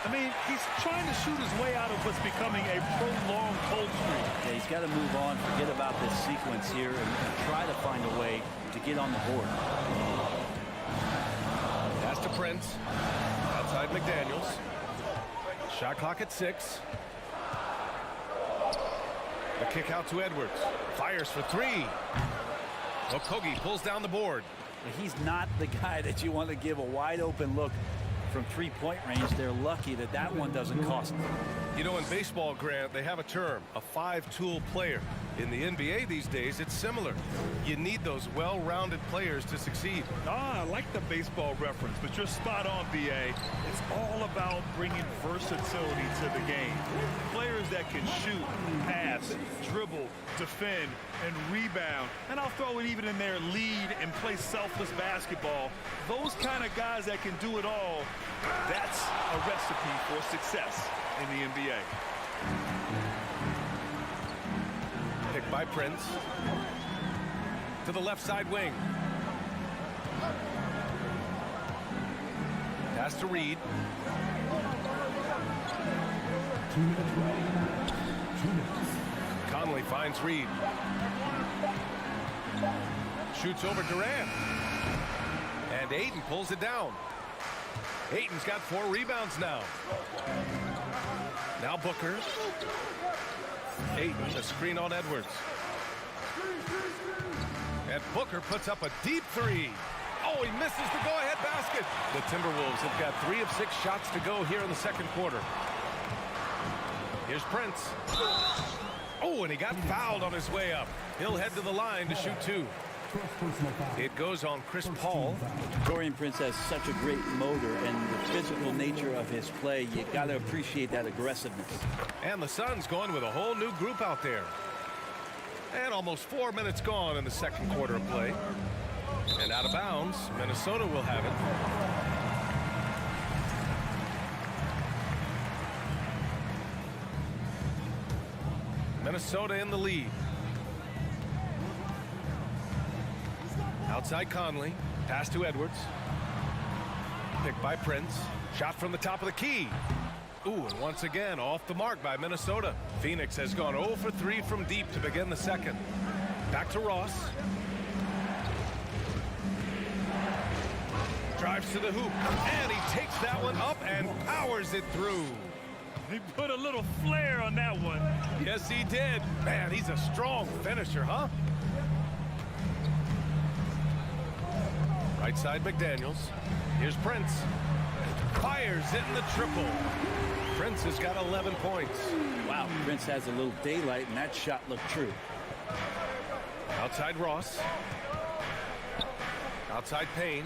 I mean, he's trying to shoot his way out of what's becoming a prolonged cold streak. Yeah, he's got to move on, forget about this sequence here, and try to find a way to get on the board. Pass to Prince. Outside McDaniels. Shot clock at 6. The kick out to Edwards. Fires for 3. Okogie pulls down the board. He's not the guy that you want to give a wide open look from 3-point range. They're lucky that that one doesn't cost them. You know, in baseball, Grant, they have a term, a 5-tool player. In the NBA these days, it's similar. You need those well-rounded players to succeed. I like the baseball reference, but you're spot on, B.A. It's all about bringing versatility to the game. Players that can shoot, pass, dribble, defend, and rebound. And I'll throw it even in there, lead and play selfless basketball. Those kind of guys that can do it all, that's a recipe for success. in the NBA. Picked by Prince. To the left side wing. Pass to Reed. Conley finds Reed. Shoots over Durant. And Ayton pulls it down. Ayton's got 4 rebounds now. Now Booker. Ayton, a screen on Edwards. And Booker puts up a deep 3. Oh, he misses the go-ahead basket. The Timberwolves have got 3 of 6 shots to go here in the second quarter. Here's Prince. Oh, and he got fouled on his way up. He'll head to the line to shoot 2. It goes on Chris Paul. Taurean Prince has such a great motor, and the physical nature of his play, you got to appreciate that aggressiveness. And the Suns going with a whole new group out there. And almost 4 minutes gone in the second quarter of play. And out of bounds, Minnesota will have it. Minnesota in the lead. Outside Conley. Pass to Edwards. Picked by Prince. Shot from the top of the key. Ooh, and once again off the mark by Minnesota. Phoenix has gone 0 for 3 from deep to begin the second. Back to Ross. Drives to the hoop. And he takes that one up and powers it through. He put a little flair on that one. Yes, he did. Man, he's a strong finisher, huh? Right side McDaniels. Here's Prince. Fires it in the triple. Prince has got 11 points. Wow, Prince has a little daylight, and that shot looked true. Outside Ross. Outside Payne.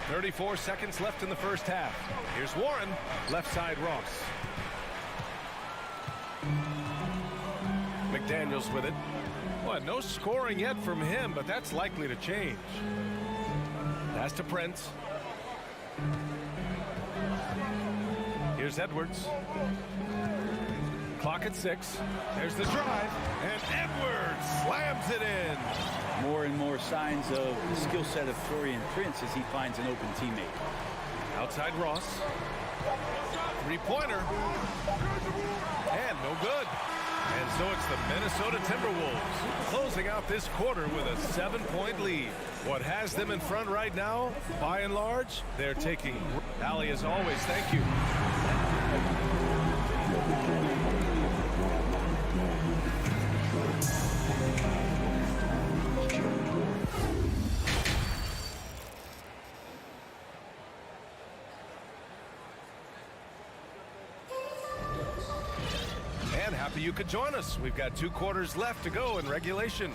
34 seconds left in the first half. Here's Warren. Left side Ross. McDaniels with it. Well, no scoring yet from him, but that's likely to change. Pass to Prince. Here's Edwards. Clock at 6. There's the drive, and Edwards slams it in. More and more signs of the skill set of Taurean Prince as he finds an open teammate. Outside Ross. Three-pointer. And no good. And so it's the Minnesota Timberwolves closing out this quarter with a 7-point lead. What has them in front right now, by and large, they're taking. Allie, as always, thank you. And happy you could join us. We've got 2 quarters left to go in regulation.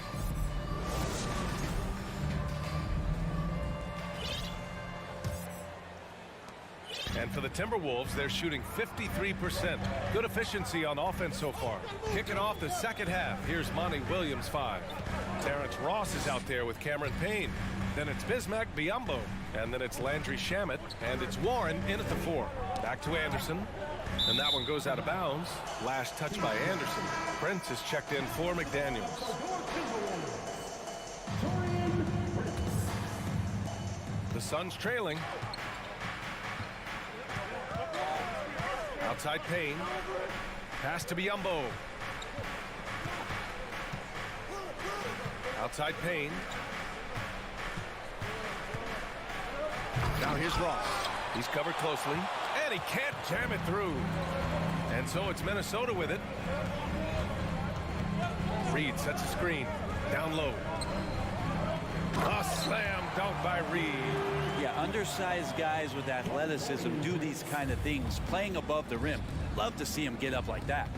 And for the Timberwolves, they're shooting 53%. Good efficiency on offense so far. Kicking off the second half, here's Monty Williams 5. Terrence Ross is out there with Cameron Payne. Then it's Bismack Biyombo. And then it's Landry Shamet. And it's Warren in at the 4. Back to Anderson. And that one goes out of bounds. Last touch by Anderson. Prince is checked in for McDaniels. The Suns trailing. Outside Payne. Pass to Biyombo. Outside Payne. Now here's Ross. He's covered closely. And he can't jam it through. And so it's Minnesota with it. Reed sets a screen. Down low. A slam dunk by Reed. Yeah, undersized guys with athleticism do these kind of things, playing above the rim. Love to see him get up like that.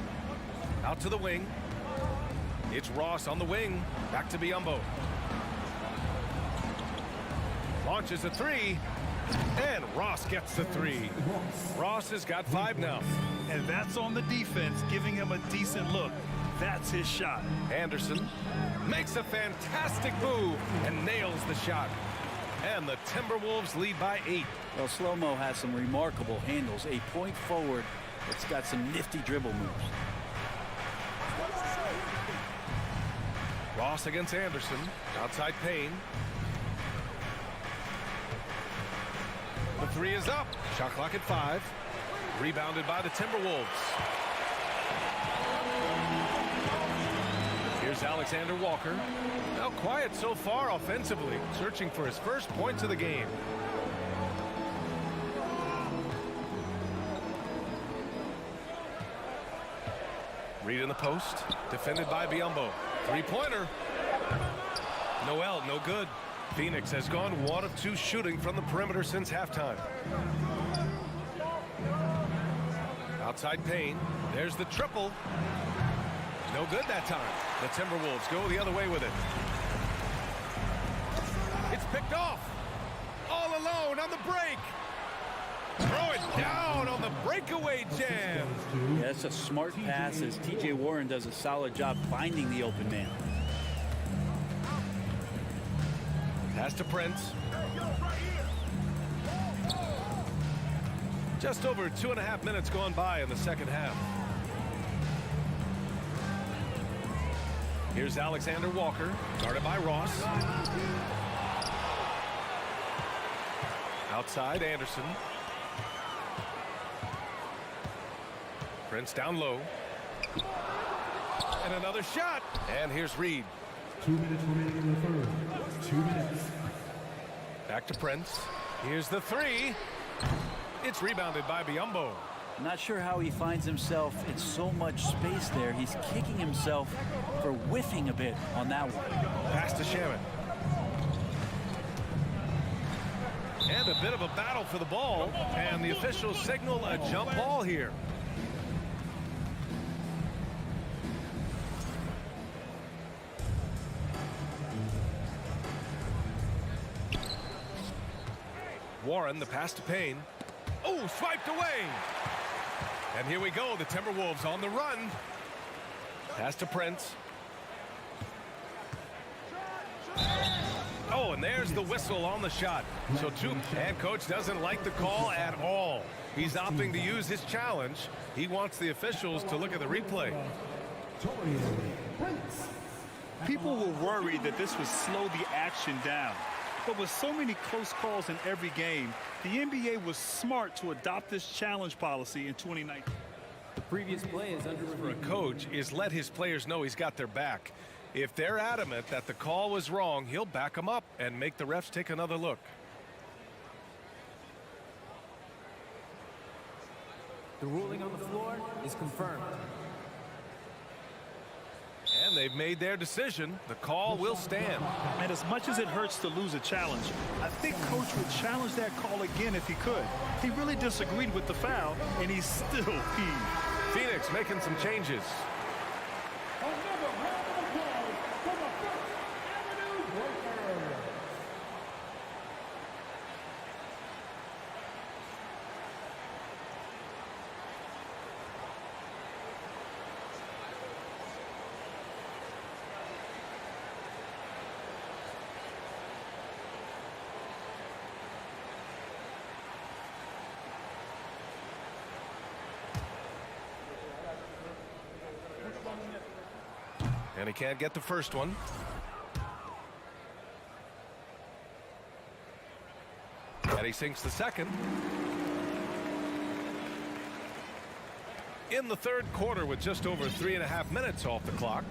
Out to the wing. It's Ross on the wing. Back to Biyombo. Launches a 3. And Ross gets the 3. Ross has got 5 now. And that's on the defense, giving him a decent look. That's his shot. Anderson makes a fantastic move and nails the shot. And the Timberwolves lead by 8. Well, Slow-Mo has some remarkable handles. A point forward that's got some nifty dribble moves. Ross against Anderson. Outside Payne. The three is up. Shot clock at 5. Rebounded by the Timberwolves. Here's Alexander Walker. Now quiet so far offensively, searching for his first points of the game. Reed in the post, defended by Biyombo. Three-pointer. Noel, no good. Phoenix has gone 1 of 2 shooting from the perimeter since halftime. Outside Payne. There's the triple. No good that time. The Timberwolves go the other way with it. It's picked off. All alone on the break. Throw it down on the breakaway jam. Yeah, that's a smart pass as TJ Warren does a solid job finding the open man. Pass to Prince. Just over 2.5 minutes gone by in the second half. Here's Alexander Walker, guarded by Ross. Outside Anderson. Prince down low. And another shot. And here's Reed. 2 minutes remaining in the third. 2 minutes. Back to Prince. Here's the three. It's rebounded by Biyombo. Not sure how he finds himself in so much space there. He's kicking himself for whiffing a bit on that one. Pass to Shaman. And a bit of a battle for the ball. And the officials signal a jump ball here. Warren, the pass to Payne. Oh, swiped away. And here we go. The Timberwolves on the run. Pass to Prince. Oh, and there's the whistle on the shot. So and coach doesn't like the call at all. He's opting to use his challenge. He wants the officials to look at the replay. People were worried that this would slow the action down. But with so many close calls in every game, the NBA was smart to adopt this challenge policy in 2019. The previous play is under For a coach is let his players know he's got their back. If they're adamant that the call was wrong, he'll back them up and make the refs take another look. The ruling on the floor is confirmed. And they've made their decision. The call will stand. And as much as it hurts to lose a challenge, I think coach would challenge that call again if he could. He really disagreed with the foul, and he's still peeved. Phoenix making some changes. And he can't get the first one. And he sinks the second. In the third quarter with just over 3.5 minutes off the clock.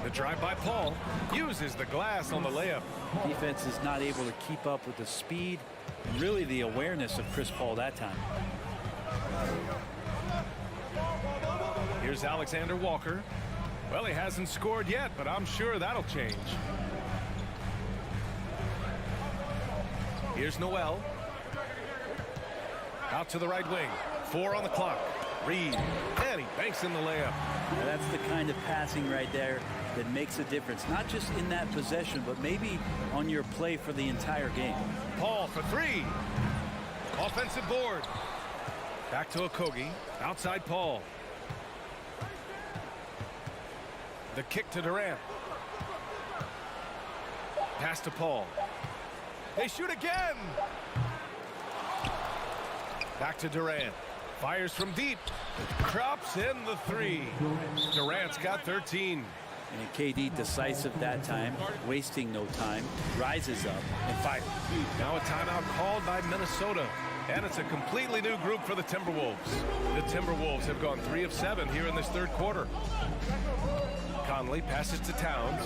The drive by Paul uses the glass on the layup. Defense is not able to keep up with the speed and really the awareness of Chris Paul that time. Here's Alexander Walker. Well, he hasn't scored yet, but I'm sure that'll change. Here's Noel. Out to the right wing. 4 on the clock. Reed. And he banks in the layup. Now that's the kind of passing right there that makes a difference. Not just in that possession, but maybe on your play for the entire game. Paul for 3. Offensive board. Back to Okogie. Outside Paul. The kick to Durant. Pass to Paul. They shoot again. Back to Durant. Fires from deep. Drops in the three. Durant's got 13. And KD decisive that time, wasting no time, rises up and fires. Now a timeout called by Minnesota. And it's a completely new group for the Timberwolves. The Timberwolves have gone 3 of 7 here in this third quarter. Conley passes to Towns.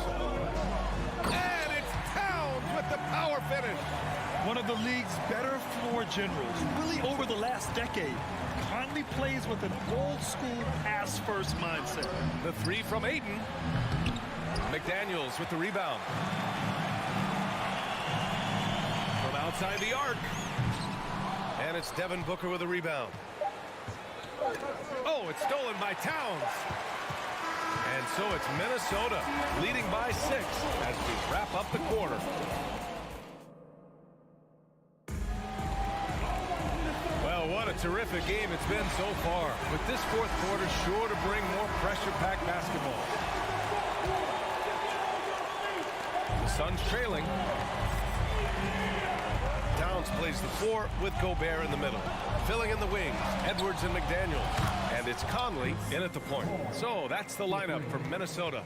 And it's Towns with the power finish. One of the league's better floor generals, really over the last decade. Conley plays with an old-school pass-first mindset. The three from Ayton. McDaniels with the rebound. From outside the arc. And it's Devin Booker with a rebound. Oh, it's stolen by Towns. And so it's Minnesota leading by 6 as we wrap up the quarter. Well, what a terrific game it's been so far. With this fourth quarter sure to bring more pressure-packed basketball. The Suns trailing. Towns plays the 4 with Gobert in the middle. Filling in the wings, Edwards and McDaniels. And it's Conley in at the point. So that's the lineup for Minnesota.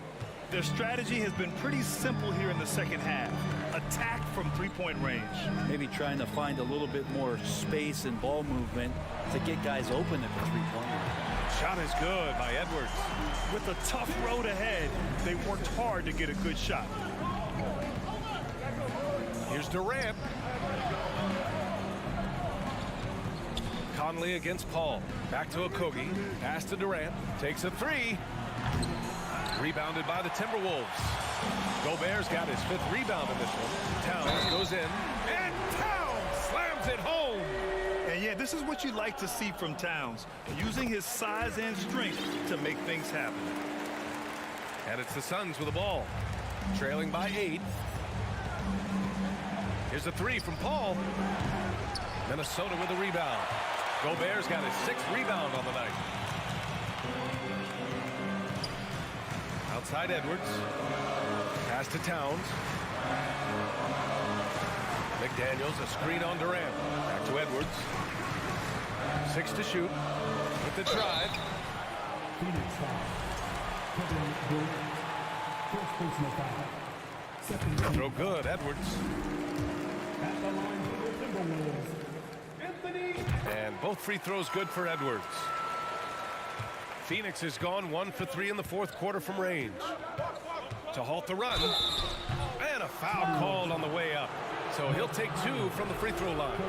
Their strategy has been pretty simple here in the second half. Attack from three-point range. Maybe trying to find a little bit more space and ball movement to get guys open at the three-point line. Shot is good by Edwards. With a tough road ahead, they worked hard to get a good shot. Here's Durant. Conley against Paul. Back to Okogie. Pass to Durant. Takes a 3. Rebounded by the Timberwolves. Gobert's got his 5th rebound in this one. Towns goes in. And Towns slams it home. And yeah, this is what you like to see from Towns. Using his size and strength to make things happen. And it's the Suns with the ball. Trailing by 8. Here's a 3 from Paul. Minnesota with a rebound. Gobert's got his 6th rebound on the night. Outside Edwards. Pass to Towns. McDaniels, a screen on Durant. Back to Edwards. 6 to shoot. With the drive. Throw good, Edwards. And both free throws good for Edwards. Phoenix has gone 1 for 3 in the fourth quarter from range. To halt the run. And a foul called on the way up. So he'll take 2 from the free throw line.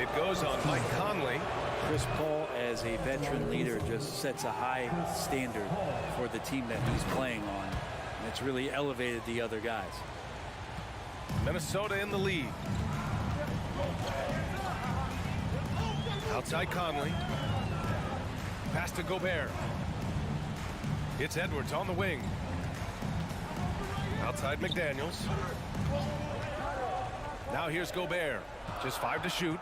It goes on Mike Conley. Chris Paul, as a veteran leader, just sets a high standard for the team that he's playing on. And it's really elevated the other guys. Minnesota in the lead. Outside Conley. Pass to Gobert. It's Edwards on the wing. Outside McDaniels. Now here's Gobert. Just 5 to shoot.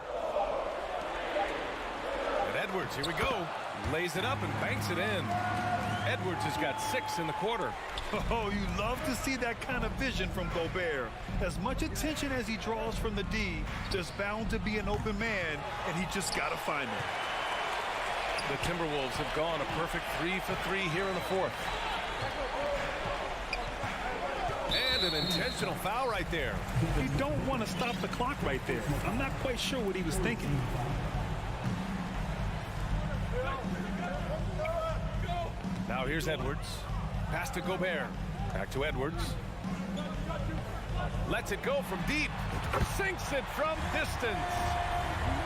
And Edwards, here we go. Lays it up and banks it in. Edwards has got 6 in the quarter. Oh, you love to see that kind of vision from Gobert. As much attention as he draws from the D, there's bound to be an open man, and he just got to find it. The Timberwolves have gone a perfect 3 for 3 here in the fourth. And an intentional foul right there. You don't want to stop the clock right there. I'm not quite sure what he was thinking. Now here's Edwards. Pass to Gobert. Back to Edwards. Lets it go from deep. Sinks it from distance.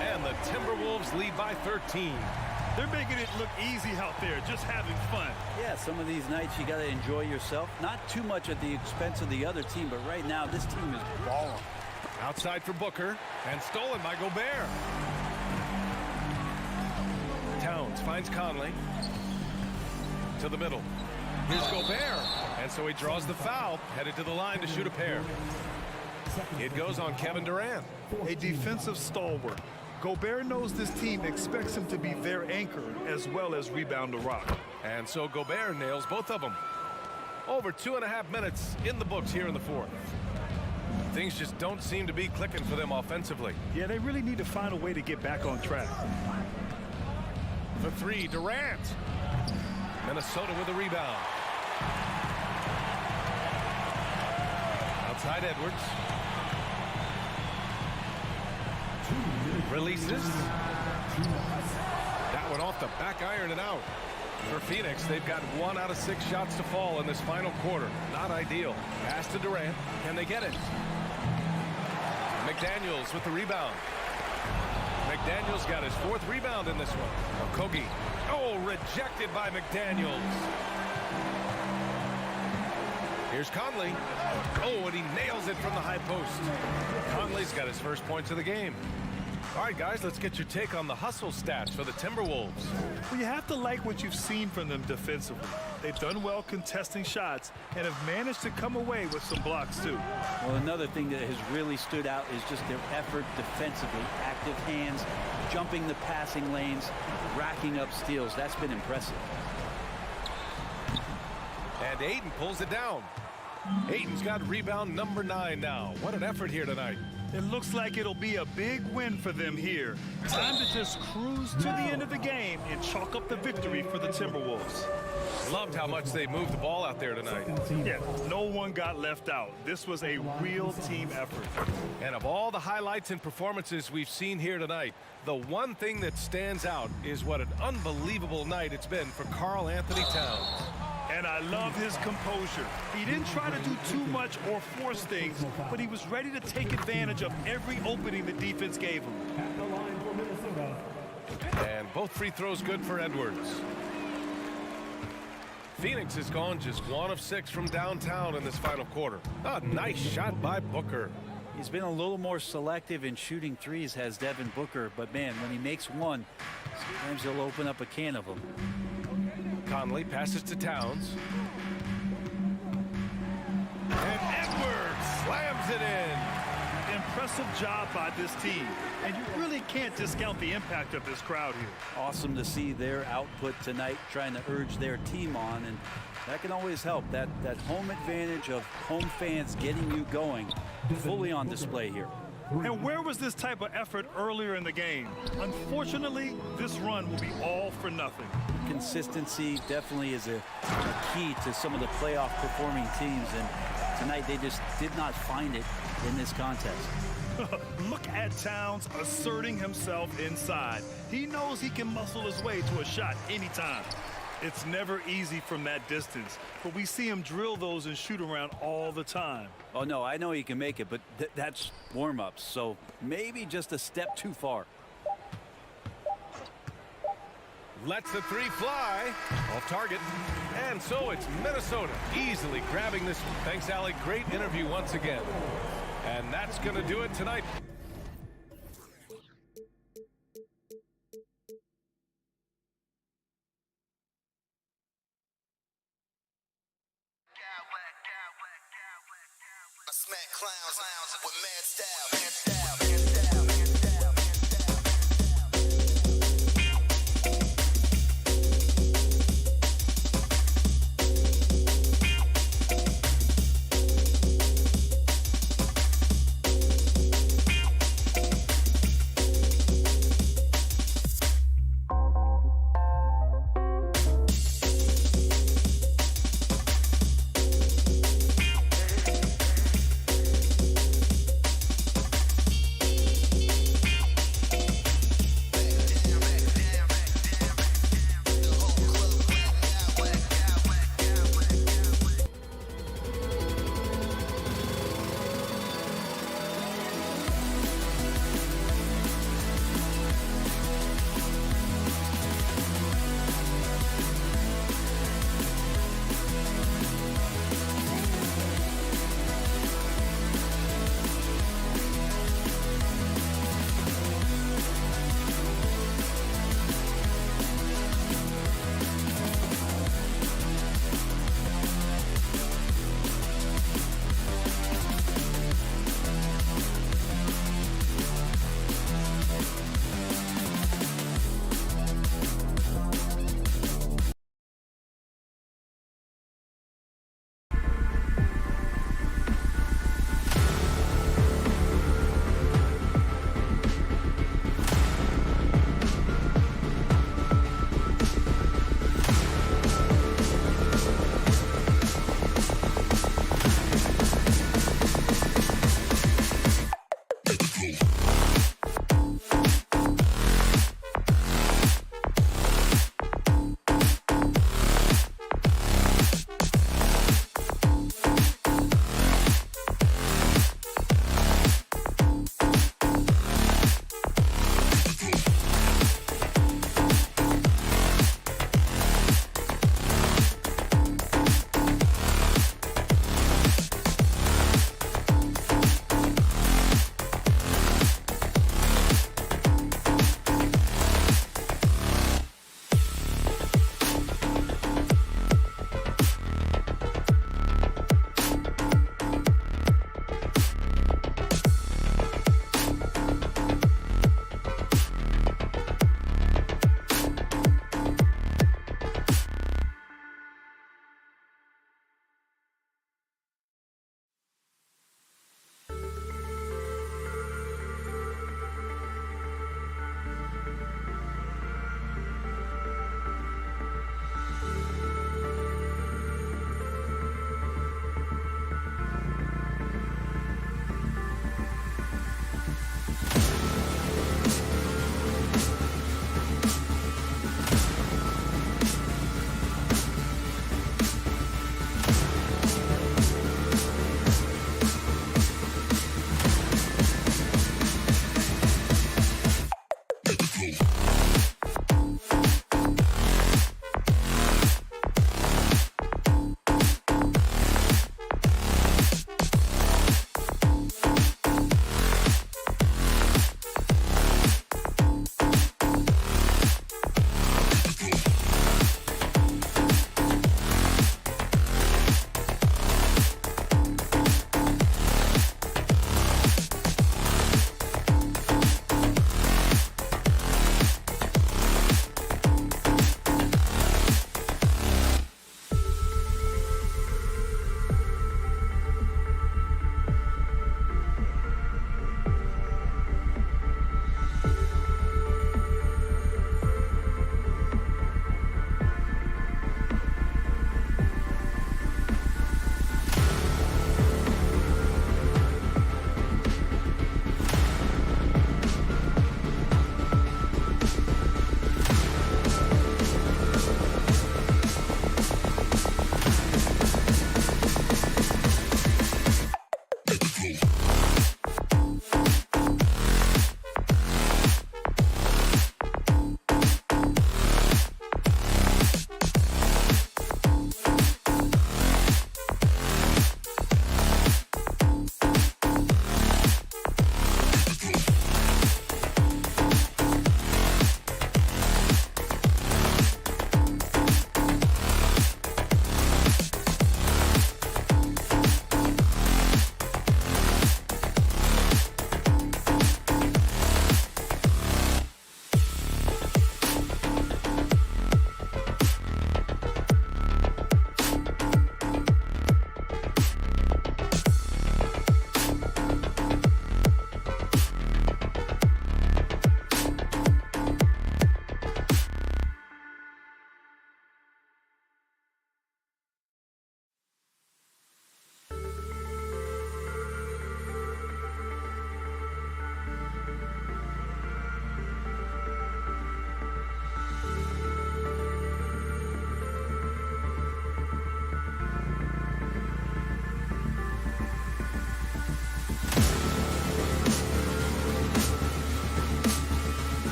And the Timberwolves lead by 13. They're making it look easy out there, just having fun. Yeah, some of these nights you got to enjoy yourself. Not too much at the expense of the other team, but right now this team is balling. Outside for Booker, and stolen by Gobert. Towns finds Conley. To the middle. Here's Gobert. And so he draws the foul, headed to the line to shoot a pair. It goes on Kevin Durant. A defensive stalwart. Gobert knows this team expects him to be their anchor as well as rebound the rock. And so Gobert nails both of them. Over 2.5 minutes in the books here in the fourth. Things just don't seem to be clicking for them offensively. Yeah, they really need to find a way to get back on track. The three, Durant. Minnesota with a rebound. Outside Edwards. Releases. That one off the back iron and out. For Phoenix, they've got 1 out of 6 shots to fall in this final quarter. Not ideal. Pass to Durant. Can they get it? McDaniels with the rebound. McDaniels got his 4th rebound in this one. Okogie. Oh, rejected by McDaniels. Here's Conley. Oh, and he nails it from the high post. Conley's got his first points of the game. All right, guys, let's get your take on the hustle stats for the Timberwolves. Well, you have to like what you've seen from them defensively. They've done well contesting shots and have managed to come away with some blocks, too. Well, another thing that has really stood out is just their effort defensively. Active hands, jumping the passing lanes, racking up steals. That's been impressive. And Ayton pulls it down. Ayton's got rebound number 9 now. What an effort here tonight. It looks like it'll be a big win for them here. Time to just cruise to the end of the game and chalk up the victory for the Timberwolves. Loved how much they moved the ball out there tonight. Yeah, no one got left out. This was a real team effort. And of all the highlights and performances we've seen here tonight, the one thing that stands out is what an unbelievable night it's been for Karl Anthony Towns. And I love his composure. He didn't try to do too much or force things, but he was ready to take advantage of every opening the defense gave him. And both free throws good for Edwards. Phoenix has gone just 1 of 6 from downtown in this final quarter. A nice shot by Booker. He's been a little more selective in shooting threes, has Devin Booker, but man, when he makes one, sometimes he'll open up a can of them. Conley passes to Towns. And Edwards slams it in. Impressive job by this team. And you really can't discount the impact of this crowd here. Awesome to see their output tonight, trying to urge their team on, and that can always help. That home advantage of home fans getting you going, fully on display here. And where was this type of effort earlier in the game? Unfortunately, this run will be all for nothing. Consistency definitely is a key to some of the playoff performing teams, and tonight they just did not find it in this contest. Look at Towns asserting himself inside. He knows he can muscle his way to a shot anytime. It's never easy from that distance, but we see him drill those and shoot around all the time. Oh, no, I know he can make it, but that's warm-ups, so maybe just a step too far. Lets the 3 fly off target. And so it's Minnesota easily grabbing this one. Thanks, Allie. Great interview once again. And that's going to do it tonight. I smack clowns with mad style.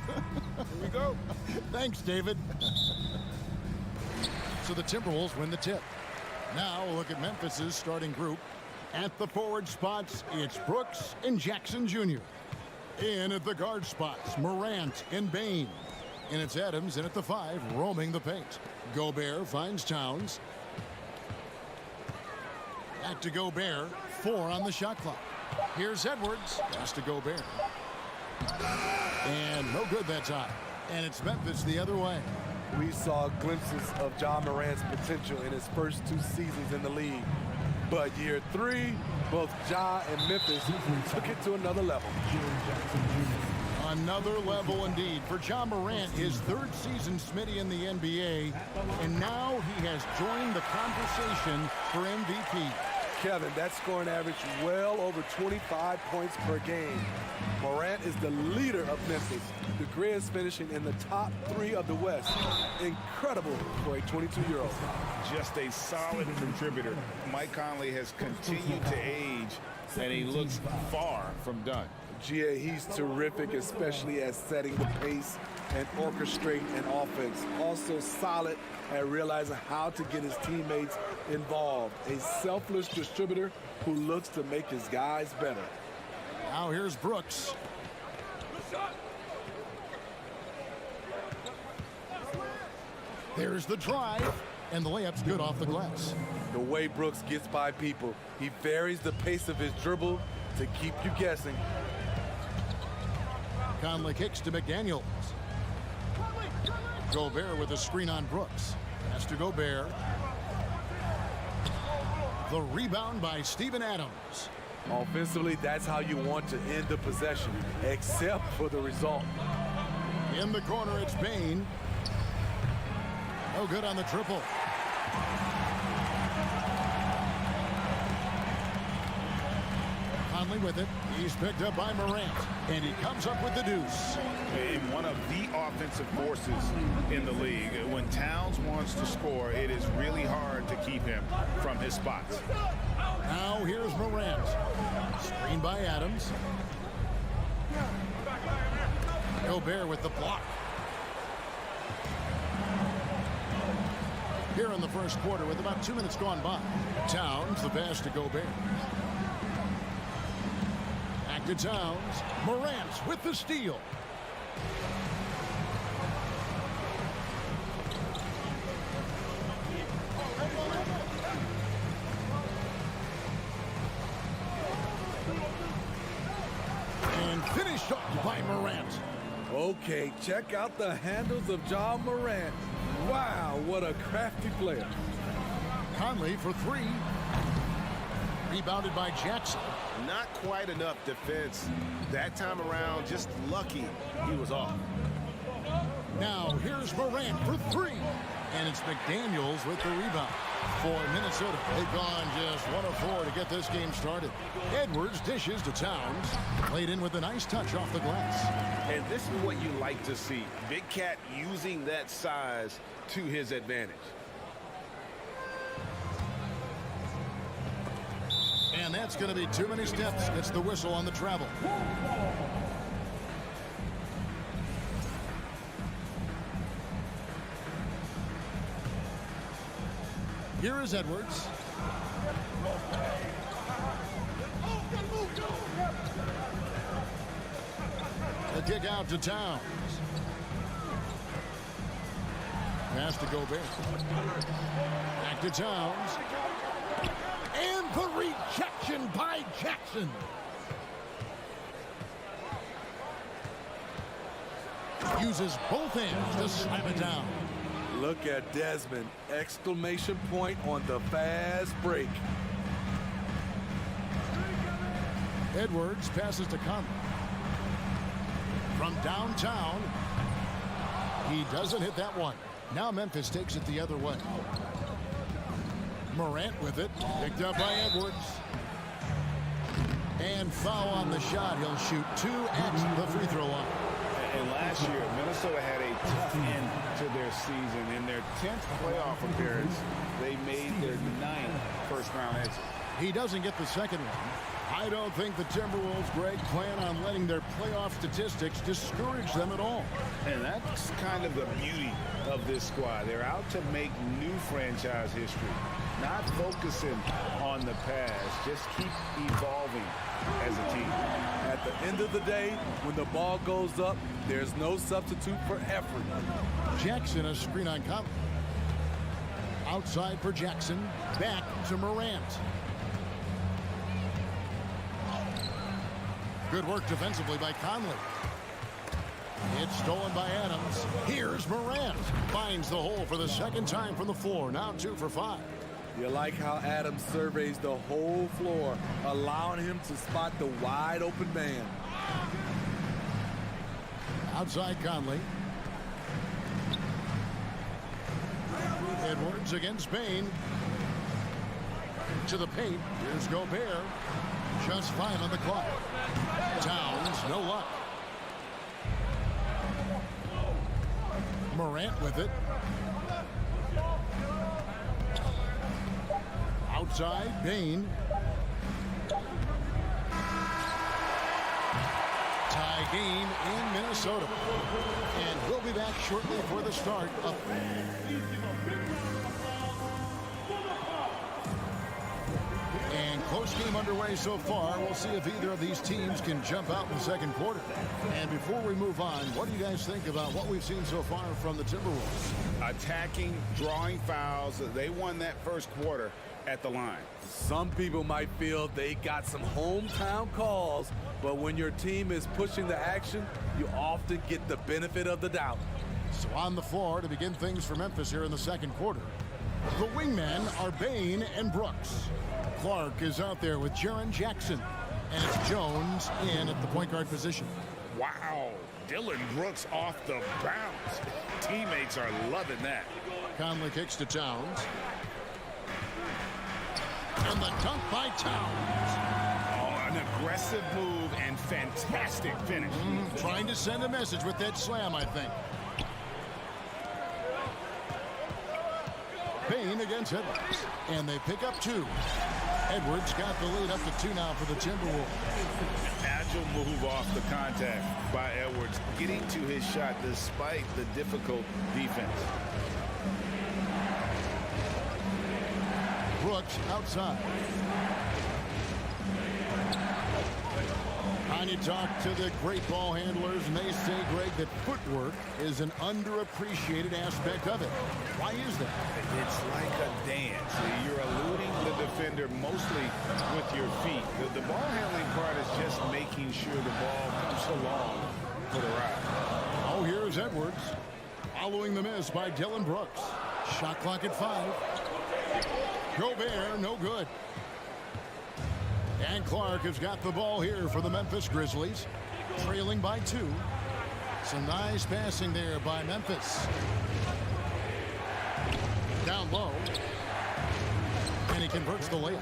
do. Here we go. Thanks, David. So the Timberwolves win the tip. Now we'll look at Memphis's starting group. At the forward spots, it's Brooks and Jackson Jr. In at the guard spots, Morant and Bane. And it's Adams in at the 5, roaming the paint. Gobert finds Towns. Back to Gobert, 4 on the shot clock. Here's Edwards, pass to Gobert. And no good that time. And it's Memphis the other way. We saw glimpses of Ja Morant's potential in his first 2 seasons in the league. But year 3, both Ja and Memphis took it to another level. Another level indeed for Ja Morant, his 3rd season Smitty in the NBA, and now he has joined the conversation for MVP. Kevin, that scoring average well over 25 points per game. Morant is the leader of Memphis. The Grizz finishing in the top 3 of the West. Incredible for a 22-year-old. Just a solid contributor. Mike Conley has continued to age, and he looks far from done. GA, he's terrific, especially at setting the pace and orchestrating an offense. Also solid at realizing how to get his teammates involved. A selfless distributor who looks to make his guys better. Now here's Brooks. There's the drive, and the layup's good off the glass. The way Brooks gets by people, he varies the pace of his dribble to keep you guessing. Conley kicks to McDaniels. Gobert with a screen on Brooks. Pass to Gobert. The rebound by Steven Adams. Offensively, that's how you want to end the possession, except for the result. In the corner, it's Bane. No good on the triple. Conley with it. He's picked up by Morant, and he comes up with the deuce. One of the offensive forces in the league. When Towns wants to score, it is really hard to keep him from his spots. Now here's Morant. Screen by Adams. Gobert with the block. Here in the first quarter with about 2 minutes gone by. Towns, the pass to Gobert. Back to Towns. Morant with the steal. And finished off by Morant. Okay, check out the handles of Ja Morant. Wow, what a crafty player. Conley for 3. Rebounded by Jackson. Not quite enough defense. That time around, just lucky he was off. Now here's Morant for 3. And it's McDaniels with the rebound. For Minnesota, they've gone just 1 of 4 to get this game started. Edwards dishes to Towns. Laid in with a nice touch off the glass. And this is what you like to see. Big Cat using that size to his advantage. And that's going to be too many steps. Gets the whistle on the travel. Here is Edwards. The kick out to Towns. Pass to Gobert. Back to Towns. And the rejection by Jackson. Uses both hands to slam it down. Look at Desmond. Exclamation point on the fast break. Edwards passes to Conley. From downtown. He doesn't hit that one. Now Memphis takes it the other way. Morant with it. Picked up by Edwards. And foul on the shot. He'll shoot 2 at the free throw line. And last year, Minnesota had a tough end to their season. In their 10th playoff appearance, they made their 9th first-round exit. He doesn't get the second one. I don't think the Timberwolves, Greg, plan on letting their playoff statistics discourage them at all. And that's kind of the beauty of this squad. They're out to make new franchise history, not focusing on the past. Just keep evolving as a team. At the end of the day, when the ball goes up, there's no substitute for effort. Jackson, a screen on Conley. Outside for Jackson. Back to Morant. Good work defensively by Conley. It's stolen by Adams. Here's Morant. Finds the hole for the second time from the floor. Now 2 for 5. You like how Adams surveys the whole floor, allowing him to spot the wide open man. Outside Conley. Edwards against Bain. To the paint. Here's Gobert. Just 5 on the clock. Towns, no luck. Morant with it. Outside, Bain. Tie game in Minnesota. And we'll be back shortly for the start of... And close game underway so far. We'll see if either of these teams can jump out in the second quarter. And before we move on, what do you guys think about what we've seen so far from the Timberwolves? Attacking, drawing fouls. They won that first quarter at the line. Some people might feel they got some hometown calls, but when your team is pushing the action, you often get the benefit of the doubt. So on the floor to begin things for Memphis here in the second quarter, the wingmen are Bain and Brooks. Clark is out there with Jaren Jackson, and it's Jones in at the point guard position. Wow, Dylan Brooks off the bounce. Teammates are loving that. Conley kicks to Towns. And the dunk by Towns. Oh, an aggressive move and fantastic finish. Trying to send a message with that slam, I think. Bain against Edwards. And they pick up 2. Edwards got the lead up to 2 now for the Timberwolves. Agile move off the contact by Edwards, getting to his shot despite the difficult defense. Brooks outside. And you talk to the great ball handlers, and they say, Greg, that footwork is an underappreciated aspect of it. Why is that? It's like a dance. You're eluding the defender mostly with your feet. The ball handling part is just making sure the ball comes along for the ride. Oh, here's Edwards. Following the miss by Dylan Brooks. Shot clock at 5. Gobert, no good. And Clark has got the ball here for the Memphis Grizzlies, trailing by 2. Some nice passing there by Memphis. Down low. And he converts the layup.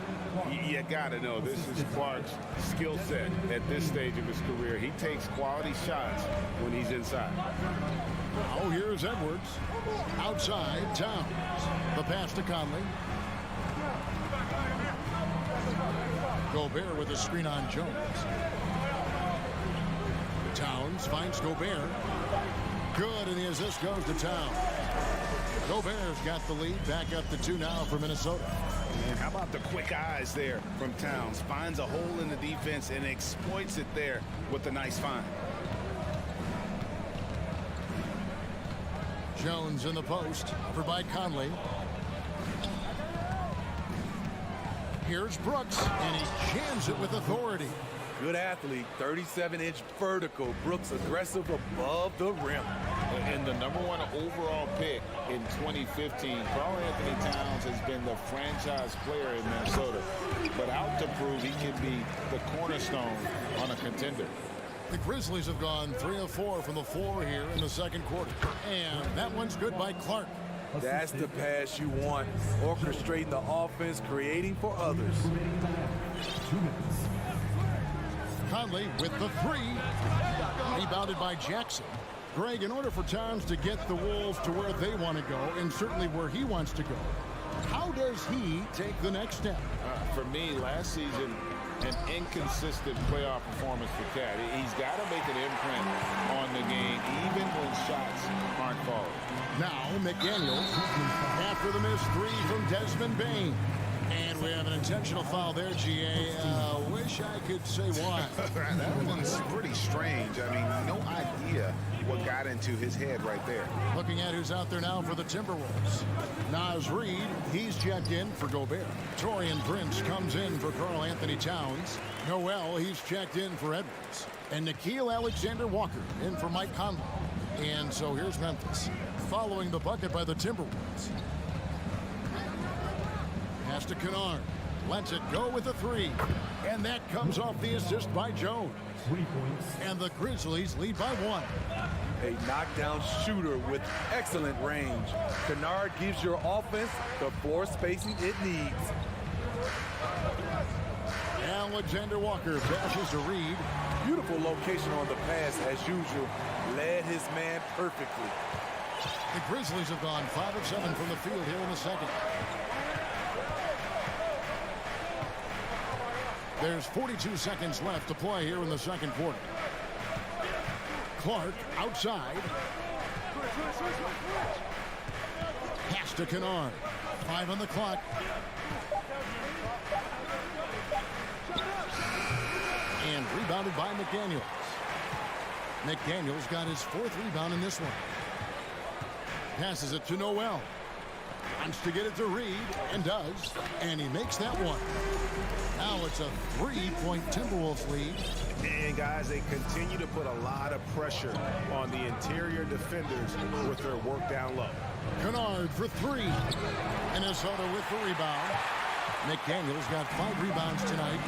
You got to know, this is Clark's skill set at this stage of his career. He takes quality shots when he's inside. Oh, here's Edwards. Outside, Towns. The pass to Conley. Gobert with a screen on Jones. Towns finds Gobert. Good, and the assist goes to Towns. Gobert's got the lead, back up to 2 now for Minnesota. And how about the quick eyes there from Towns? Finds a hole in the defense and exploits it there with a nice find. Jones in the post, over by Conley. Here's Brooks, and he jams it with authority. Good athlete, 37-inch vertical. Brooks aggressive above the rim. And the #1 overall pick in 2015, Karl-Anthony Towns has been the franchise player in Minnesota, but out to prove he can be the cornerstone on a contender. The Grizzlies have gone 3 of 4 from the floor here in the second quarter. And that one's good by Clark. That's the pass you want. Orchestrating the offense, creating for others. Conley with the 3. Rebounded by Jackson. Greg, in order for Towns to get the Wolves to where they want to go, and certainly where he wants to go, how does he take the next step? For me, last season, an inconsistent playoff performance for Cat. He's got to make an imprint on the game, even when shots aren't falling. Now McDaniel after the missed three from Desmond Bain. And we have an intentional foul there, GA. Wish I could say why. That one's pretty strange. I mean, no idea what got into his head right there. Looking at who's out there now for the Timberwolves. Naz Reid, he's checked in for Gobert. Taurean Prince comes in for Karl Anthony Towns. Noel, he's checked in for Edwards. And Nickeil Alexander-Walker in for Mike Conley. And so here's Memphis, following the bucket by the Timberwolves. Pass to Kennard. Lets it go with a three. And that comes off the assist by Jones. And the Grizzlies lead by one. A knockdown shooter with excellent range. Kennard gives your offense the floor spacing it needs. Alexander Walker passes to Reid. Beautiful location on the pass as usual. Led his man perfectly. The Grizzlies have gone 5 of 7 from the field here in the second. There's 42 seconds left to play here in the second quarter. Clark outside. Pass to Kennard. 5 on the clock. And rebounded by McDaniels. McDaniels got his 4th rebound in this one. Passes it to Noel. Wants to get it to Reid, and does. And he makes that one. Now it's a 3-point Timberwolves lead. And guys, they continue to put a lot of pressure on the interior defenders with their work down low. Kennard for 3. Minnesota with the rebound. McDaniels got 5 rebounds tonight.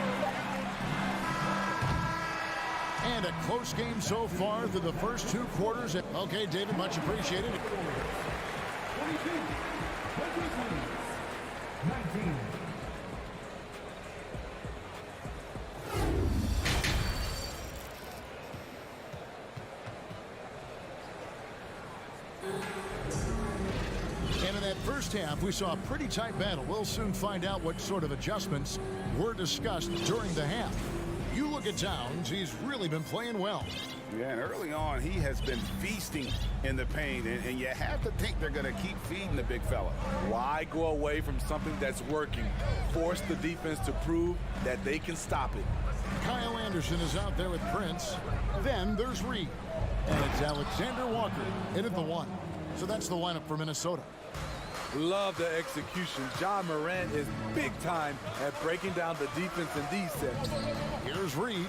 And a close game so far through the first 2 quarters. Okay, David, much appreciated. 19. And in that first half, we saw a pretty tight battle. We'll soon find out what sort of adjustments were discussed during the half. You look at Towns, he's really been playing well. Yeah, and early on, he has been feasting in the paint, and you have to think they're going to keep feeding the big fella. Why go away from something that's working? Force the defense to prove that they can stop it. Kyle Anderson is out there with Prince. Then there's Reid. And it's Alexander Walker in at the 1. So that's the lineup for Minnesota. Love the execution. John Morant is big time at breaking down the defense in these sets. Here's Reid.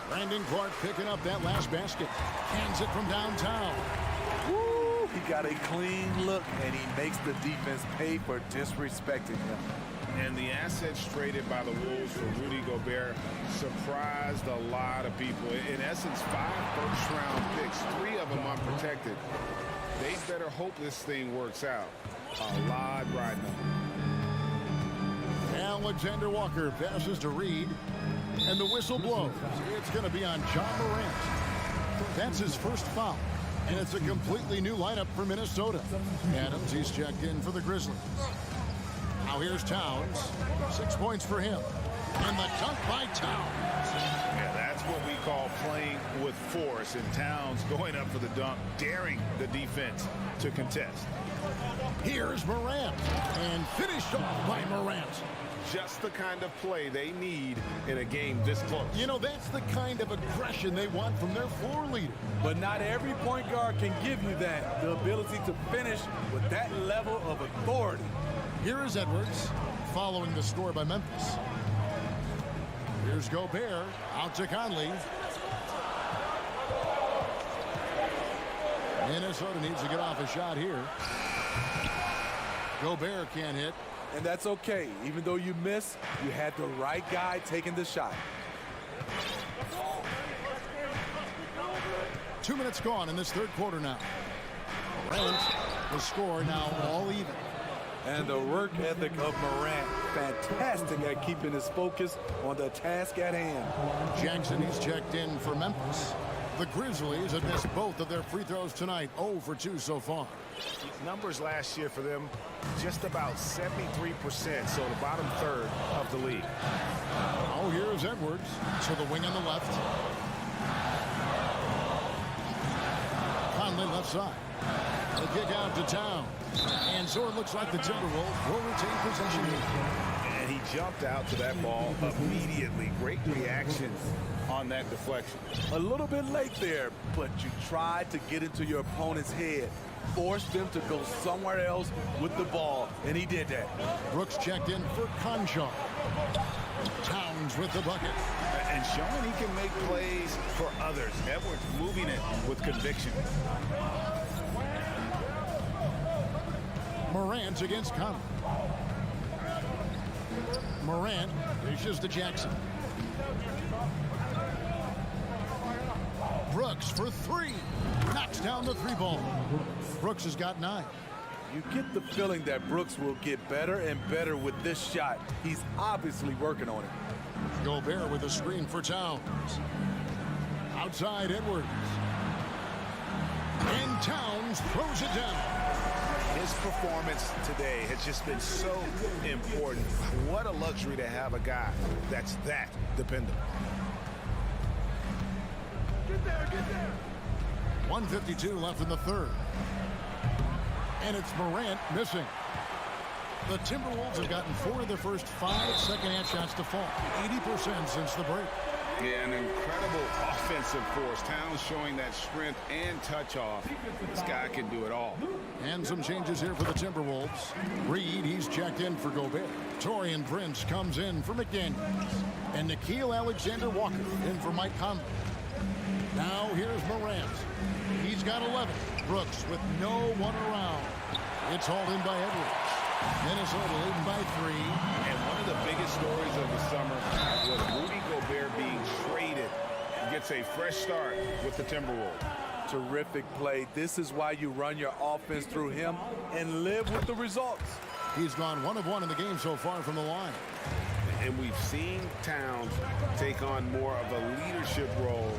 Brandon Clark picking up that last basket. Hands it from downtown. Woo! He got a clean look, and he makes the defense pay for disrespecting him. And the assets traded by the Wolves for Rudy Gobert surprised a lot of people. In essence, 5 first-round picks, 3 of them unprotected. They better hope this thing works out. A lot riding on. Alexander Walker passes to Reid. And the whistle blows. It's going to be on John Morant. That's his first foul. And it's a completely new lineup for Minnesota. Adams, he's checked in for the Grizzlies. Now here's Towns. 6 points for him. And the dunk by Towns. Yeah, that's what we call playing with force. And Towns going up for the dunk, daring the defense to contest. Here's Morant. And finished off by Morant. Just the kind of play they need in a game this close. You know, that's the kind of aggression they want from their floor leader. But not every point guard can give you that. The ability to finish with that level of authority. Here is Edwards, following the score by Memphis. Here's Gobert, out to Conley. Minnesota needs to get off a shot here. Gobert can't hit. And that's okay. Even though you miss, you had the right guy taking the shot. 2 minutes gone in this third quarter now. Morant, the score now all even. And the work ethic of Morant, fantastic at keeping his focus on the task at hand. Jackson, he's checked in for Memphis. The Grizzlies have missed both of their free throws tonight, 0 for 2 so far. Numbers last year for them, just about 73%, so the bottom third of the league. Oh, here's Edwards to the wing on the left. Conley left side. The kick out to Town. And so it looks like the Timberwolves will retain possession here. And he jumped out to that ball immediately. Great reaction on that deflection. A little bit late there, but you tried to get into your opponent's head. Forced them to go somewhere else with the ball, and he did that. Brooks checked in for Conchar. Towns with the bucket. And showing he can make plays for others. Edwards moving it with conviction. Morant against Conley. Morant dishes to Jackson. Brooks for 3. Knocks down the 3 ball. Brooks has got 9. You get the feeling that Brooks will get better and better with this shot. He's obviously working on it. Gobert with a screen for Towns. Outside Edwards. And Towns throws it down. His performance today has just been so important. What a luxury to have a guy that's that dependable. Get there. 1:52 left in the third. And it's Morant missing. The Timberwolves have gotten 4 of their first 5 second-half shots to fall. 80% since the break. Yeah, an incredible offensive force. Towns showing that strength and touch off. This guy can do it all. And some changes here for the Timberwolves. Reed, he's checked in for Gobert. Torian Prince comes in for McDaniels. And Nickeil Alexander-Walker in for Mike Conley. Now here's Morant. He's got 11. Brooks with no one around. It's hauled in by Edwards. Minnesota leading by 3. And one of the biggest stories of the summer was Rudy Gobert being traded. He gets a fresh start with the Timberwolves. Terrific play. This is why you run your offense through him and live with the results. He's gone 1 of 1 in the game so far from the line. And we've seen Towns take on more of a leadership role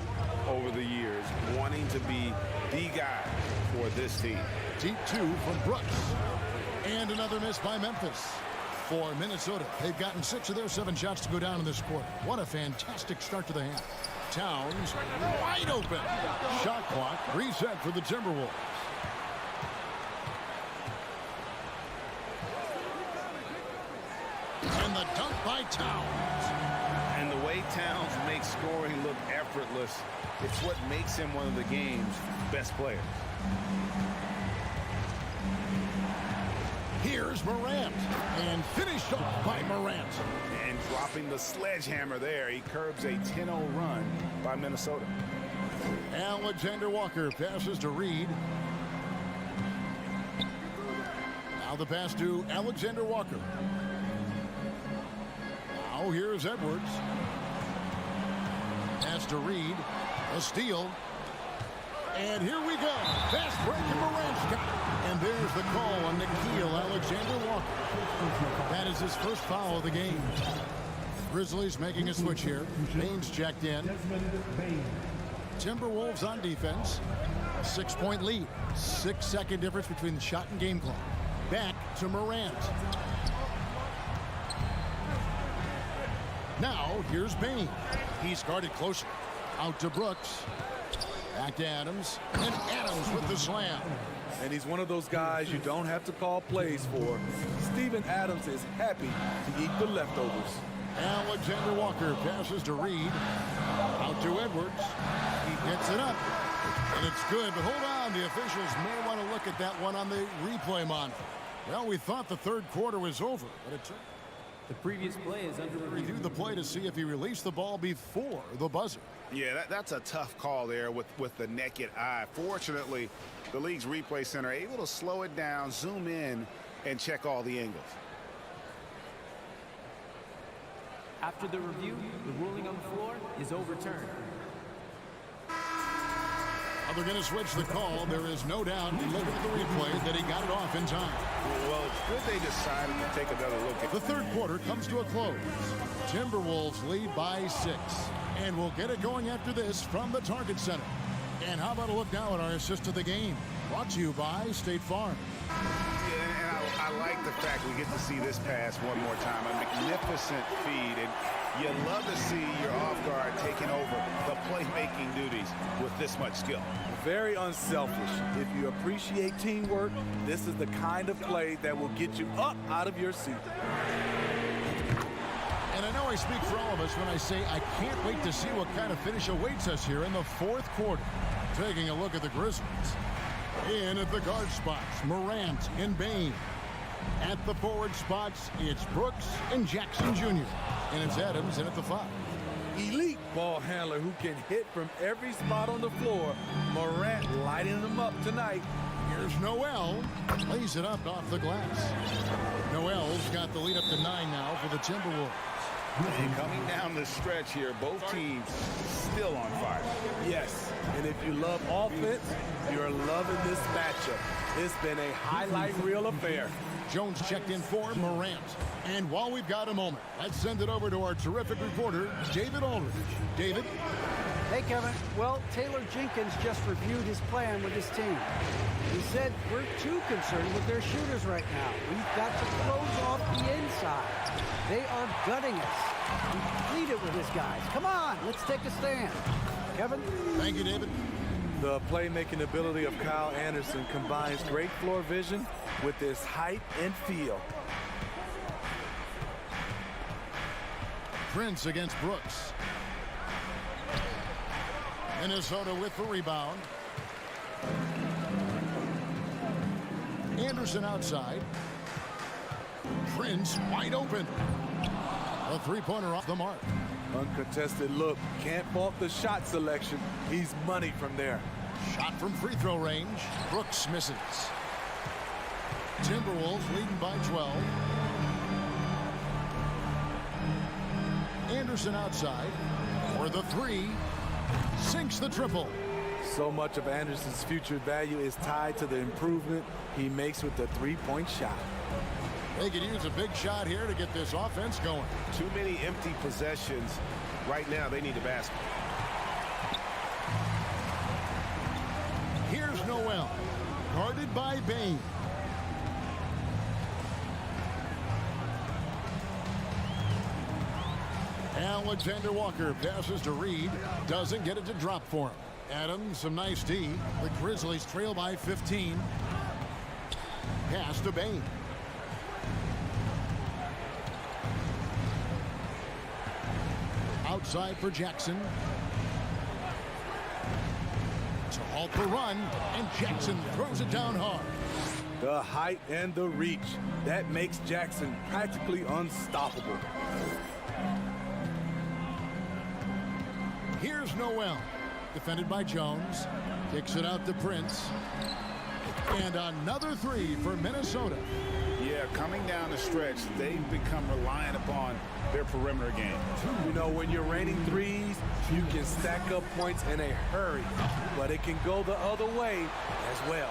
over the years, wanting to be the guy for this team. Deep 2 from Brooks. And another miss by Memphis. For Minnesota, they've gotten 6 of their 7 shots to go down in this quarter. What a fantastic start to the half. Towns wide open. Shot clock reset for the Timberwolves. And the dunk by Towns. And the way Towns makes scoring look effortless, it's what makes him one of the game's best players. Here's Morant. And finished off by Morant. And dropping the sledgehammer there, he curbs a 10-0 run by Minnesota. Alexander Walker passes to Reed. Now the pass to Alexander Walker. Now here's Edwards. Pass to Reed. A steal. And here we go. Fast break and Morant's got it. And there's the call on Nickeil Alexander-Walker. That is his first foul of the game. Grizzlies making a switch here. Baines checked in. Timberwolves on defense. 6-point lead. 6-second difference between the shot and game clock. Back to Morant. Now here's Baines. He's guarded closer. Out to Brooks. Back to Adams. And Adams with the slam. And he's one of those guys you don't have to call plays for. Steven Adams is happy to eat the leftovers. Alexander Walker passes to Reed. Out to Edwards. He gets it up. And it's good, but hold on. The officials may want to look at that one on the replay monitor. Well, we thought the third quarter was over, but it took. The previous play is under review. Review the play to see if he released the ball before the buzzer. Yeah, that's a tough call there with the naked eye. Fortunately, the league's replay center able to slow it down, zoom in, and check all the angles. After the review, the ruling on the floor is overturned. They're going to switch the call. There is no doubt, looking at the replay, that he got it off in time. Well, it's good they decided to take another look at the third quarter comes to a close. Timberwolves lead by 6. And we'll get it going after this from the Target Center. And how about a look now at our assist of the game? Brought to you by State Farm. Yeah, and I like the fact we get to see this pass one more time. A magnificent feed, and you love to see your off guard taking over the playmaking duties with this much skill. Very unselfish. If you appreciate teamwork, this is the kind of play that will get you up out of your seat. And I know I speak for all of us when I say I can't wait to see what kind of finish awaits us here in the fourth quarter. Taking a look at the Grizzlies. In at the guard spots, Morant and Bane. At the forward spots, it's Brooks and Jackson Jr. And it's Adams in at the 5. Elite ball handler who can hit from every spot on the floor. Morant lighting them up tonight. Here's Noel. Lays it up off the glass. Noel's got the lead up to 9 now for the Timberwolves. And coming down the stretch here, both teams still on fire. Yes, and if you love offense, you're loving this matchup. It's been a highlight reel affair. Jones checked in for Morant. And while we've got a moment, let's send it over to our terrific reporter, David Aldridge. David? Hey, Kevin. Well, Taylor Jenkins just reviewed his plan with his team. He said, we're too concerned with their shooters right now. We've got to close off the inside. They are gutting us. We pleaded with his guys. Come on, let's take a stand. Kevin? Thank you, David. The playmaking ability of Kyle Anderson combines great floor vision with his height and feel. Prince against Brooks. Minnesota with the rebound. Anderson outside. Prince wide open. A three-pointer off the mark. Uncontested look. Can't fault the shot selection. He's money from there. Shot from free throw range. Brooks misses. Timberwolves leading by 12. Anderson outside for the 3. Sinks the triple. So much of Anderson's future value is tied to the improvement he makes with the three-point shot. They could use a big shot here to get this offense going. Too many empty possessions. Right now, they need a basket. Here's Noel, guarded by Bane. Alexander Walker passes to Reed. Doesn't get it to drop for him. Adams, some nice D. The Grizzlies trail by 15. Pass to Bane. Outside for Jackson. To halt the run, and Jackson throws it down hard. The height and the reach. That makes Jackson practically unstoppable. Here's Noel. Defended by Jones. Kicks it out to Prince. And another 3 for Minnesota. Yeah, coming down the stretch, they've become reliant upon their perimeter game. You know, when you're raining threes, you can stack up points in a hurry, but it can go the other way as well.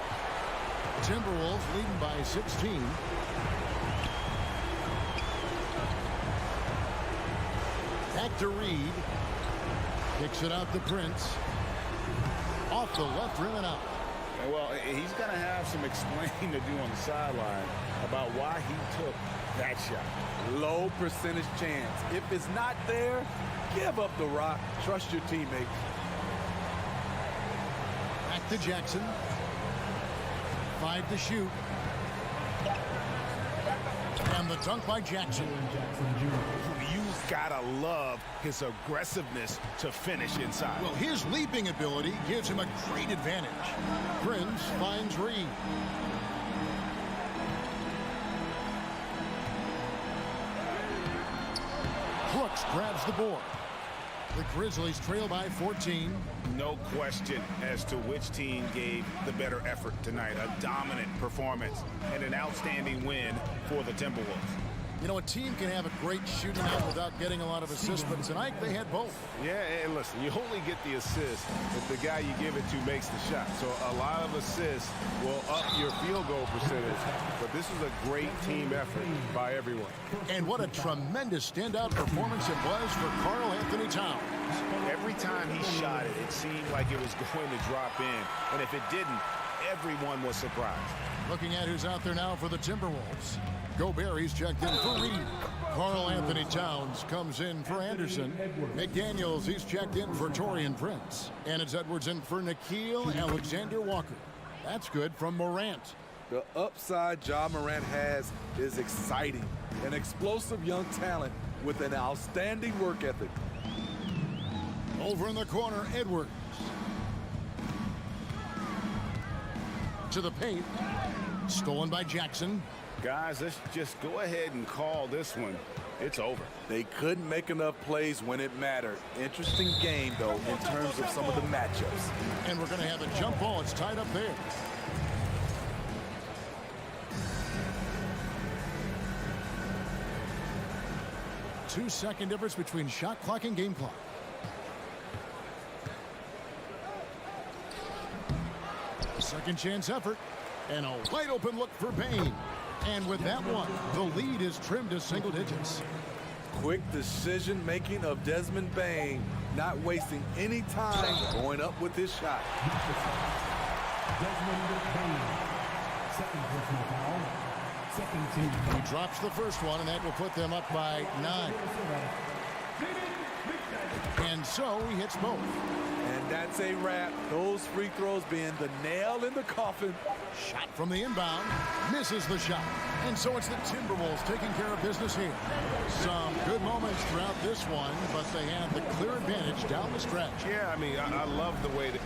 Timberwolves leading by 16. Back to Reed. Kicks it out to Prince. Off the left rim and out. Well, he's going to have some explaining to do on the sideline about why he took that shot. Low percentage chance. If it's not there, give up the rock. Trust your teammates. Back to Jackson. 5 to shoot. And the dunk by Jackson. You've got to love his aggressiveness to finish inside. Well, his leaping ability gives him a great advantage. Prince finds Reed. Brooks grabs the board. The Grizzlies trail by 14. No question as to which team gave the better effort tonight. A dominant performance and an outstanding win for the Timberwolves. You know, a team can have a great shooting night without getting a lot of assists, but tonight they had both. Yeah, and listen, you only get the assist if the guy you give it to makes the shot. So a lot of assists will up your field goal percentage, but this is a great team effort by everyone. And what a tremendous standout performance it was for Karl Anthony Towns. Every time he shot it, it seemed like it was going to drop in. And if it didn't, everyone was surprised. Looking at who's out there now for the Timberwolves. Gobert, he's checked in for Reed. Karl Anthony Towns comes in for Anderson. McDaniels, he's checked in for Taurean Prince. And it's Edwards in for Nickeil Alexander-Walker. That's good from Morant. The upside Ja Morant has is exciting. An explosive young talent with an outstanding work ethic. Over in the corner, Edwards. To the paint. Stolen by Jackson. Guys, let's just go ahead and call this one. It's over. They couldn't make enough plays when it mattered. Interesting game, though, in terms of some of the matchups. And we're going to have a jump ball. It's tied up there. Two-second difference between shot clock and game clock. Second chance effort. And a wide open look for Bane. And with that one, the lead is trimmed to single digits. Quick decision-making of Desmond Bane, not wasting any time going up with his shot. Desmond Bane, second personal foul, second team. He drops the first one, and that will put them up by 9. And so he hits both. And that's a wrap. Those free throws being the nail in the coffin. Shot from the inbound. Misses the shot. And so it's the Timberwolves taking care of business here. Some good moments throughout this one, but they have the clear advantage down the stretch. Yeah, I mean, I love the way that...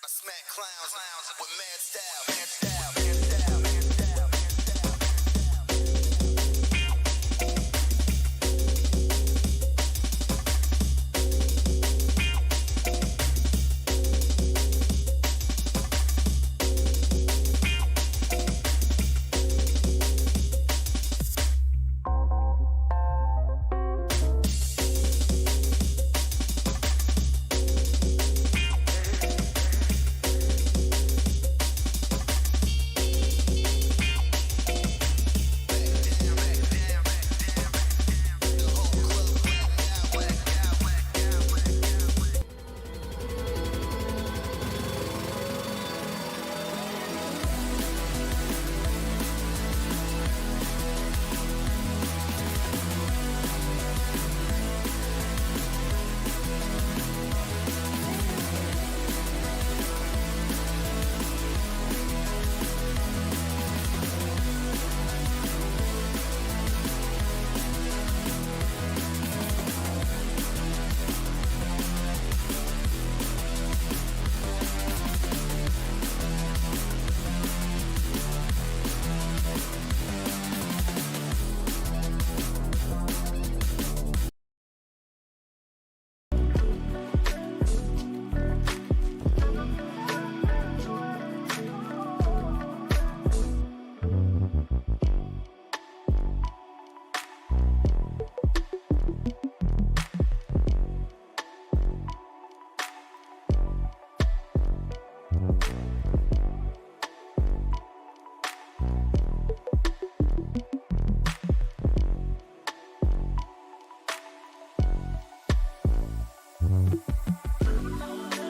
Smack clowns with mad style.